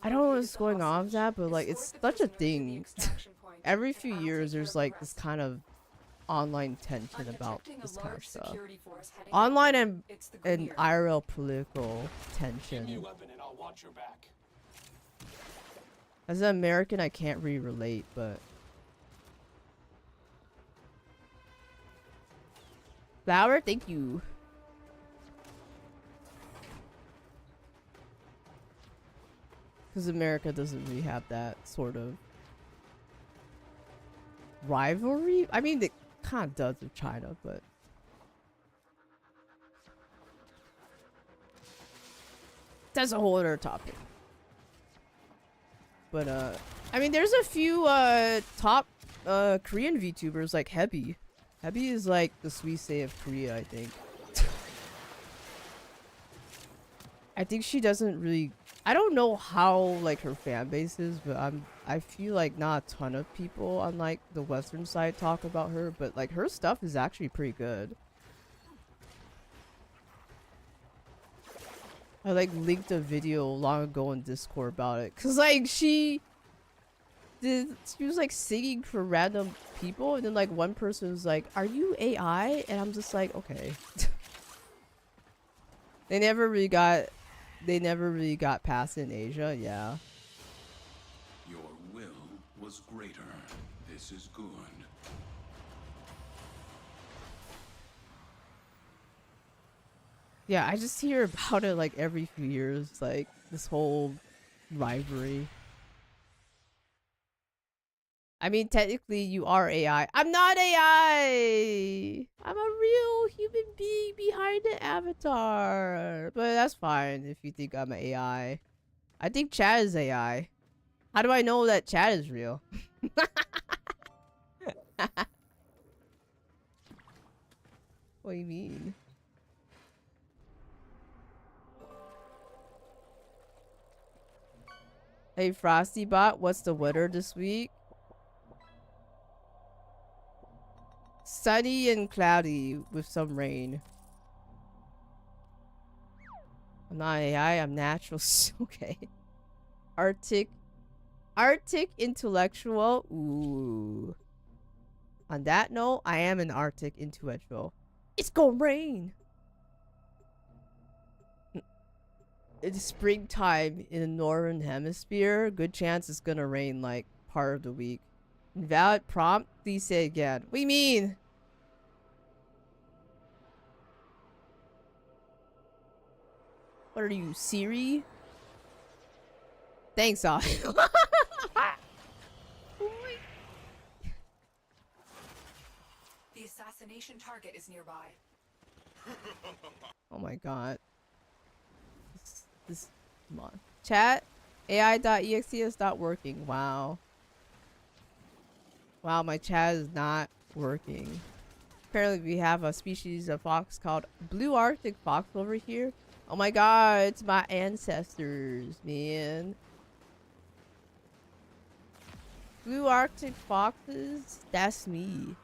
I don't know what's going on with that, but like it's such a thing. Every few years there's like this kind of online tension about this kind of stuff. Online and IRL political Give me tension. a weapon and I'll watch your back. As an American, I can't really relate, but Flower, thank you. Because America doesn't really have that sort of rivalry. I mean, it kind of does with China, but that's a whole other topic. But I mean, there's a few top Korean VTubers like Hebi. Hebi is like the Suisse of Korea, I think. I think she doesn't really. I don't know how like her fan base is, but I feel like not a ton of people on like the Western side talk about her, but like her stuff is actually pretty good. I like linked a video long ago in Discord about it, cause like she was like singing for random people, and then like one person was like, "Are you AI?" And I'm just like, okay. They never really got past it in Asia, yeah. Your will was greater. This is good. Yeah, I just hear about it like every few years, like this whole rivalry. I mean, technically you are AI. I'm not AI! I'm a real human being behind the avatar. But that's fine if you think I'm an AI. I think Chad is AI. How do I know that Chad is real? What do you mean? Hey Frostybot, what's the weather this week? Sunny and cloudy with some rain. I'm not AI, I'm natural. Okay. Arctic intellectual. Ooh. On that note, I am an Arctic intellectual. It's gonna rain. It's springtime in the northern hemisphere. Good chance it's gonna rain like part of the week. Invalid prompt? Please say again. What do you mean? What are you, Siri? Thanks, Al. The assassination target is nearby. Oh my god. This come on. Chat AI.exe is not working. Wow. Wow, my chat is not working. Apparently we have a species of fox called blue Arctic fox over here. Oh my god, it's my ancestors, man. Blue Arctic foxes? That's me.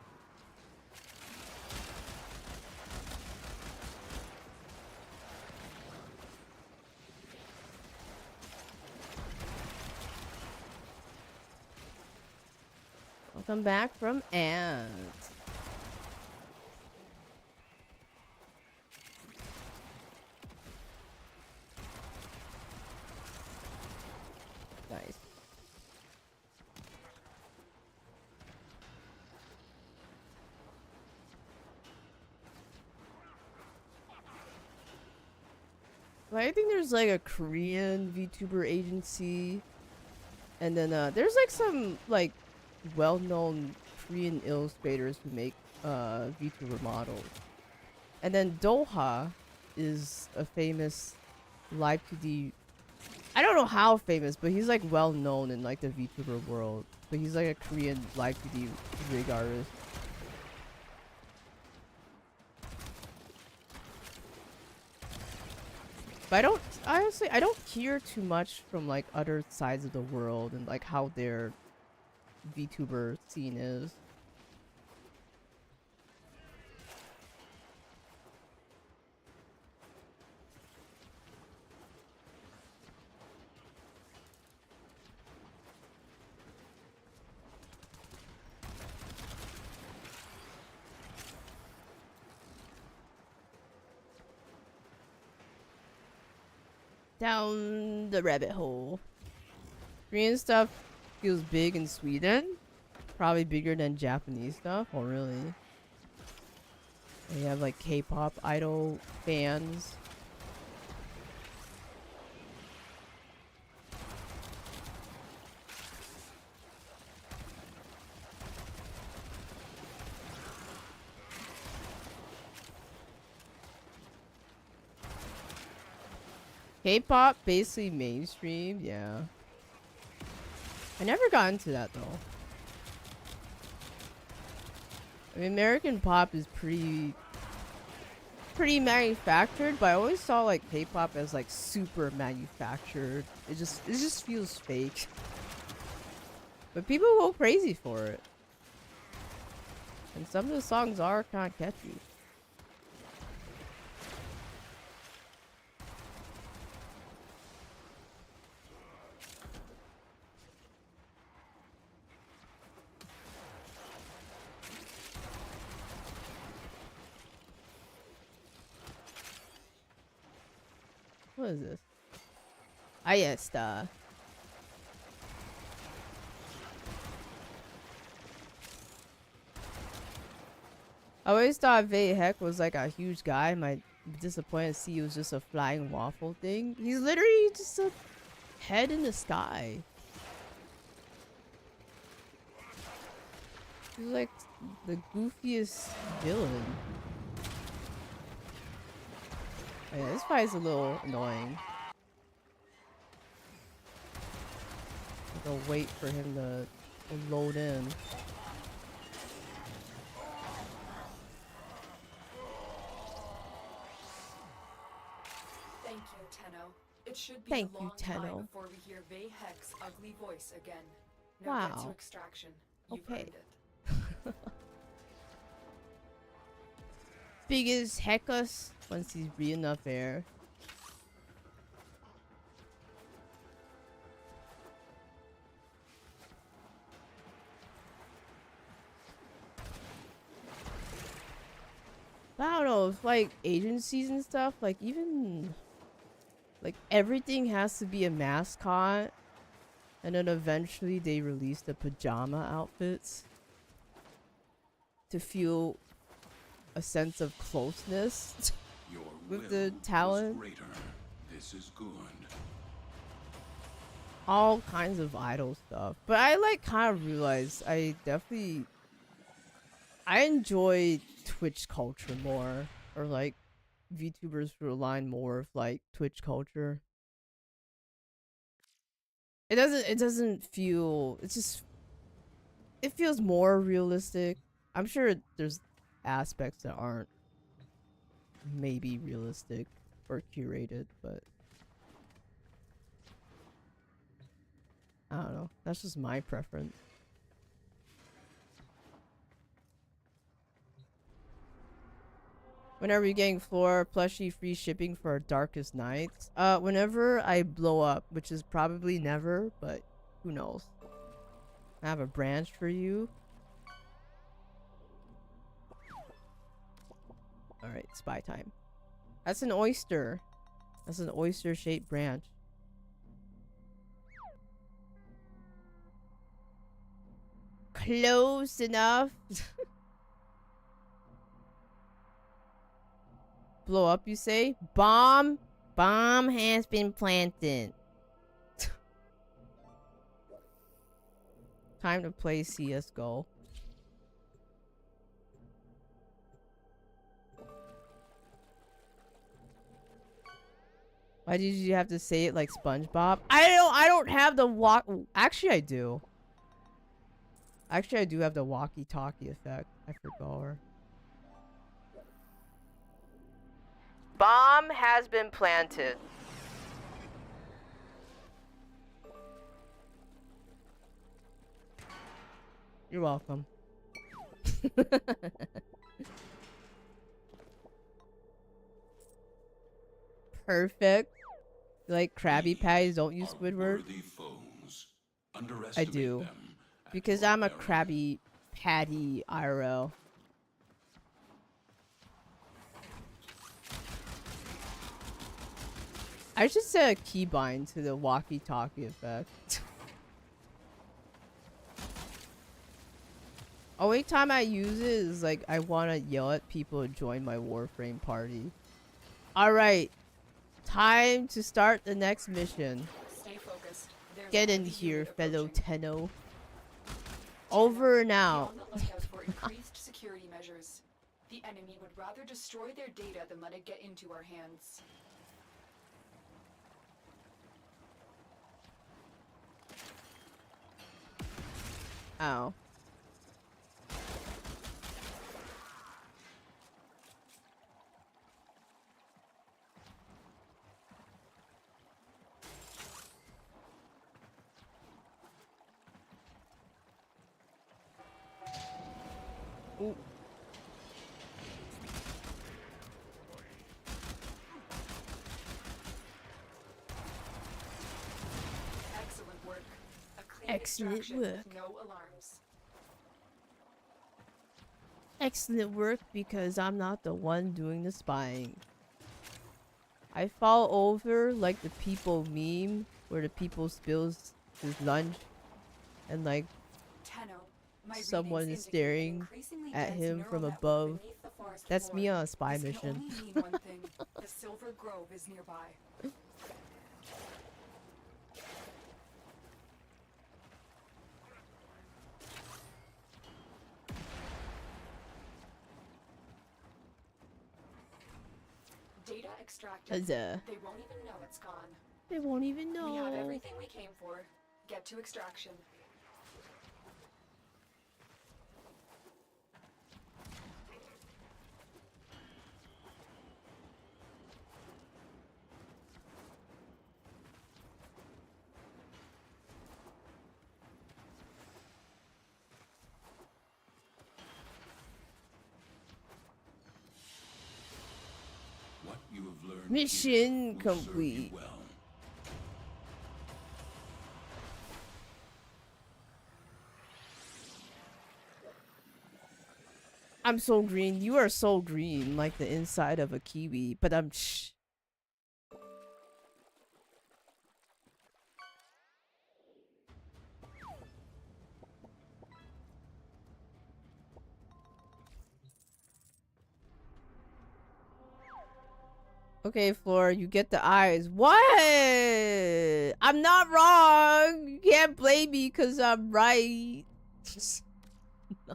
Welcome back from Ant. Nice. Like, I think there's like a Korean VTuber agency, and then there's like some like well-known Korean illustrators who make VTuber models. And then Doha is a famous live 2D. I don't know how famous, but he's like well known in like the VTuber world. But he's like a Korean live 2D rig artist. But I don't hear too much from like other sides of the world and like how their VTuber scene is. Down the rabbit hole. Korean stuff feels big in Sweden. Probably bigger than Japanese stuff. Oh, really? They have like K-pop idol fans. K-pop basically mainstream, yeah. I never got into that though. I mean, American pop is pretty manufactured, but I always saw like K-pop as like super manufactured. It just feels fake. But people go crazy for it. And some of the songs are kind of catchy. What is this? Ahí está. I always thought Vei Heck was like a huge guy. I'm disappointed to see he was just a flying waffle thing. He's literally just a head in the sky. He's like the goofiest villain. Oh yeah, this fight's a little annoying. I'll wait for him to load in. Thank you, Tenno. It should be Thank a long you, time Tenno. before we hear Vei Heck's ugly voice again. Now get to Wow. extraction. You've Okay. earned it. Biggest heckus once he's breathing enough air. But I don't know, if like agencies and stuff, like even like everything has to be a mascot, and then eventually they release the pajama outfits to feel a sense of closeness Your with the will talent. was greater. This is good. All kinds of idol stuff. But I like kind of realized I enjoy Twitch culture more, or like VTubers who align more with like Twitch culture. It doesn't feel, it feels more realistic. I'm sure there's aspects that aren't maybe realistic or curated, but I don't know. That's just my preference. When are we getting floor plushie free shipping for our darkest nights? Whenever I blow up, which is probably never, but who knows. I have a branch for you. Alright, spy time. That's an oyster. That's an oyster-shaped branch. Close enough. Blow up, you say? Bomb? Bomb has been planted. Time to play CSGO. Why did you have to say it like SpongeBob? I don't have the walk. Actually, I do. Actually, I do have the walkie-talkie effect. I forgot. Bomb has been planted. You're welcome. Perfect. You like Krabby Patties, don't use Squidward? I do. Because I'm a Krabby Patty IRL. I should set a keybind to the walkie-talkie effect. Only time I use it is like I want to yell at people to join my Warframe party. Alright. Time to start the next mission. Stay focused. Get in here, fellow Tenno. Over now. Be on the lookout for increased security measures. The enemy would rather destroy their data than let it get into our hands. Ow. Ooh. Excellent work. A clean Excellent extraction work. with no alarms. Excellent work because I'm not the one doing the spying. I fall over like the people meme where the people spills his lunch and like Tenno, my someone readings is indicate an staring increasingly at dense him neural from network above. beneath the forest That's me floor. on a spy This mission. can only mean one thing. The Silver Grove is nearby. Data extracted. Huzzah. They won't even know it's gone. They won't even We have know. everything we came for. Get to extraction. What you have learned Mission here will serve you complete. well. I'm so green. You are so green, like the inside of a kiwi. But I'm shh. Okay, Floor, you get the eyes. What? I'm not wrong. You can't blame me because I'm right. No.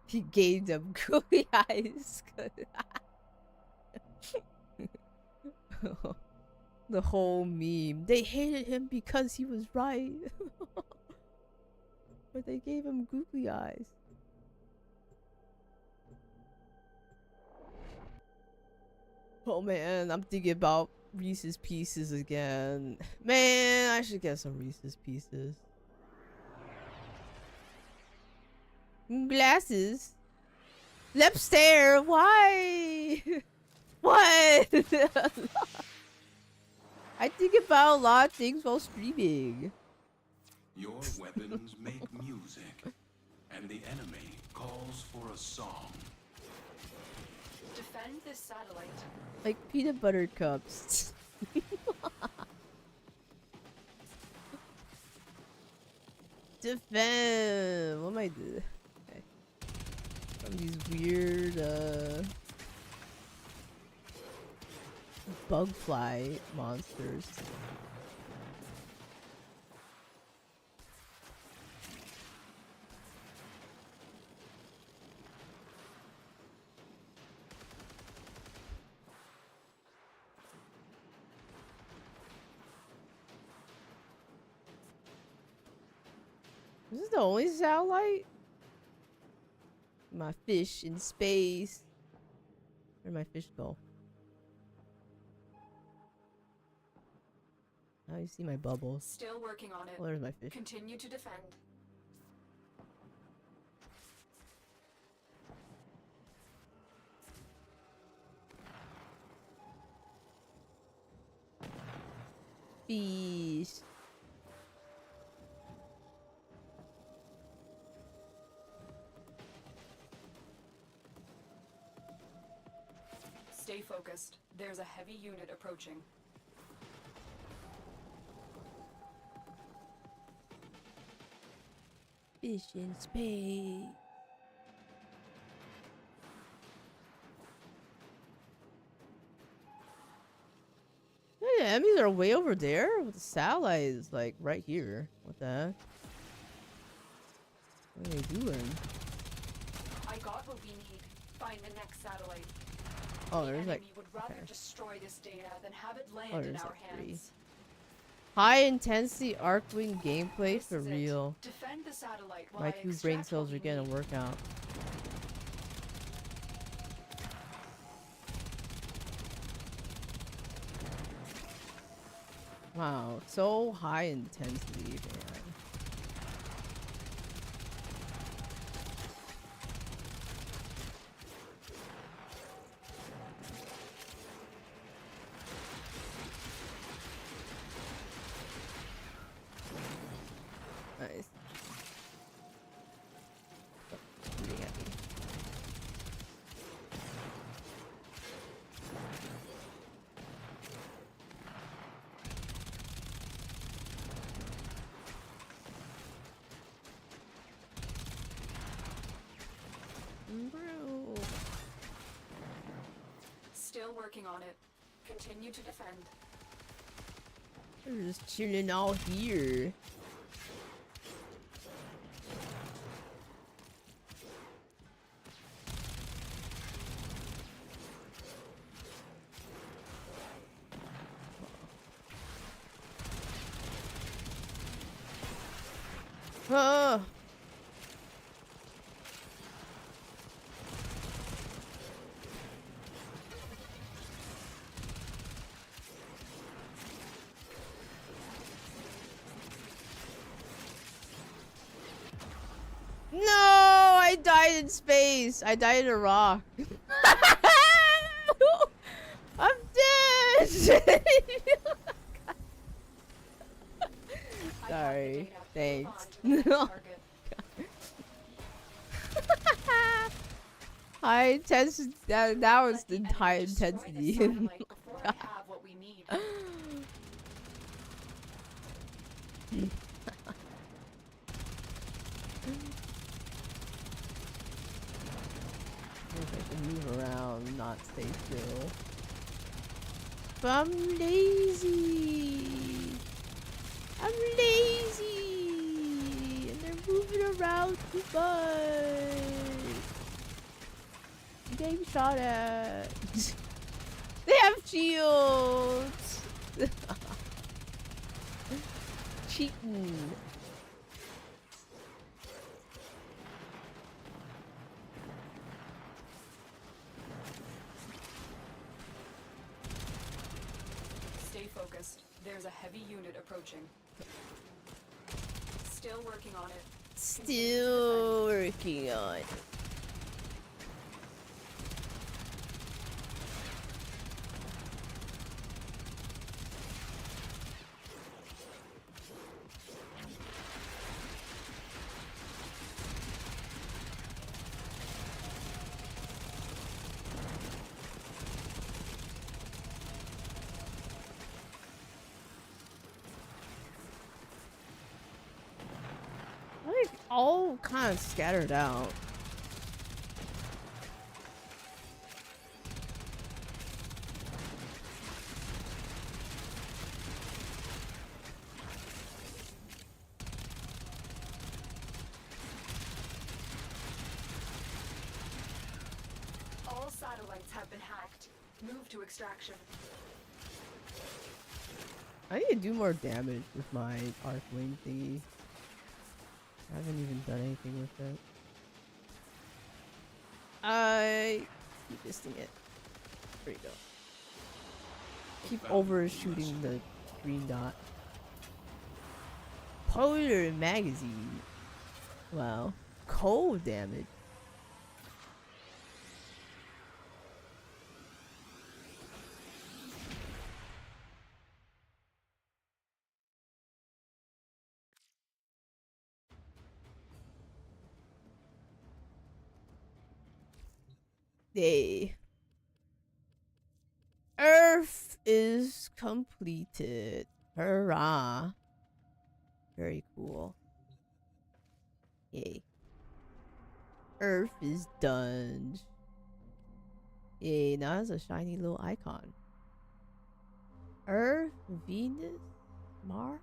He gave them googly eyes. The whole meme. They hated him because he was right. But they gave him googly eyes. Oh man, I'm thinking about Reese's Pieces again. Man, I should get some Reese's Pieces. Glasses. Left stare. Why? What? I think about a lot of things while streaming. Your weapons make music, and the enemy calls for a song. Defend this satellite. Like peanut butter cups. Defend. What am I doing? Okay. From these weird bug fly monsters. Is this the only satellite? My fish in space. Where'd my fish go? Now you see my bubbles. Still working on it. Oh, there's my fish. Continue to defend. Fish. Stay focused. There's a heavy unit approaching. Fish in space. Yeah, the enemies are way over there. The satellite is like right here. What the heck? What are they doing? I got what we need. Find the next satellite. Oh, The there's like enemy would rather okay. destroy this data than have it land Oh, in there's our like 3. hands. High intensity Arcwing gameplay This for is it. real. Defend the satellite while My I 2 brain extract what cells we are getting a need. workout. Wow, so high intensity, man. Nice. Oh, shooting at me. Bro. Still working on it. Continue to defend. They're just chilling out here. Ah. No, I died in space. I died in a rock. I'm dead. Sorry. Thanks. No. High intensity. That was the high intensity. Before I have what we need. I can move around, not stay still. But I'm lazy. I'm lazy. And they're moving around too much. I'm getting shot at. They have shields. Cheating. Stay focused. There's a heavy unit approaching. Still working on it. Still working on it. Like all kind of scattered out. have been hacked. Move to extraction. I need to do more damage with my arc wing thingy. I haven't even done anything with it. I keep missing it. There you go. Keep overshooting the green dot. Polar magazine. Wow. Cold damage. Yay. Earth is completed. Hurrah. Very cool. Yay. Earth is done. Yay, now it's a shiny little icon. Earth, Venus, Mars?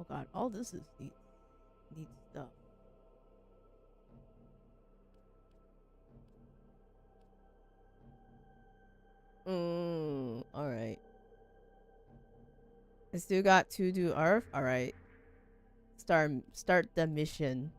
Oh god, all this is neat stuff. Alright. I still got to do Earth. Alright. Start the mission.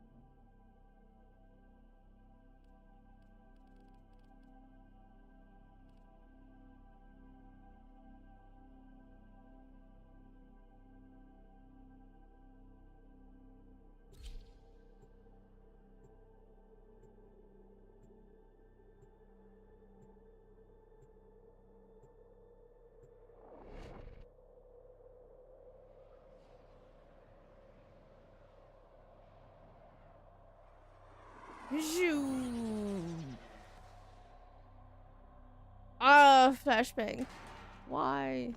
Ah, flashbang. Why?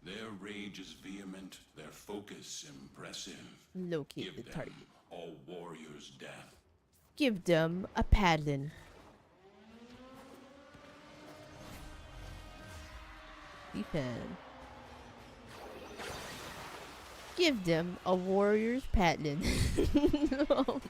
Their rage is vehement, their focus impressive. Locate Give the them target. a warrior's death. Give them a paddling. Defend. Give them a warrior's paddling. No.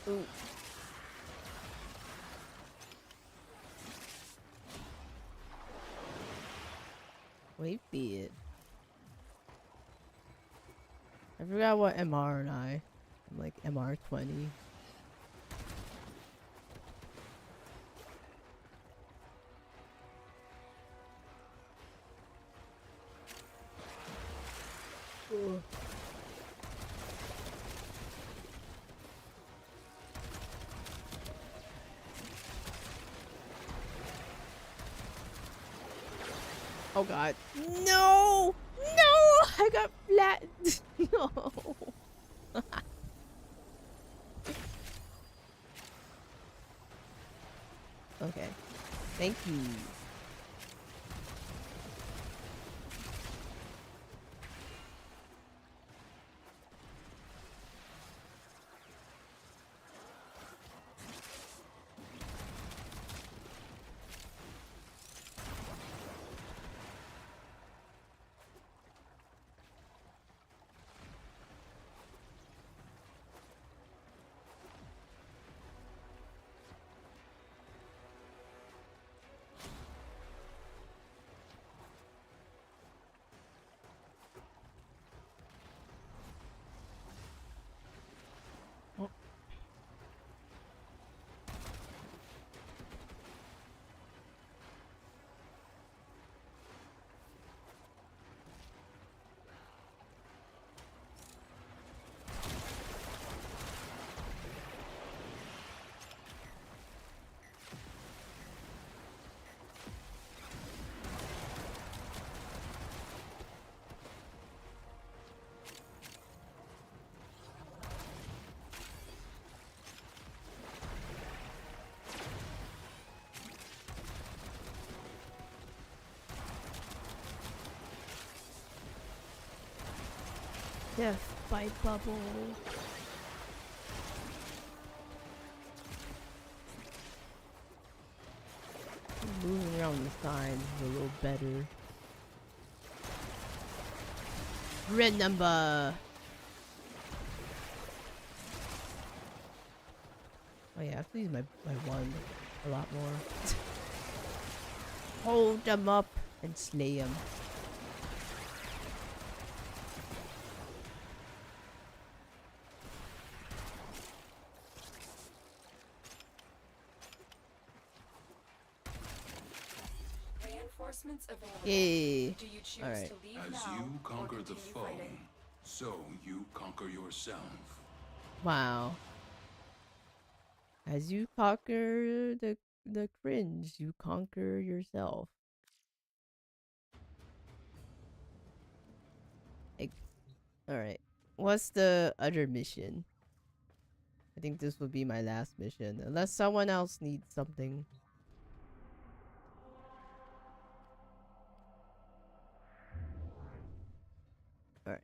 Ooh. Wait, be it. I forgot what MR and I'm like MR 20. Ooh. Oh god. No! No! I got flattened. No. Okay. Thank you. Death by bubble. Moving around the sides is a little better. Red number. Oh yeah, I have to use my one a lot more. Hold them up and slay them. Reinforcements available. Yay. Do you choose Alright. to leave As now you or conquer the continue foe, fighting? so you conquer yourself. Wow. As you conquer the cringe, you conquer yourself. Alright. What's the other mission? I think this will be my last mission. Unless someone else needs something. Alright.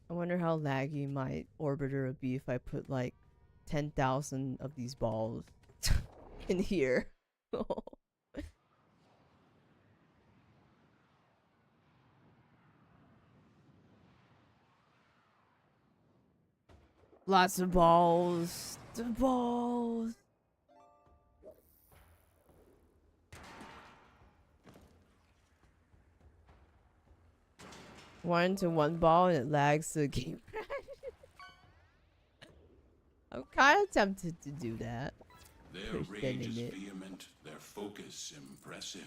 I wonder how laggy my orbiter would be if I put like 10,000 of these balls in here. Lots of balls. The balls. One to one ball and it lags the game. I'm kind of tempted to do that. Their Push the rage is limit. vehement, their focus impressive.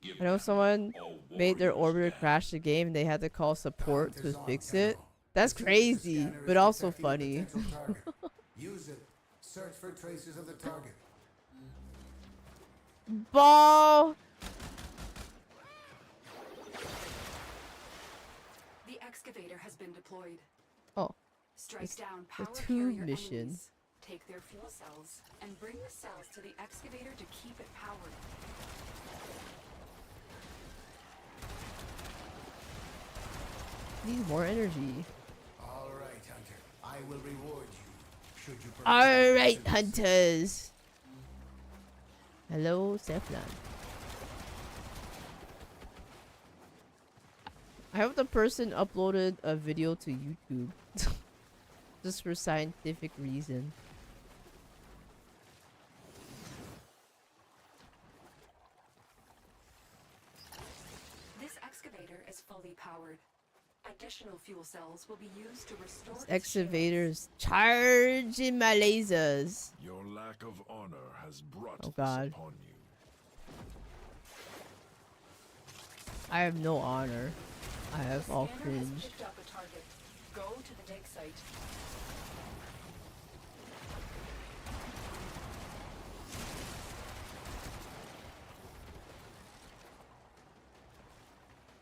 Give I know them someone a made their warrior's orbiter death. crash the game and they had to call support to Hunters on, fix it. General. That's The synthesis crazy, scanner is but also detecting a funny. potential target. Use it. Search for traces of the target. Ball! The excavator has been deployed. Oh, Strike it's down the power tube carrier mission. enemies. Take their fuel cells and bring the cells to the excavator to keep it powered. Need more energy. All right, Hunter. I will reward you. Should you Alright, perform synthesis. hunters. Hello, Cephalon. I hope the person uploaded a video to YouTube. Just for scientific reason. This excavator is fully powered. Additional fuel cells will be used to restore This its excavator's charging my lasers. Your lack of honor has brought Oh God. this upon you. I have no honor. I have shields. all Scanner cringe. has picked up a target. Go to the dig site.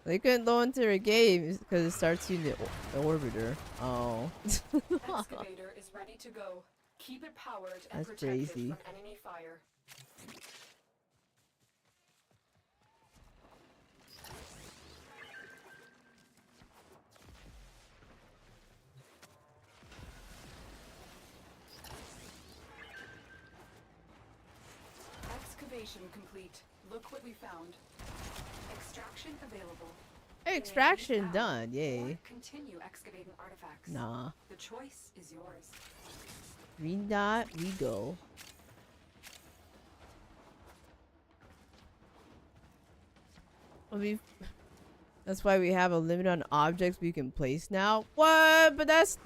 They couldn't go into their game because it starts using the orbiter. Oh. Excavator is ready to go. Keep it powered and That's protected crazy. from enemy fire. Excavation complete. Look what we found. Extraction available. Extraction Now, done. or Yay. continue excavating artifacts. Nah. The choice is yours. Green dot, we go. I mean, that's why we have a limit on objects we can place now. What? But that's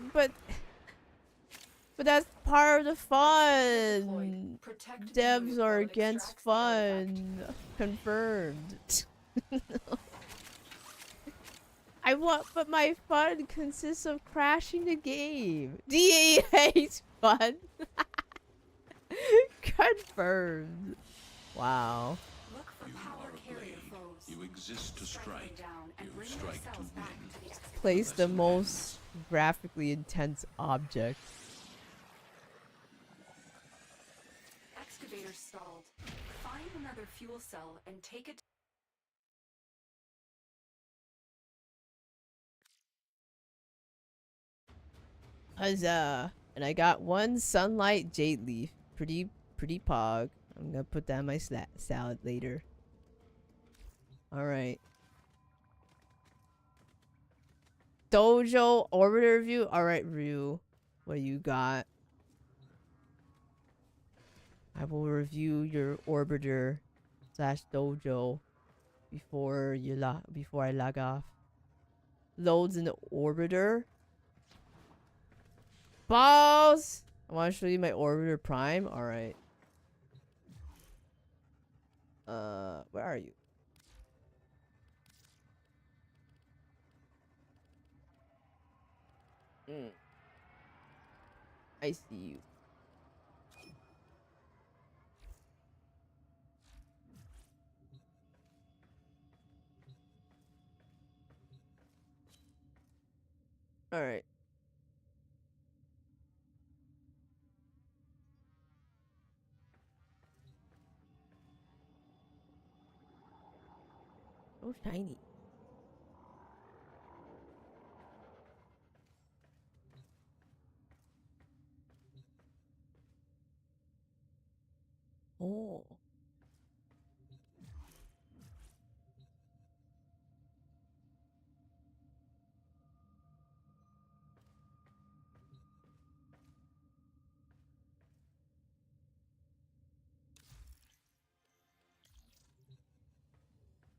part of the fun. Protect Devs unit are while it against extracts the artifact. fun. Confirmed. But my fun consists of crashing the game. DA hates fun. Confirmed. Wow. Look for You power are a carrier blade. foes. You exist to Strike them strike. down and You bring strike their to cells back win. to the excavator. Place the Lesson most graphically intense object. Excavator stalled. Find another fuel cell and take it. Huzzah! And I got one sunlight jade leaf. Pretty pog. I'm gonna put that in my salad later. Alright. Dojo orbiter review. Alright, Ryu. What you got? I will review your orbiter / dojo before I log off. Loads in the orbiter. Balls! I want to show you my orbiter prime. Alright. Where are you? I see you. Alright. So shiny. Oh.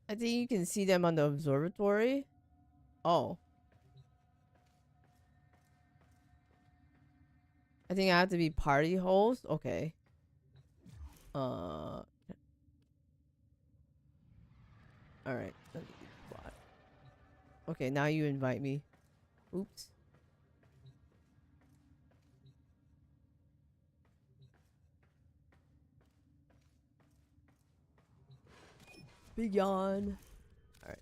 I think you can see them on the observatory. Oh. I think I have to be party host. Okay. Alright. Let me get the bot. Okay, now you invite me. Oops. Big yawn. Alright.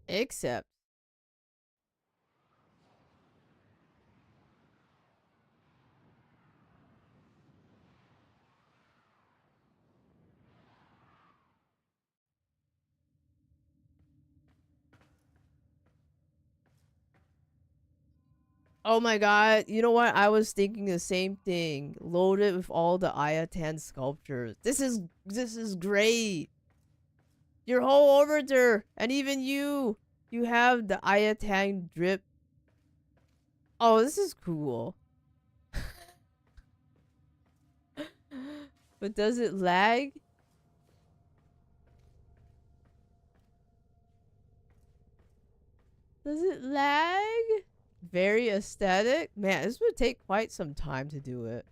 Except. Oh my god, you know what? I was thinking the same thing. Loaded with all the Ayatan sculptures. This is great. Your whole orbiter, and even you have the Ayatan drip. Oh, this is cool. But does it lag? Does it lag? Very aesthetic. Man, this would take quite some time to do it.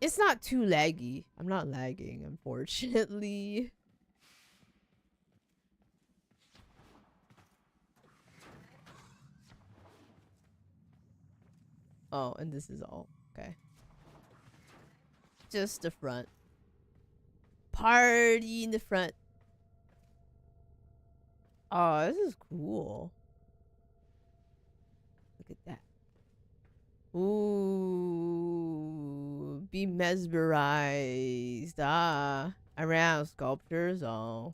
It's not too laggy. I'm not lagging, unfortunately. Oh, and this is all. Okay. Just the front. Party in the front. Oh, this is cool. Look at that. Ooh. Be mesmerized. Ah. I ran out of sculptures. Oh.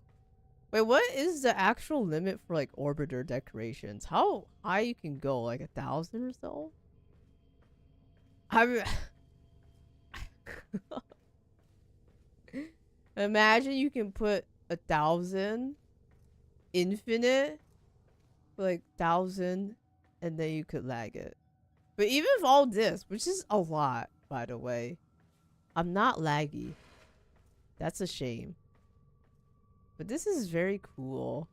Wait, what is the actual limit for like orbiter decorations? How high you can go? Like 1,000 or so? Imagine you can put 1,000 infinite, like 1,000, and then you could lag it. But even with all this, which is a lot, by the way, I'm not laggy. That's a shame. But this is very cool.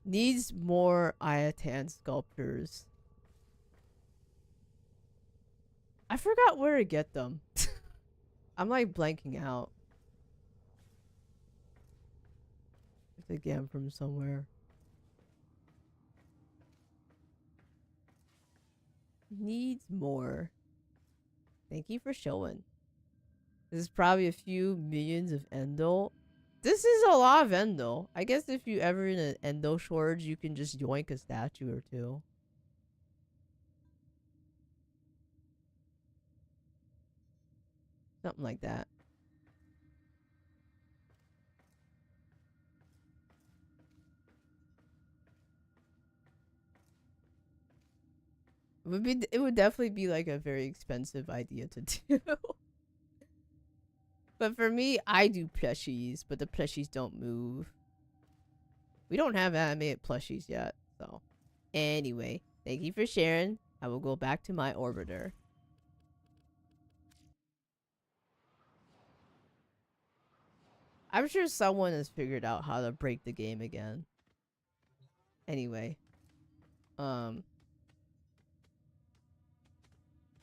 Needs more Ayatan sculptors. I forgot where to get them. I'm like blanking out. I have to get them from somewhere. Needs more. Thank you for showing. This is probably a few millions of endo. This is a lot of endo. I guess if you ever in an endo shortage, you can just yoink a statue or two. Something like that. It would definitely be like a very expensive idea to do. But for me, I do plushies, but the plushies don't move. We don't have animated plushies yet, so. Anyway, thank you for sharing. I will go back to my orbiter. I'm sure someone has figured out how to break the game again. Anyway.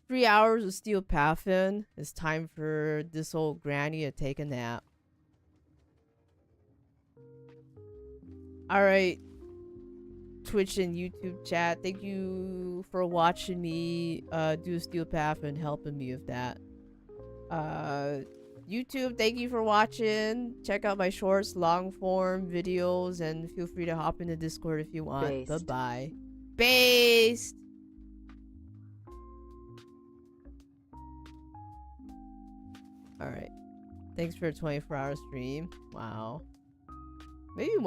3 hours of steel pathin. It's time for this old granny to take a nap. Alright. Twitch and YouTube chat, thank you for watching me do a steel path and helping me with that. YouTube, thank you for watching. Check out my shorts, long form videos, and feel free to hop into Discord if you want. Bye bye. Based. Alright. Thanks for a 24-hour stream. Wow. Maybe one